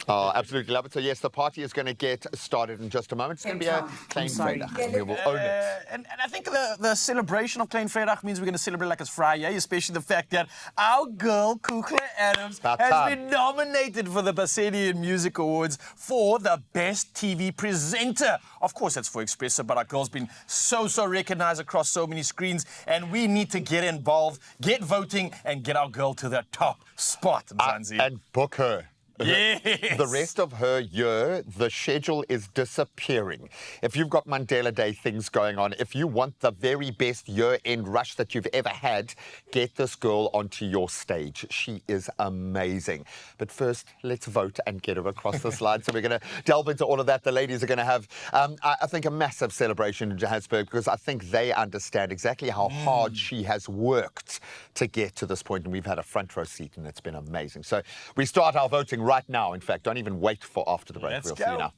Speaker 2: Oh, absolutely love it. So yes, the party is going to get started in just a moment. It's going to be a Klein Vrydag, and we will own it.
Speaker 3: And I think the celebration of Klein Vrydag means we're going to celebrate like it's Friday, especially the fact that our girl, Kukla Adams, has been nominated for the Baselian Music Awards for the Best TV Presenter. Of course, that's for Expresso, but our girl's been so recognized across so many screens, and we need to get involved, get voting, and get our girl to the top spot, Mzansi.
Speaker 2: And book her.
Speaker 3: Yes.
Speaker 2: The rest of her year, the schedule is disappearing. If you've got Mandela Day things going on, if you want the very best year-end rush that you've ever had, get this girl onto your stage. She is amazing. But first, let's vote and get her across this line. So we're going to delve into all of that. The ladies are going to have, I think, a massive celebration in Johannesburg, because I think they understand exactly how hard she has worked to get to this point. And we've had a front row seat, and it's been amazing. So we start our voting right now. In fact, don't even wait for after the break. We'll see you now.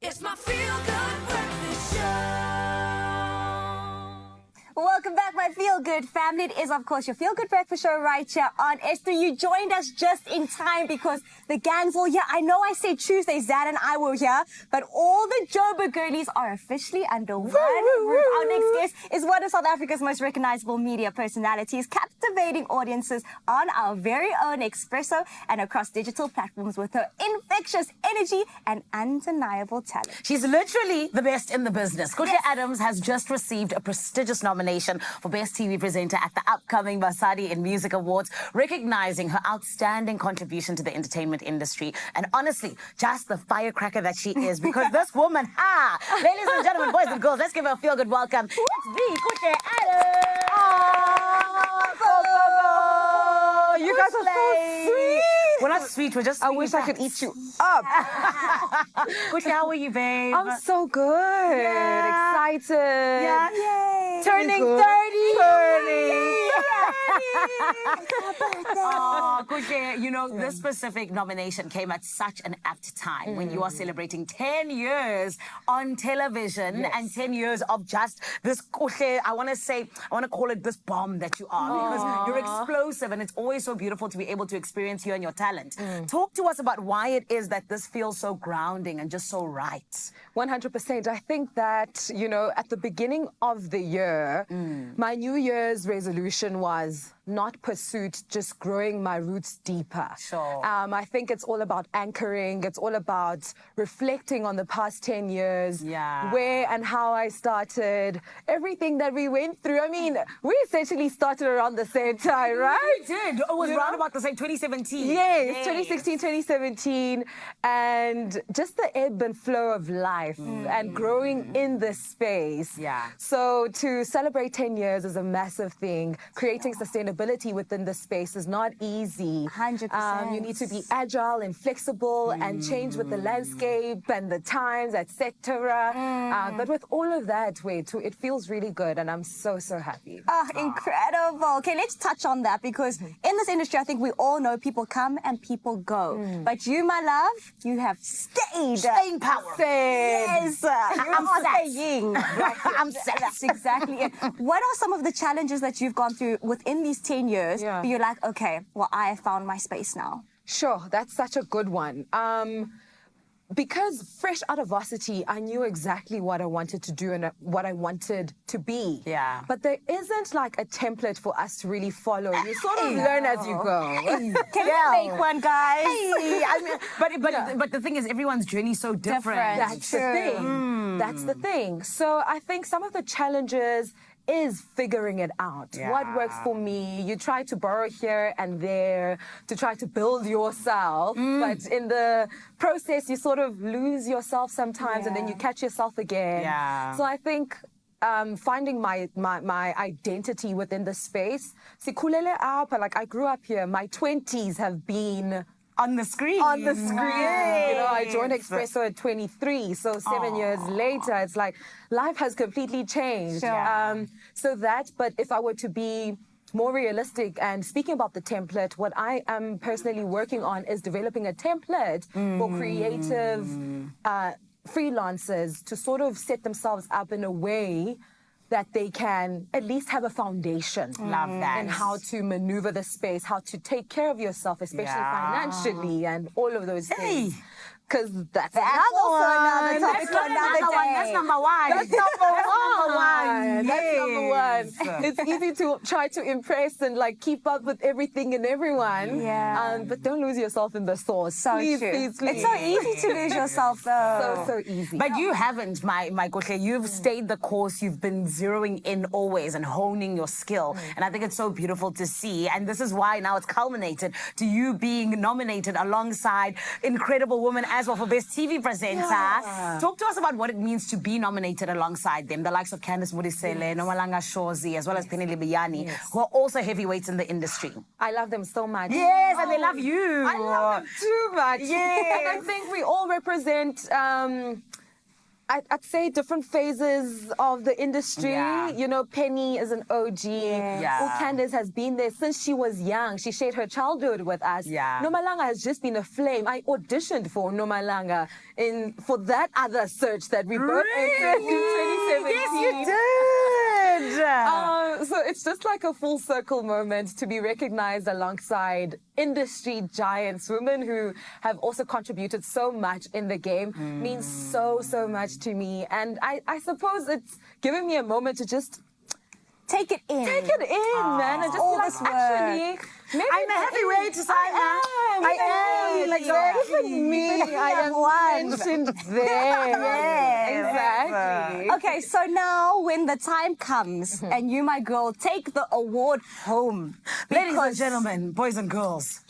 Speaker 1: It's my feel-good breakfast show.
Speaker 5: Welcome back, my feel-good family. It is, of course, your feel-good breakfast show right here on S3. You joined us just in time because the gang's all here. I know I said Tuesday, Zad and I were here, but all the Joburg girlies are officially under one roof. Our next guest is one of South Africa's most recognizable media personalities, captivating audiences on our very own Expresso and across digital platforms with her infectious energy and undeniable talent.
Speaker 4: She's literally the best in the business. Kuhle Adams has just received a prestigious nomination for Best TV Presenter at the upcoming Basadi in Music Awards, recognizing her outstanding contribution to the entertainment industry. And honestly, just the firecracker that she is, because this woman, ladies and gentlemen, boys and girls, let's give her a feel-good welcome. It's the Kuhle Adams.
Speaker 10: You guys are so sweet.
Speaker 4: We're not sweet, we're just
Speaker 10: I wish I could eat you up.
Speaker 4: Kuhle, how are you, babe?
Speaker 10: I'm so good.
Speaker 4: Yeah.
Speaker 10: Excited.
Speaker 4: Yeah. Yay.
Speaker 10: Turning 30.
Speaker 4: Oh, Kuhle, you know, this specific nomination came at such an apt time when you are celebrating 10 years on television and 10 years of just this Kuhle, I want to call it this bomb that you are, because you're explosive and it's always so beautiful to be able to experience you and your talent. Talk to us about why it is that this feels so grounding and just so right.
Speaker 10: 100%. I think that, you know, at the beginning of the year, my New Year's resolution was not pursuit, just growing my roots deeper.
Speaker 4: Sure.
Speaker 10: I think it's all about anchoring. It's all about reflecting on the past 10 years, where and how I started, everything that we went through. I mean, we essentially started around the same time, right?
Speaker 4: We did. It was round about the same 2017.
Speaker 10: Yes, 2016, 2017. And just the ebb and flow of life and growing in this space.
Speaker 4: Yeah.
Speaker 10: So to celebrate 10 years is a massive thing. Creating sustainability within the space is not easy.
Speaker 5: 100%.
Speaker 10: You need to be agile and flexible and change with the landscape and the times, etc. But with all of that, it feels really good, and I'm so happy.
Speaker 5: Oh, incredible. Okay, let's touch on that, because in this industry, I think we all know people come and people go. But you, my love, you have stayed.
Speaker 4: Staying power.
Speaker 5: Yes.
Speaker 4: I'm staying.
Speaker 5: I'm set. That's exactly it. What are some of the challenges that you've gone through within these 10 years? You're like, okay, well, I have found my space now.
Speaker 10: Sure, that's such a good one. Because fresh out of varsity, I knew exactly what I wanted to do and what I wanted to be.
Speaker 4: Yeah.
Speaker 10: But there isn't like a template for us to really follow. You sort of learn as you go.
Speaker 5: Can we make one, guys?
Speaker 4: I mean, but the thing is, everyone's journey is so different.
Speaker 10: That's the thing. That's the thing. So I think some of the challenges is figuring it out. What works for me? You try to borrow here and there to try to build yourself, but in the process you sort of lose yourself sometimes and then you catch yourself again. So I think finding my identity within the space. Like I grew up here. My 20s have been
Speaker 4: on the screen.
Speaker 10: On the screen. You know, I joined Expresso at 23, so 7 years later, it's like life has completely changed. But if I were to be more realistic and speaking about the template, what I am personally working on is developing a template for creative freelancers to sort of set themselves up in a way that they can at least have a foundation.
Speaker 4: Love that.
Speaker 10: And how to maneuver the space, how to take care of yourself, especially financially and all of those things. Because that's another topic for another day.
Speaker 4: That's number one.
Speaker 10: That's number one. That's number one.
Speaker 4: Yes.
Speaker 10: It's easy to try to impress and like keep up with everything and everyone. But don't lose yourself in the sauce.
Speaker 5: So
Speaker 10: please,
Speaker 5: true.
Speaker 10: please, please.
Speaker 5: It's so easy to lose yourself though.
Speaker 10: So easy.
Speaker 4: But you haven't, my Kuhle. You've stayed the course. You've been zeroing in always and honing your skill. And I think it's so beautiful to see. And this is why now it's culminated to you being nominated alongside incredible women as well for Best TV Presenter. Talk to us about what it means to be nominated alongside them, the likes of Candice Mudisele, Nomalanga Shozi, as well as Penny Libiyani, who are also heavyweights in the industry.
Speaker 10: I love them so much.
Speaker 4: Yes, and they love you.
Speaker 10: I love them too much.
Speaker 4: Yes.
Speaker 10: And I think we all represent I'd say different phases of the industry.
Speaker 4: Yeah.
Speaker 10: You know, Penny is an OG.
Speaker 4: Yeah.
Speaker 10: Candace has been there since she was young. She shared her childhood with us.
Speaker 4: Yeah.
Speaker 10: Nomalanga has just been a flame. I auditioned for Nomalanga for that other search that we both entered in 2017.
Speaker 4: Yes, you did.
Speaker 10: So it's just like a full circle moment to be recognized alongside industry giants, women who have also contributed so much in the game. Means so much to me. And I suppose it's given me a moment to just
Speaker 5: take it in.
Speaker 10: Take it in, man. And just
Speaker 5: all
Speaker 10: be like,
Speaker 5: this work.
Speaker 10: actually, maybe
Speaker 4: I'm a heavyweight to sign now.
Speaker 10: I am. Like, even me, I am mentioned there. Exactly.
Speaker 5: Okay, so now when the time comes and you, my girl, take the award home.
Speaker 4: Ladies and gentlemen, boys and girls,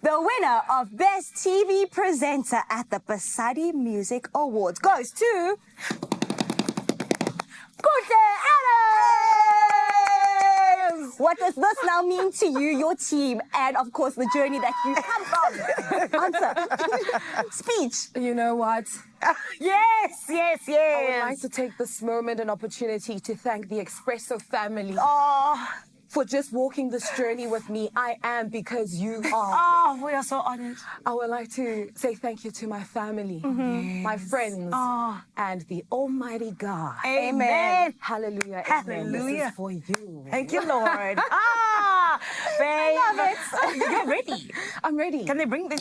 Speaker 5: the winner of Best TV Presenter at the Basadi Music Awards goes to Kuhle Adams! What does this now mean to you, your team, and of course the journey that you come from? Answer. Speech.
Speaker 10: You know what?
Speaker 4: Yes.
Speaker 10: I would like to take this moment and opportunity to thank the Expresso family. For just walking this journey with me. I am because you are.
Speaker 4: We are so honored.
Speaker 10: I would like to say thank you to my family, my friends, and the Almighty God.
Speaker 4: Amen.
Speaker 10: Hallelujah.
Speaker 4: Hallelujah.
Speaker 10: Amen. This is for you.
Speaker 4: Thank you, Lord. Babe.
Speaker 10: I love it.
Speaker 4: You're ready.
Speaker 10: I'm ready.
Speaker 4: Can they bring the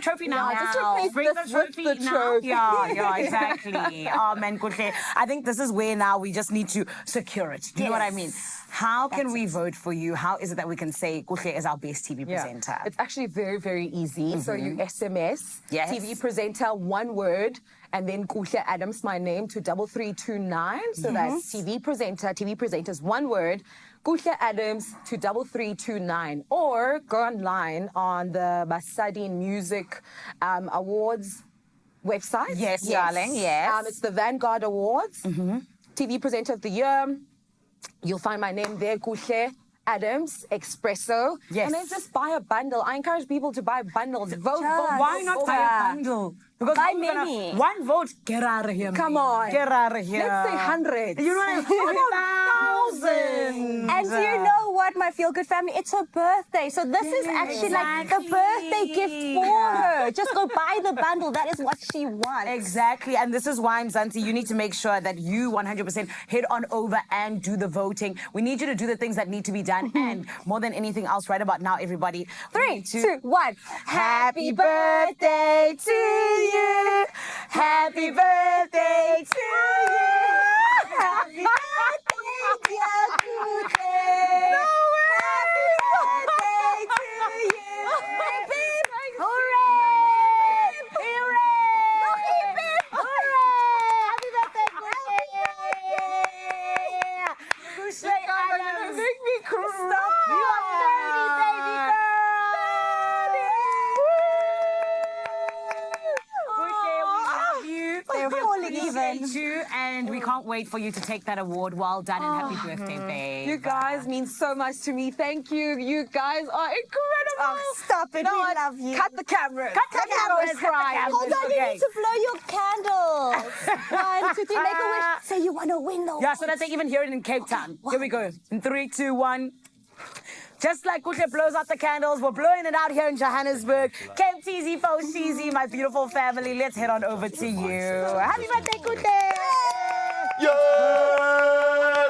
Speaker 4: trophy now?
Speaker 10: Yeah, just replace
Speaker 4: bring
Speaker 10: this
Speaker 4: the trophy
Speaker 10: with the
Speaker 4: now.
Speaker 10: trophy.
Speaker 4: Yeah, exactly. Oh, man, Kuhle. I think this is where now we just need to secure it. You know what I mean? How can we vote for you? How is it that we can say Kuhle is our best TV presenter?
Speaker 10: It's actually very, very easy. So you SMS TV presenter, one word, and then Kuhle Adams, my name, to 3329. So that's TV presenters, one word. Kuhle Adams to 3329, or go online on the Basadi Music Awards website.
Speaker 4: Yes, darling, yes.
Speaker 10: It's the Vanguard Awards, TV Presenter of the Year. You'll find my name there, Kuhle Adams, Expresso.
Speaker 4: Yes.
Speaker 10: And then just buy a bundle. I encourage people to buy bundles. Vote.
Speaker 4: Why not buy a bundle? Because
Speaker 5: buy many.
Speaker 4: One vote, get out of here.
Speaker 10: Come on.
Speaker 4: Get out of here.
Speaker 10: Let's say hundreds.
Speaker 4: You know what I mean? Thousands.
Speaker 5: And you know what, my Feel Good family? It's her birthday. So this is actually like the birthday gift for her. Just go buy the bundle. That is what she wants.
Speaker 4: Exactly. And this is why, Mzansi, you need to make sure that you 100% head on over and do the voting. We need you to do the things that need to be done. And more than anything else, right about now, everybody.
Speaker 5: 3, 2, 1. Happy birthday to you. Happy birthday to you. Happy birthday, dear Kuhle. Happy birthday to you. Hooray! Hooray! Hooray! Happy birthday, Kuhle. Kuhle,
Speaker 10: Make me cry.
Speaker 5: stop. You are 30, baby girl. They're falling even.
Speaker 4: You, and we can't wait for you to take that award. Well done and happy birthday, babe.
Speaker 10: You guys mean so much to me. Thank you. You guys are incredible.
Speaker 5: Oh, stop it.
Speaker 10: No,
Speaker 5: we love you.
Speaker 10: Cut the cameras.
Speaker 5: Cut the cameras.
Speaker 10: Cry.
Speaker 5: Hold on, you need to blow your candles. 1, 2, 3, make a wish. Say you want to win the
Speaker 4: Yeah, so that they even hear it in Cape Town. Here we go. In 3, 2, 1. Just like Kuhle blows out the candles, we're blowing it out here in Johannesburg. Cape TZ, Foshizi, my beautiful family. Let's head on over to you. Happy birthday, Kuhle!
Speaker 2: Yay!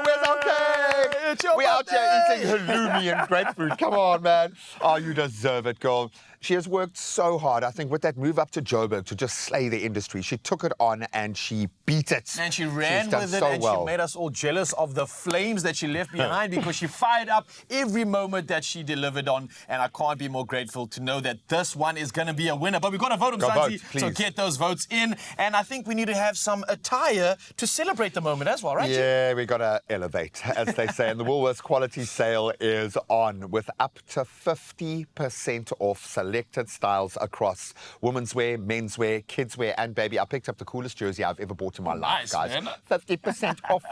Speaker 2: Where's our cake? We're out here eating halloumi and grapefruit. Come on, man. Oh, you deserve it, girl. She has worked so hard, I think, with that move up to Joburg to just slay the industry. She took it on and she beat it.
Speaker 3: And she ran with it, and she made us all jealous of the flames that she left behind because she fired up every moment that she delivered on. And I can't be more grateful to know that this one is going to be a winner. But we've got to vote, Mzansi, so get those votes in. And I think we need to have some attire to celebrate the moment as well, right?
Speaker 2: Yeah, we got to elevate, as they say in the Woolworths quality sale is on with up to 50% off selected styles across women's wear, men's wear, kids wear, and baby. I picked up the coolest jersey I've ever bought in my life, guys.
Speaker 3: Man.
Speaker 2: 50% off.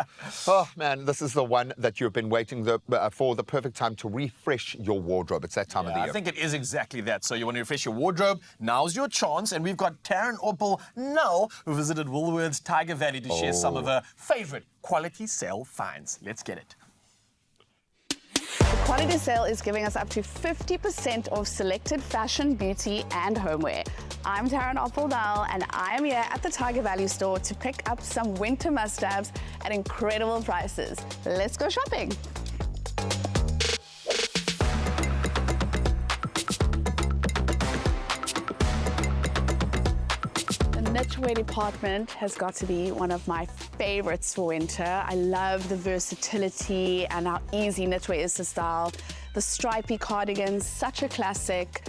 Speaker 2: Oh, man, this is the one that you've been waiting for, the perfect time to refresh your wardrobe. It's that time of the year.
Speaker 3: I think it is exactly that. So you want to refresh your wardrobe, now's your chance. And we've got Taryn Oppel now, who visited Woolworths Tiger Valley to share some of her favorite quality sale finds. Let's get it.
Speaker 11: The quality sale is giving us up to 50% off selected fashion, beauty, and homeware. I'm Taryn Oppel and I am here at the Tiger Valley store to pick up some winter must-haves at incredible prices. Let's go shopping. The knitwear department has got to be one of my favorites for winter. I love the versatility and how easy knitwear is to style. The stripy cardigans, such a classic.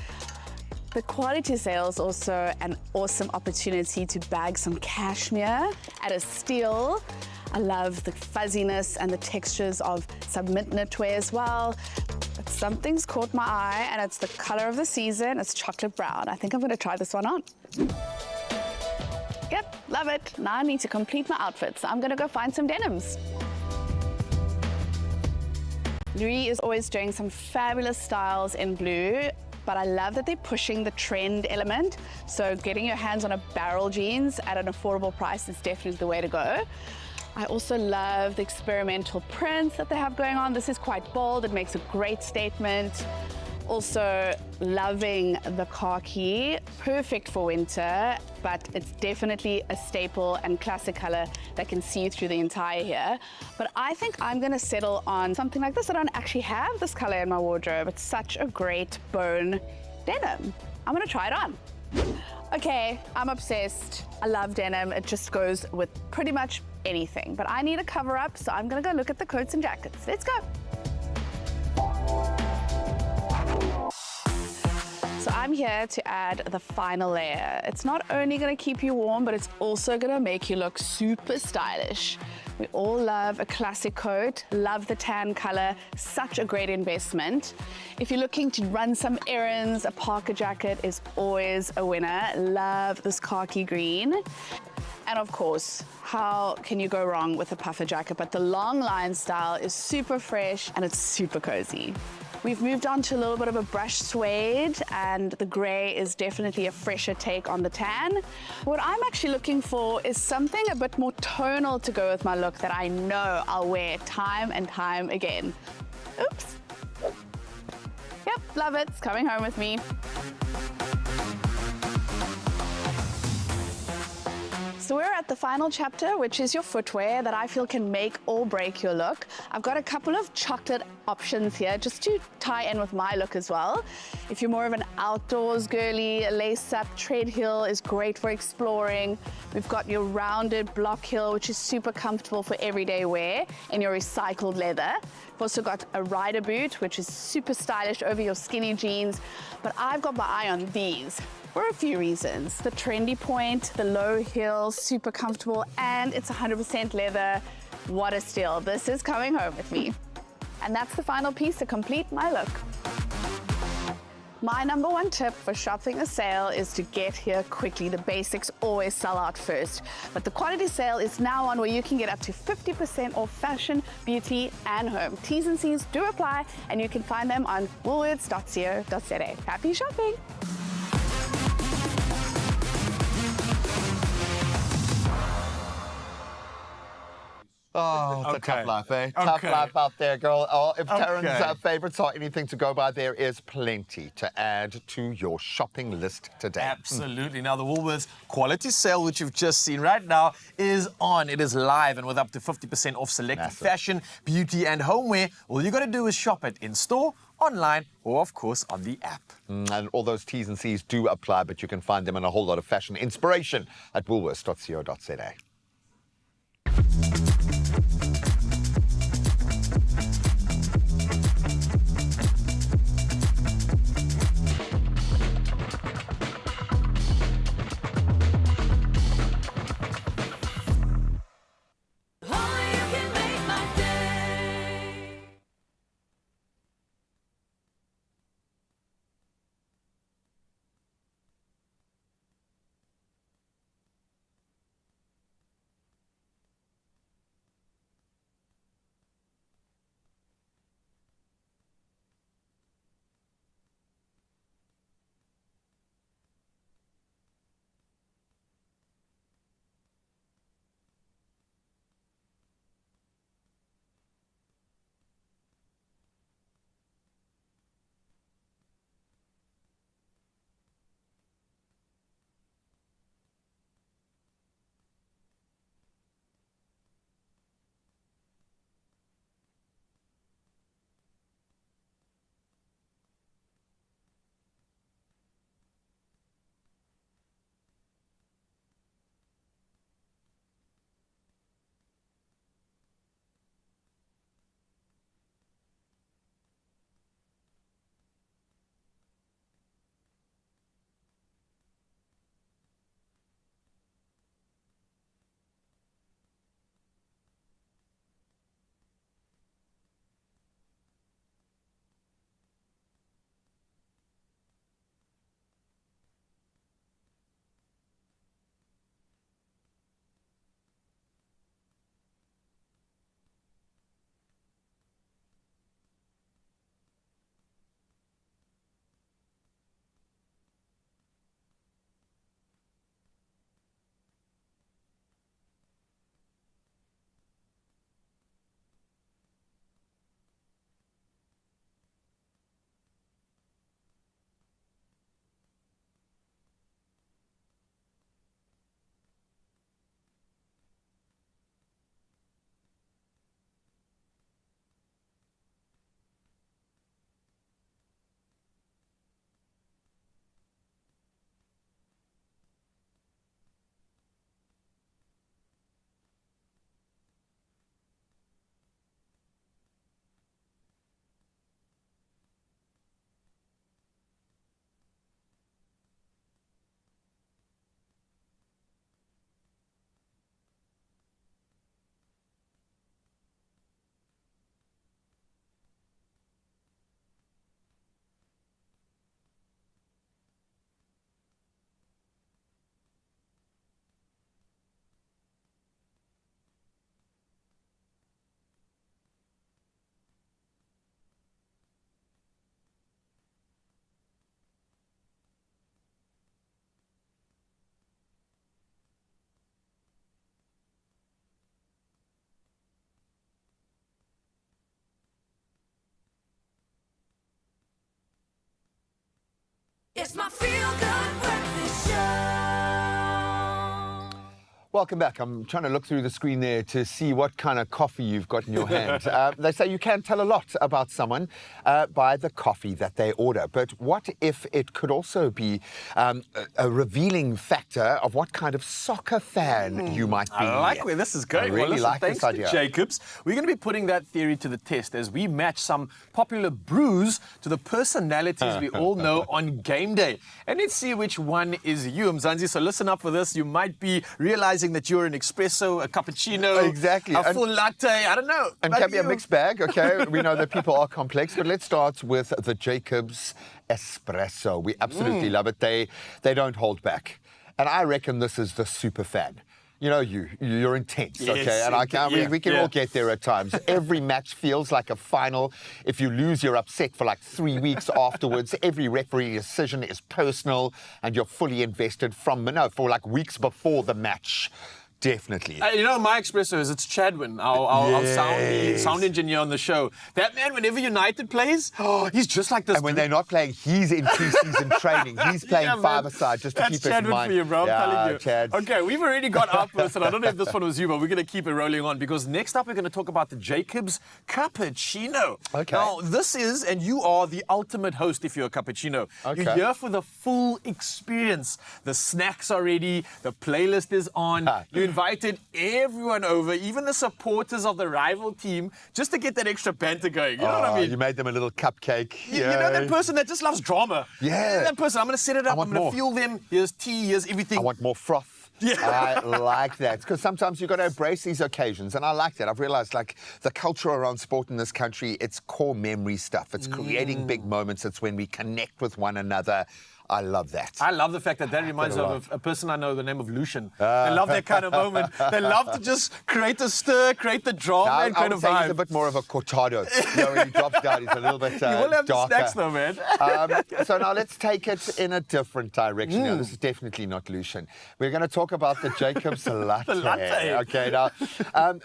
Speaker 11: The quality sale is also an awesome opportunity to bag some cashmere at a steal. I love the fuzziness and the textures of some mint knitwear as well. But something's caught my eye and it's the color of the season. It's chocolate brown. I think I'm going to try this one on. Yep, love it. Now I need to complete my outfit, so I'm gonna go find some denims. Louis is always doing some fabulous styles in blue, but I love that they're pushing the trend element. So getting your hands on a barrel jeans at an affordable price is definitely the way to go. I also love the experimental prints that they have going on. This is quite bold, it makes a great statement. Also loving the khaki, perfect for winter, but it's definitely a staple and classic color that can see you through the entire year. But I think I'm gonna settle on something like this. I don't actually have this color in my wardrobe. It's such a great bone denim. I'm gonna try it on. Okay, I'm obsessed. I love denim. It just goes with pretty much anything. But I need a cover up, so I'm gonna go look at the coats and jackets. Let's go. So I'm here to add the final layer. It's not only gonna keep you warm, but it's also gonna make you look super stylish. We all love a classic coat, love the tan color, such a great investment. If you're looking to run some errands, a parka jacket is always a winner. Love this khaki green. And of course, how can you go wrong with a puffer jacket? But the long line style is super fresh and it's super cozy. We've moved on to a little bit of a brushed suede, and the grey is definitely a fresher take on the tan. What I'm actually looking for is something a bit more tonal to go with my look that I know I'll wear time and time again. Oops. Yep, love it. It's coming home with me. So we're at the final chapter, which is your footwear that I feel can make or break your look. I've got a couple of chocolate options here just to tie in with my look as well. If you're more of an outdoors girly, a lace-up tread heel is great for exploring. We've got your rounded block heel, which is super comfortable for everyday wear in your recycled leather. We've also got a rider boot, which is super stylish over your skinny jeans. But I've got my eye on these for a few reasons. The trendy point, the low heel, super comfortable, and it's 100% leather. What a steal. This is coming home with me. And that's the final piece to complete my look. My number one tip for shopping a sale is to get here quickly. The basics always sell out first. But the quality sale is now on, where you can get up to 50% off fashion, beauty, and home. T's and C's do apply, and you can find them on woolworths.co.za. Happy shopping!
Speaker 2: Oh, it's a tough life, eh? Tough life out there, girl. Oh, if Taryn's favourites are anything to go by, there is plenty to add to your shopping list today.
Speaker 3: Absolutely. Now, the Woolworths quality sale, which you've just seen right now, is on. It is live, and with up to 50% off selected fashion, beauty, and homeware, all you got to do is shop it in-store, online, or, of course, on the app.
Speaker 2: And all those T's and C's do apply, but you can find them in a whole lot of fashion inspiration at woolworths.co.za.
Speaker 1: It's my feel-good breakfast show.
Speaker 2: Welcome back. I'm trying to look through the screen there to see what kind of coffee you've got in your hand. They say you can tell a lot about someone by the coffee that they order. But what if it could also be a revealing factor of what kind of soccer fan you might be?
Speaker 3: I like where this is going.
Speaker 2: I really like
Speaker 3: thanks
Speaker 2: this idea.
Speaker 3: to Jacobs. We're going to be putting that theory to the test as we match some popular brews to the personalities we all know on game day. And let's see which one is you, Mzansi. So listen up for this. You might be realizing that you're an espresso, a cappuccino,
Speaker 2: exactly,
Speaker 3: a full latte, I don't know.
Speaker 2: And can be a mixed bag, okay? We know that people are complex, but let's start with the Jacobs Espresso. We absolutely love it. They don't hold back. And I reckon this is the super fan. You know, you're intense,
Speaker 3: Yes,
Speaker 2: okay? And we can all get there at times. Every match feels like a final. If you lose, you're upset for like 3 weeks afterwards. Every referee decision is personal, and you're fully invested for like weeks before the match. Definitely.
Speaker 3: You know, my Expresso is, it's Chadwin, our
Speaker 2: Yes.
Speaker 3: sound engineer on the show. That man, whenever United plays, he's just like this.
Speaker 2: And when they're not playing, he's in pre-season training. He's playing five-a-side just to
Speaker 3: That's
Speaker 2: keep us in
Speaker 3: Chadwin
Speaker 2: mind.
Speaker 3: for you, bro. I'm telling you.
Speaker 2: Chad.
Speaker 3: Okay, we've already got our person. I don't know if this one was you, but we're going to keep it rolling on because next up we're going to talk about the Jacobs Cappuccino.
Speaker 2: Okay.
Speaker 3: Now, this is, and you are the ultimate host if you're a cappuccino.
Speaker 2: Okay.
Speaker 3: You're here for the full experience. The snacks are ready. The playlist is on. You invited everyone over, even the supporters of the rival team, just to get that extra banter going. You know what I mean?
Speaker 2: You made them a little cupcake.
Speaker 3: You know that person that just loves drama?
Speaker 2: Yeah.
Speaker 3: That person, I'm going to set it up. I'm going to fuel them. Here's tea, here's everything.
Speaker 2: I want more froth.
Speaker 3: Yeah.
Speaker 2: I like that because sometimes you've got to embrace these occasions, and I like that. I've realized, like, the culture around sport in this country, it's core memory stuff. It's creating big moments. It's when we connect with one another. I love that.
Speaker 3: I love the fact that reminds me of a person I know, the name of Lucian. They love that kind of moment. They love to just create the stir, create the drama and kind of vibe.
Speaker 2: He's a bit more of a cortado. You know, when he drops down, he's a little bit
Speaker 3: you will have
Speaker 2: darker.
Speaker 3: the snacks though, man.
Speaker 2: So now let's take it in a different direction. Now, this is definitely not Lucian. We're going to talk about the Jacobs latte.
Speaker 3: The latte.
Speaker 2: Okay, now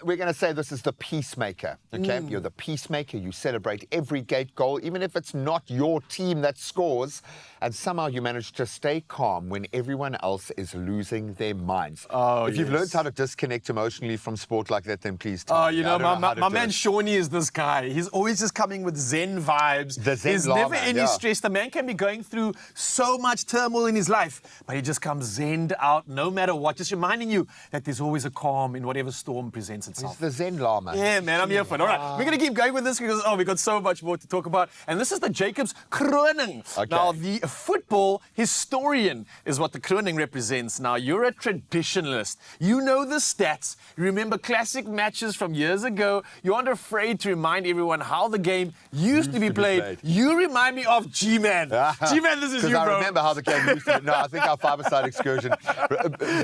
Speaker 2: we're going to say this is the peacemaker. Okay, you're the peacemaker. You celebrate every gate goal, even if it's not your team that scores. And somehow you manage to stay calm when everyone else is losing their minds. If you've learned how to disconnect emotionally from sport like that, then please tell me.
Speaker 3: You know, my man Shawnee is this guy. He's always just coming with Zen vibes. There's never any stress. The man can be going through so much turmoil in his life, but he just comes zened out no matter what, just reminding you that there's always a calm in whatever storm presents itself.
Speaker 2: It's the Zen Lama.
Speaker 3: Yeah, man, I'm here for it. All right, we're going to keep going with this because, we've got so much more to talk about. And this is the Jacobs Kroning.
Speaker 2: Okay.
Speaker 3: Now, the football historian is what the Kroning represents. Now, you're a traditionalist. You know the stats. You remember classic matches from years ago. You aren't afraid to remind everyone how the game used to be played. You remind me of G-Man. G-Man, this is you, bro.
Speaker 2: I remember how the game used to be. No, I think our five-a-side excursion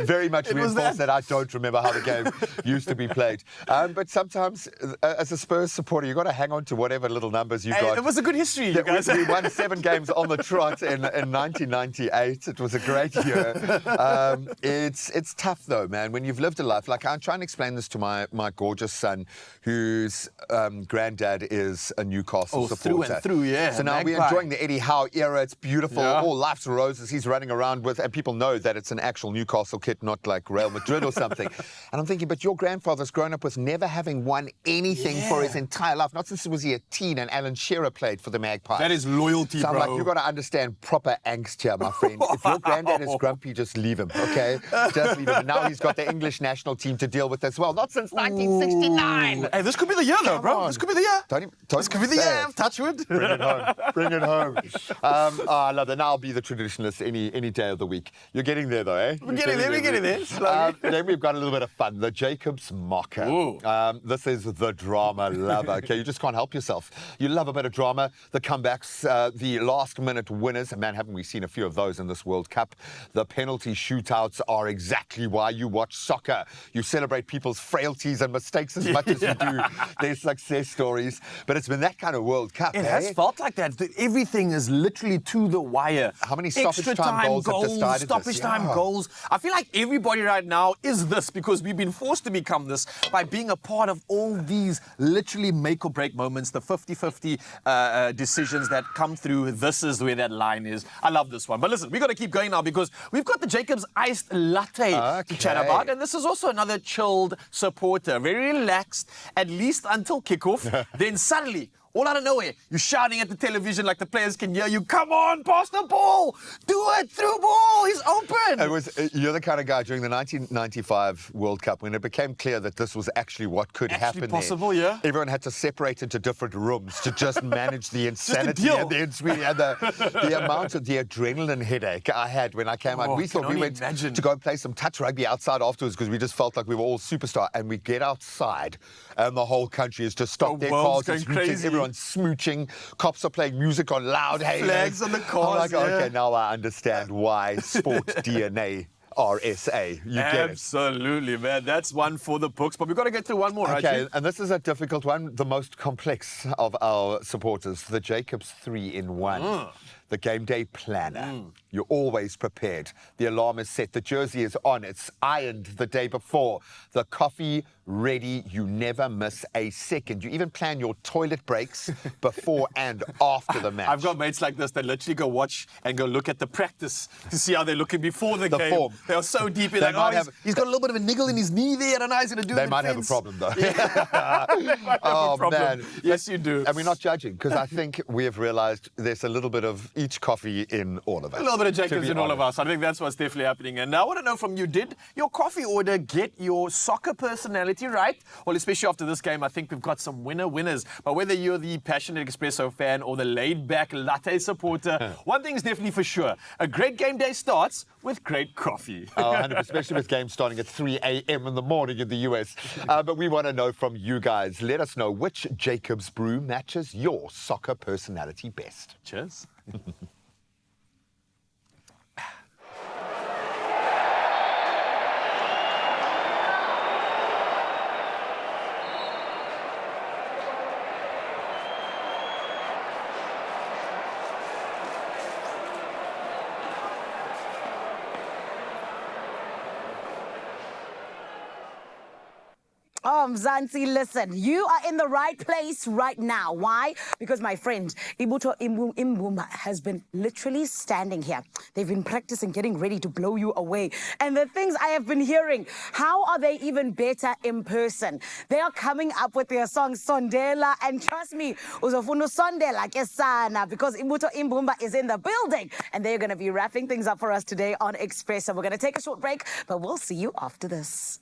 Speaker 2: very much reinforced that I don't remember how the game used to be played. But sometimes, as a Spurs supporter, you've got to hang on to whatever little numbers you got.
Speaker 3: It was a good history, you guys.
Speaker 2: We won 7 games on the trot in 1998. It was a great year. It's tough, though, man, when you've lived a life. Like, I'm trying to explain this to my gorgeous son, whose granddad is a Newcastle supporter.
Speaker 3: Through and through, yeah.
Speaker 2: So now we're enjoying the Eddie Howe era. It's beautiful. All life's roses he's running around with. And people know that it's an actual Newcastle kit, not like Real Madrid or something. And I'm thinking, but your grandfather's grown up with never having won anything for his entire life. Not since he was a teen and Alan Shearer played for the Magpies.
Speaker 3: That is loyalty,
Speaker 2: so I'm
Speaker 3: bro.
Speaker 2: like, you've got to understand proper angst here, my friend. If your granddad is grumpy, just leave him, okay? Just leave him. And now he's got the English national team to deal with as well. Not since 1969.
Speaker 3: Hey, this could be the year, though, bro. This could be the year.
Speaker 2: This
Speaker 3: could be the year. Touch wood.
Speaker 2: Bring it home. Bring it home. I love that. Now I'll be the traditionalist any day of the week. You're getting there, though, eh?
Speaker 3: We're getting there.
Speaker 2: Then we've got a little bit of fun. The Jacobs Mocker. This is the drama lover. Okay, you just can't help yourself. You love a bit of drama. The comebacks, the last-minute winners. And man, haven't we seen a few of those in this World Cup? The penalty shootouts are exactly why you watch soccer. You celebrate people's frailties and mistakes as much as you do their success stories. But it's been that kind of World Cup.
Speaker 3: It has felt like that. Everything is literally to the wire.
Speaker 2: How many stoppage
Speaker 3: Extra
Speaker 2: time goals have decided
Speaker 3: stoppage
Speaker 2: this?
Speaker 3: time goals. I feel like everybody right now is this because we've been forced to become this by being a part of all these literally make or break moments, the 50-50 decisions that come through. This is where that line is. I love this one. But listen, we've got to keep going now because we've got the Jacobs Iced Latte to chat about. And this is also another chilled supporter. Very relaxed, at least until kickoff. Then suddenly, all out of nowhere, you're shouting at the television like the players can hear you. Come on, pass the ball. Do it, through ball. He's open.
Speaker 2: You're the kind of guy during the 1995 World Cup when it became clear that this was actually what could happen
Speaker 3: possible,
Speaker 2: there.
Speaker 3: yeah.
Speaker 2: Everyone had to separate into different rooms to just manage the insanity and the amount of the adrenaline headache I had when I came out. We thought we went to go and play some touch rugby outside afterwards because we just felt like we were all superstar. And we get outside and the whole country is just stopped their cars.
Speaker 3: Going crazy.
Speaker 2: Everyone's smooching. Cops are playing music on loud.
Speaker 3: Flags on the cars.
Speaker 2: I'm like, okay, now I understand why sport DNA RSA. You get it.
Speaker 3: Absolutely, man. That's one for the books. But we've got to get through one more, right?
Speaker 2: Okay, and this is a difficult one, the most complex of our supporters, the Jacobs 3-in-1. The game day planner. You're always prepared. The alarm is set. The jersey is on. It's ironed the day before. The coffee ready. You never miss a second. You even plan your toilet breaks before and after the match.
Speaker 3: I've got mates like this that literally go watch and go look at the practice to see how they're looking before the game.
Speaker 2: Form.
Speaker 3: They are so deep in he's got a little bit of a niggle in his knee there. I don't know how he's going to do it.
Speaker 2: They might have a problem, though.
Speaker 3: They might have a problem.
Speaker 2: Man.
Speaker 3: Yes, you do.
Speaker 2: And we're not judging, because I think we have realised there's a little bit of each coffee in all of us.
Speaker 3: A little bit of Jacobs in all of us. I think that's what's definitely happening. And now I want to know from you, did your coffee order get your soccer personality right? Well, especially after this game, I think we've got some winners. But whether you're the passionate Expresso fan or the laid-back latte supporter, one thing is definitely for sure. A great game day starts with great coffee.
Speaker 2: Oh, 100%, especially with games starting at 3 a.m. in the morning in the US. But we want to know from you guys. Let us know which Jacobs brew matches your soccer personality best.
Speaker 3: Cheers.
Speaker 4: Oh, Mzansi, listen, you are in the right place right now. Why? Because my friend, Ibuto Imbumba, has been literally standing here. They've been practicing, getting ready to blow you away. And the things I have been hearing, how are they even better in person? They are coming up with their song, Sondela, and trust me, Uzofunu Sondela Kesana, because Ibuto Imbumba is in the building. And they're going to be wrapping things up for us today on Expresso. We're going to take a short break, but we'll see you after this.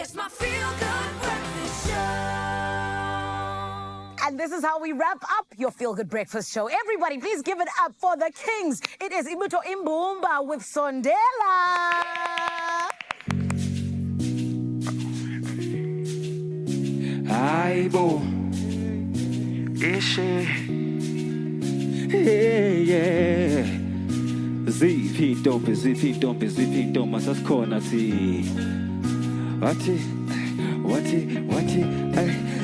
Speaker 1: It's my feel-good breakfast show.
Speaker 4: And this is how we wrap up your Feel Good Breakfast show. Everybody, please give it up for the kings. It is Ibuto Imbumba with Sondela.
Speaker 12: Aibo, Ishe, yeah. Zipi dompe, masaskona ti. Wati,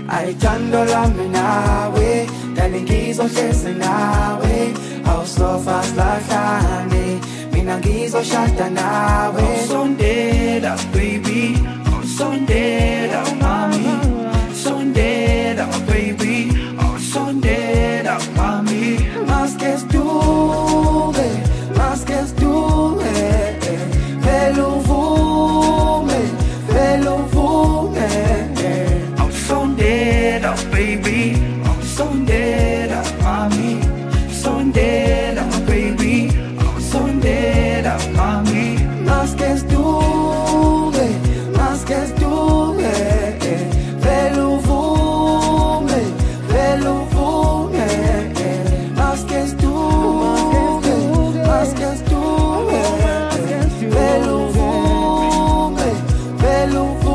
Speaker 15: I tandola minawe, dalingizo chese nawe, how slow fast like honey, minangizo shata nawe.
Speaker 12: Sondela, baby, sondela, mommy, sondela, baby, sondela, mommy.
Speaker 15: Más que estuve, velo vume.
Speaker 12: Sondela, baby, sondela, mommy, sondela, baby, sondela, mommy.
Speaker 15: Más que estuve, velo vume. Más que estuve, velo vume.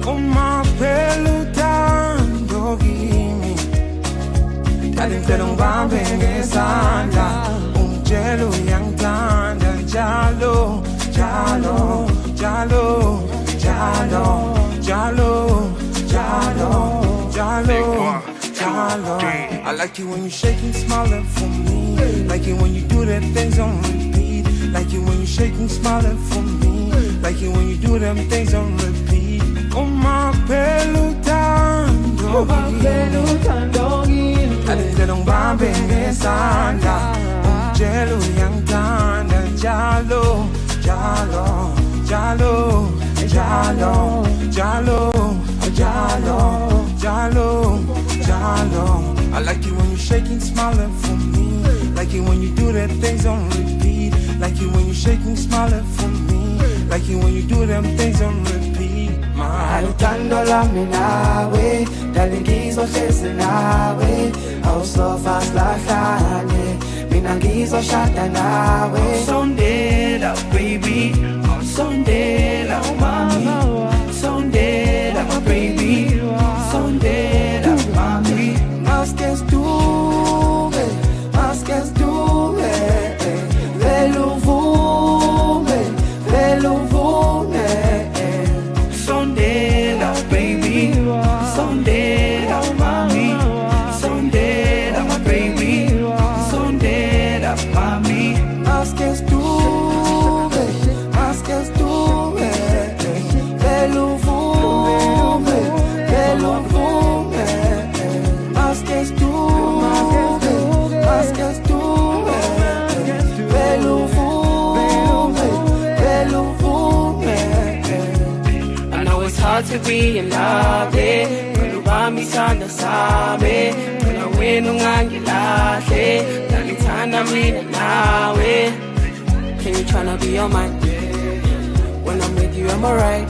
Speaker 12: Uma pelutando gimi,
Speaker 15: Talintelo ngibambe ngesandla, umtshelo uyangithanda njalo. I like you when you shaking, smiling for me. Like it when you do them things on repeat. Like it when you shaking, smiling for me. Like it when you do them things on repeat.
Speaker 12: uma pelutando gimi,
Speaker 15: Talintelo ngibambe ngesandla, umtshelo uyangithanda njalo. I like you when you shaking, smiling for me. Like it when you do that things on repeat. Like it when you shaking, smiling for me. Like it when you do them things on repeat. Alutando minawe, dalingizo chese nawe, how slow fast like honey, minangizo shata nawe.
Speaker 12: sondela, baby, sondela, mommy, sondela, baby, sondela, mommy.
Speaker 15: Más que estuve, velo vume.
Speaker 12: Sondela, baby, sondela, mommy, sondela, baby, sondela, mommy.
Speaker 15: Más que estuve, velo vume. Más que estuve, velo vume.
Speaker 12: I know it's hard to be in love, pero bami sana sabe, pero wenu ngangilase, nalithanda mina nawe.
Speaker 15: Can you tryna be on mine? When I'm with you, I'm alright.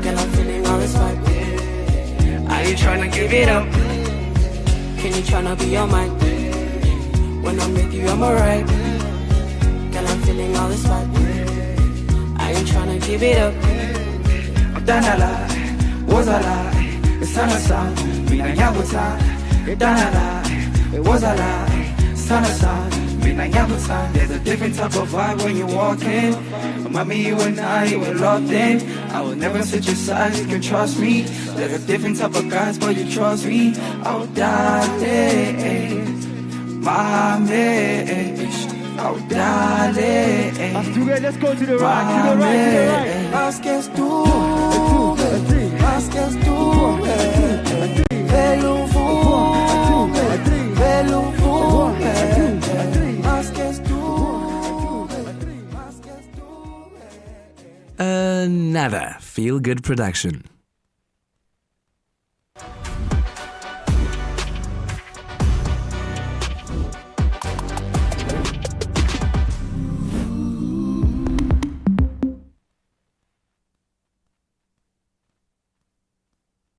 Speaker 15: Girl, I'm feeling all this vibe.
Speaker 12: I ain't tryna give it up.
Speaker 15: Can you tryna be on mine? When I'm with you, I'm alright. Girl, I'm feeling all this vibe. I ain't tryna give it up.
Speaker 12: I've done a lot, was a lot. It's time to stop, mina yabuta. Done a lot, it was a lot. It's time to stop, mina yabuta. There's a different type of vibe when you walk in. Mommy, you and I were locked in. I will never switch your sides, you can trust me. There's a different type of guys, but you trust me. Oh, darling, mommy. Oh, darling.
Speaker 15: Let's go to the right, to the right. Más que estuve, velo vume. Más que estuve.
Speaker 22: Another feel-good production.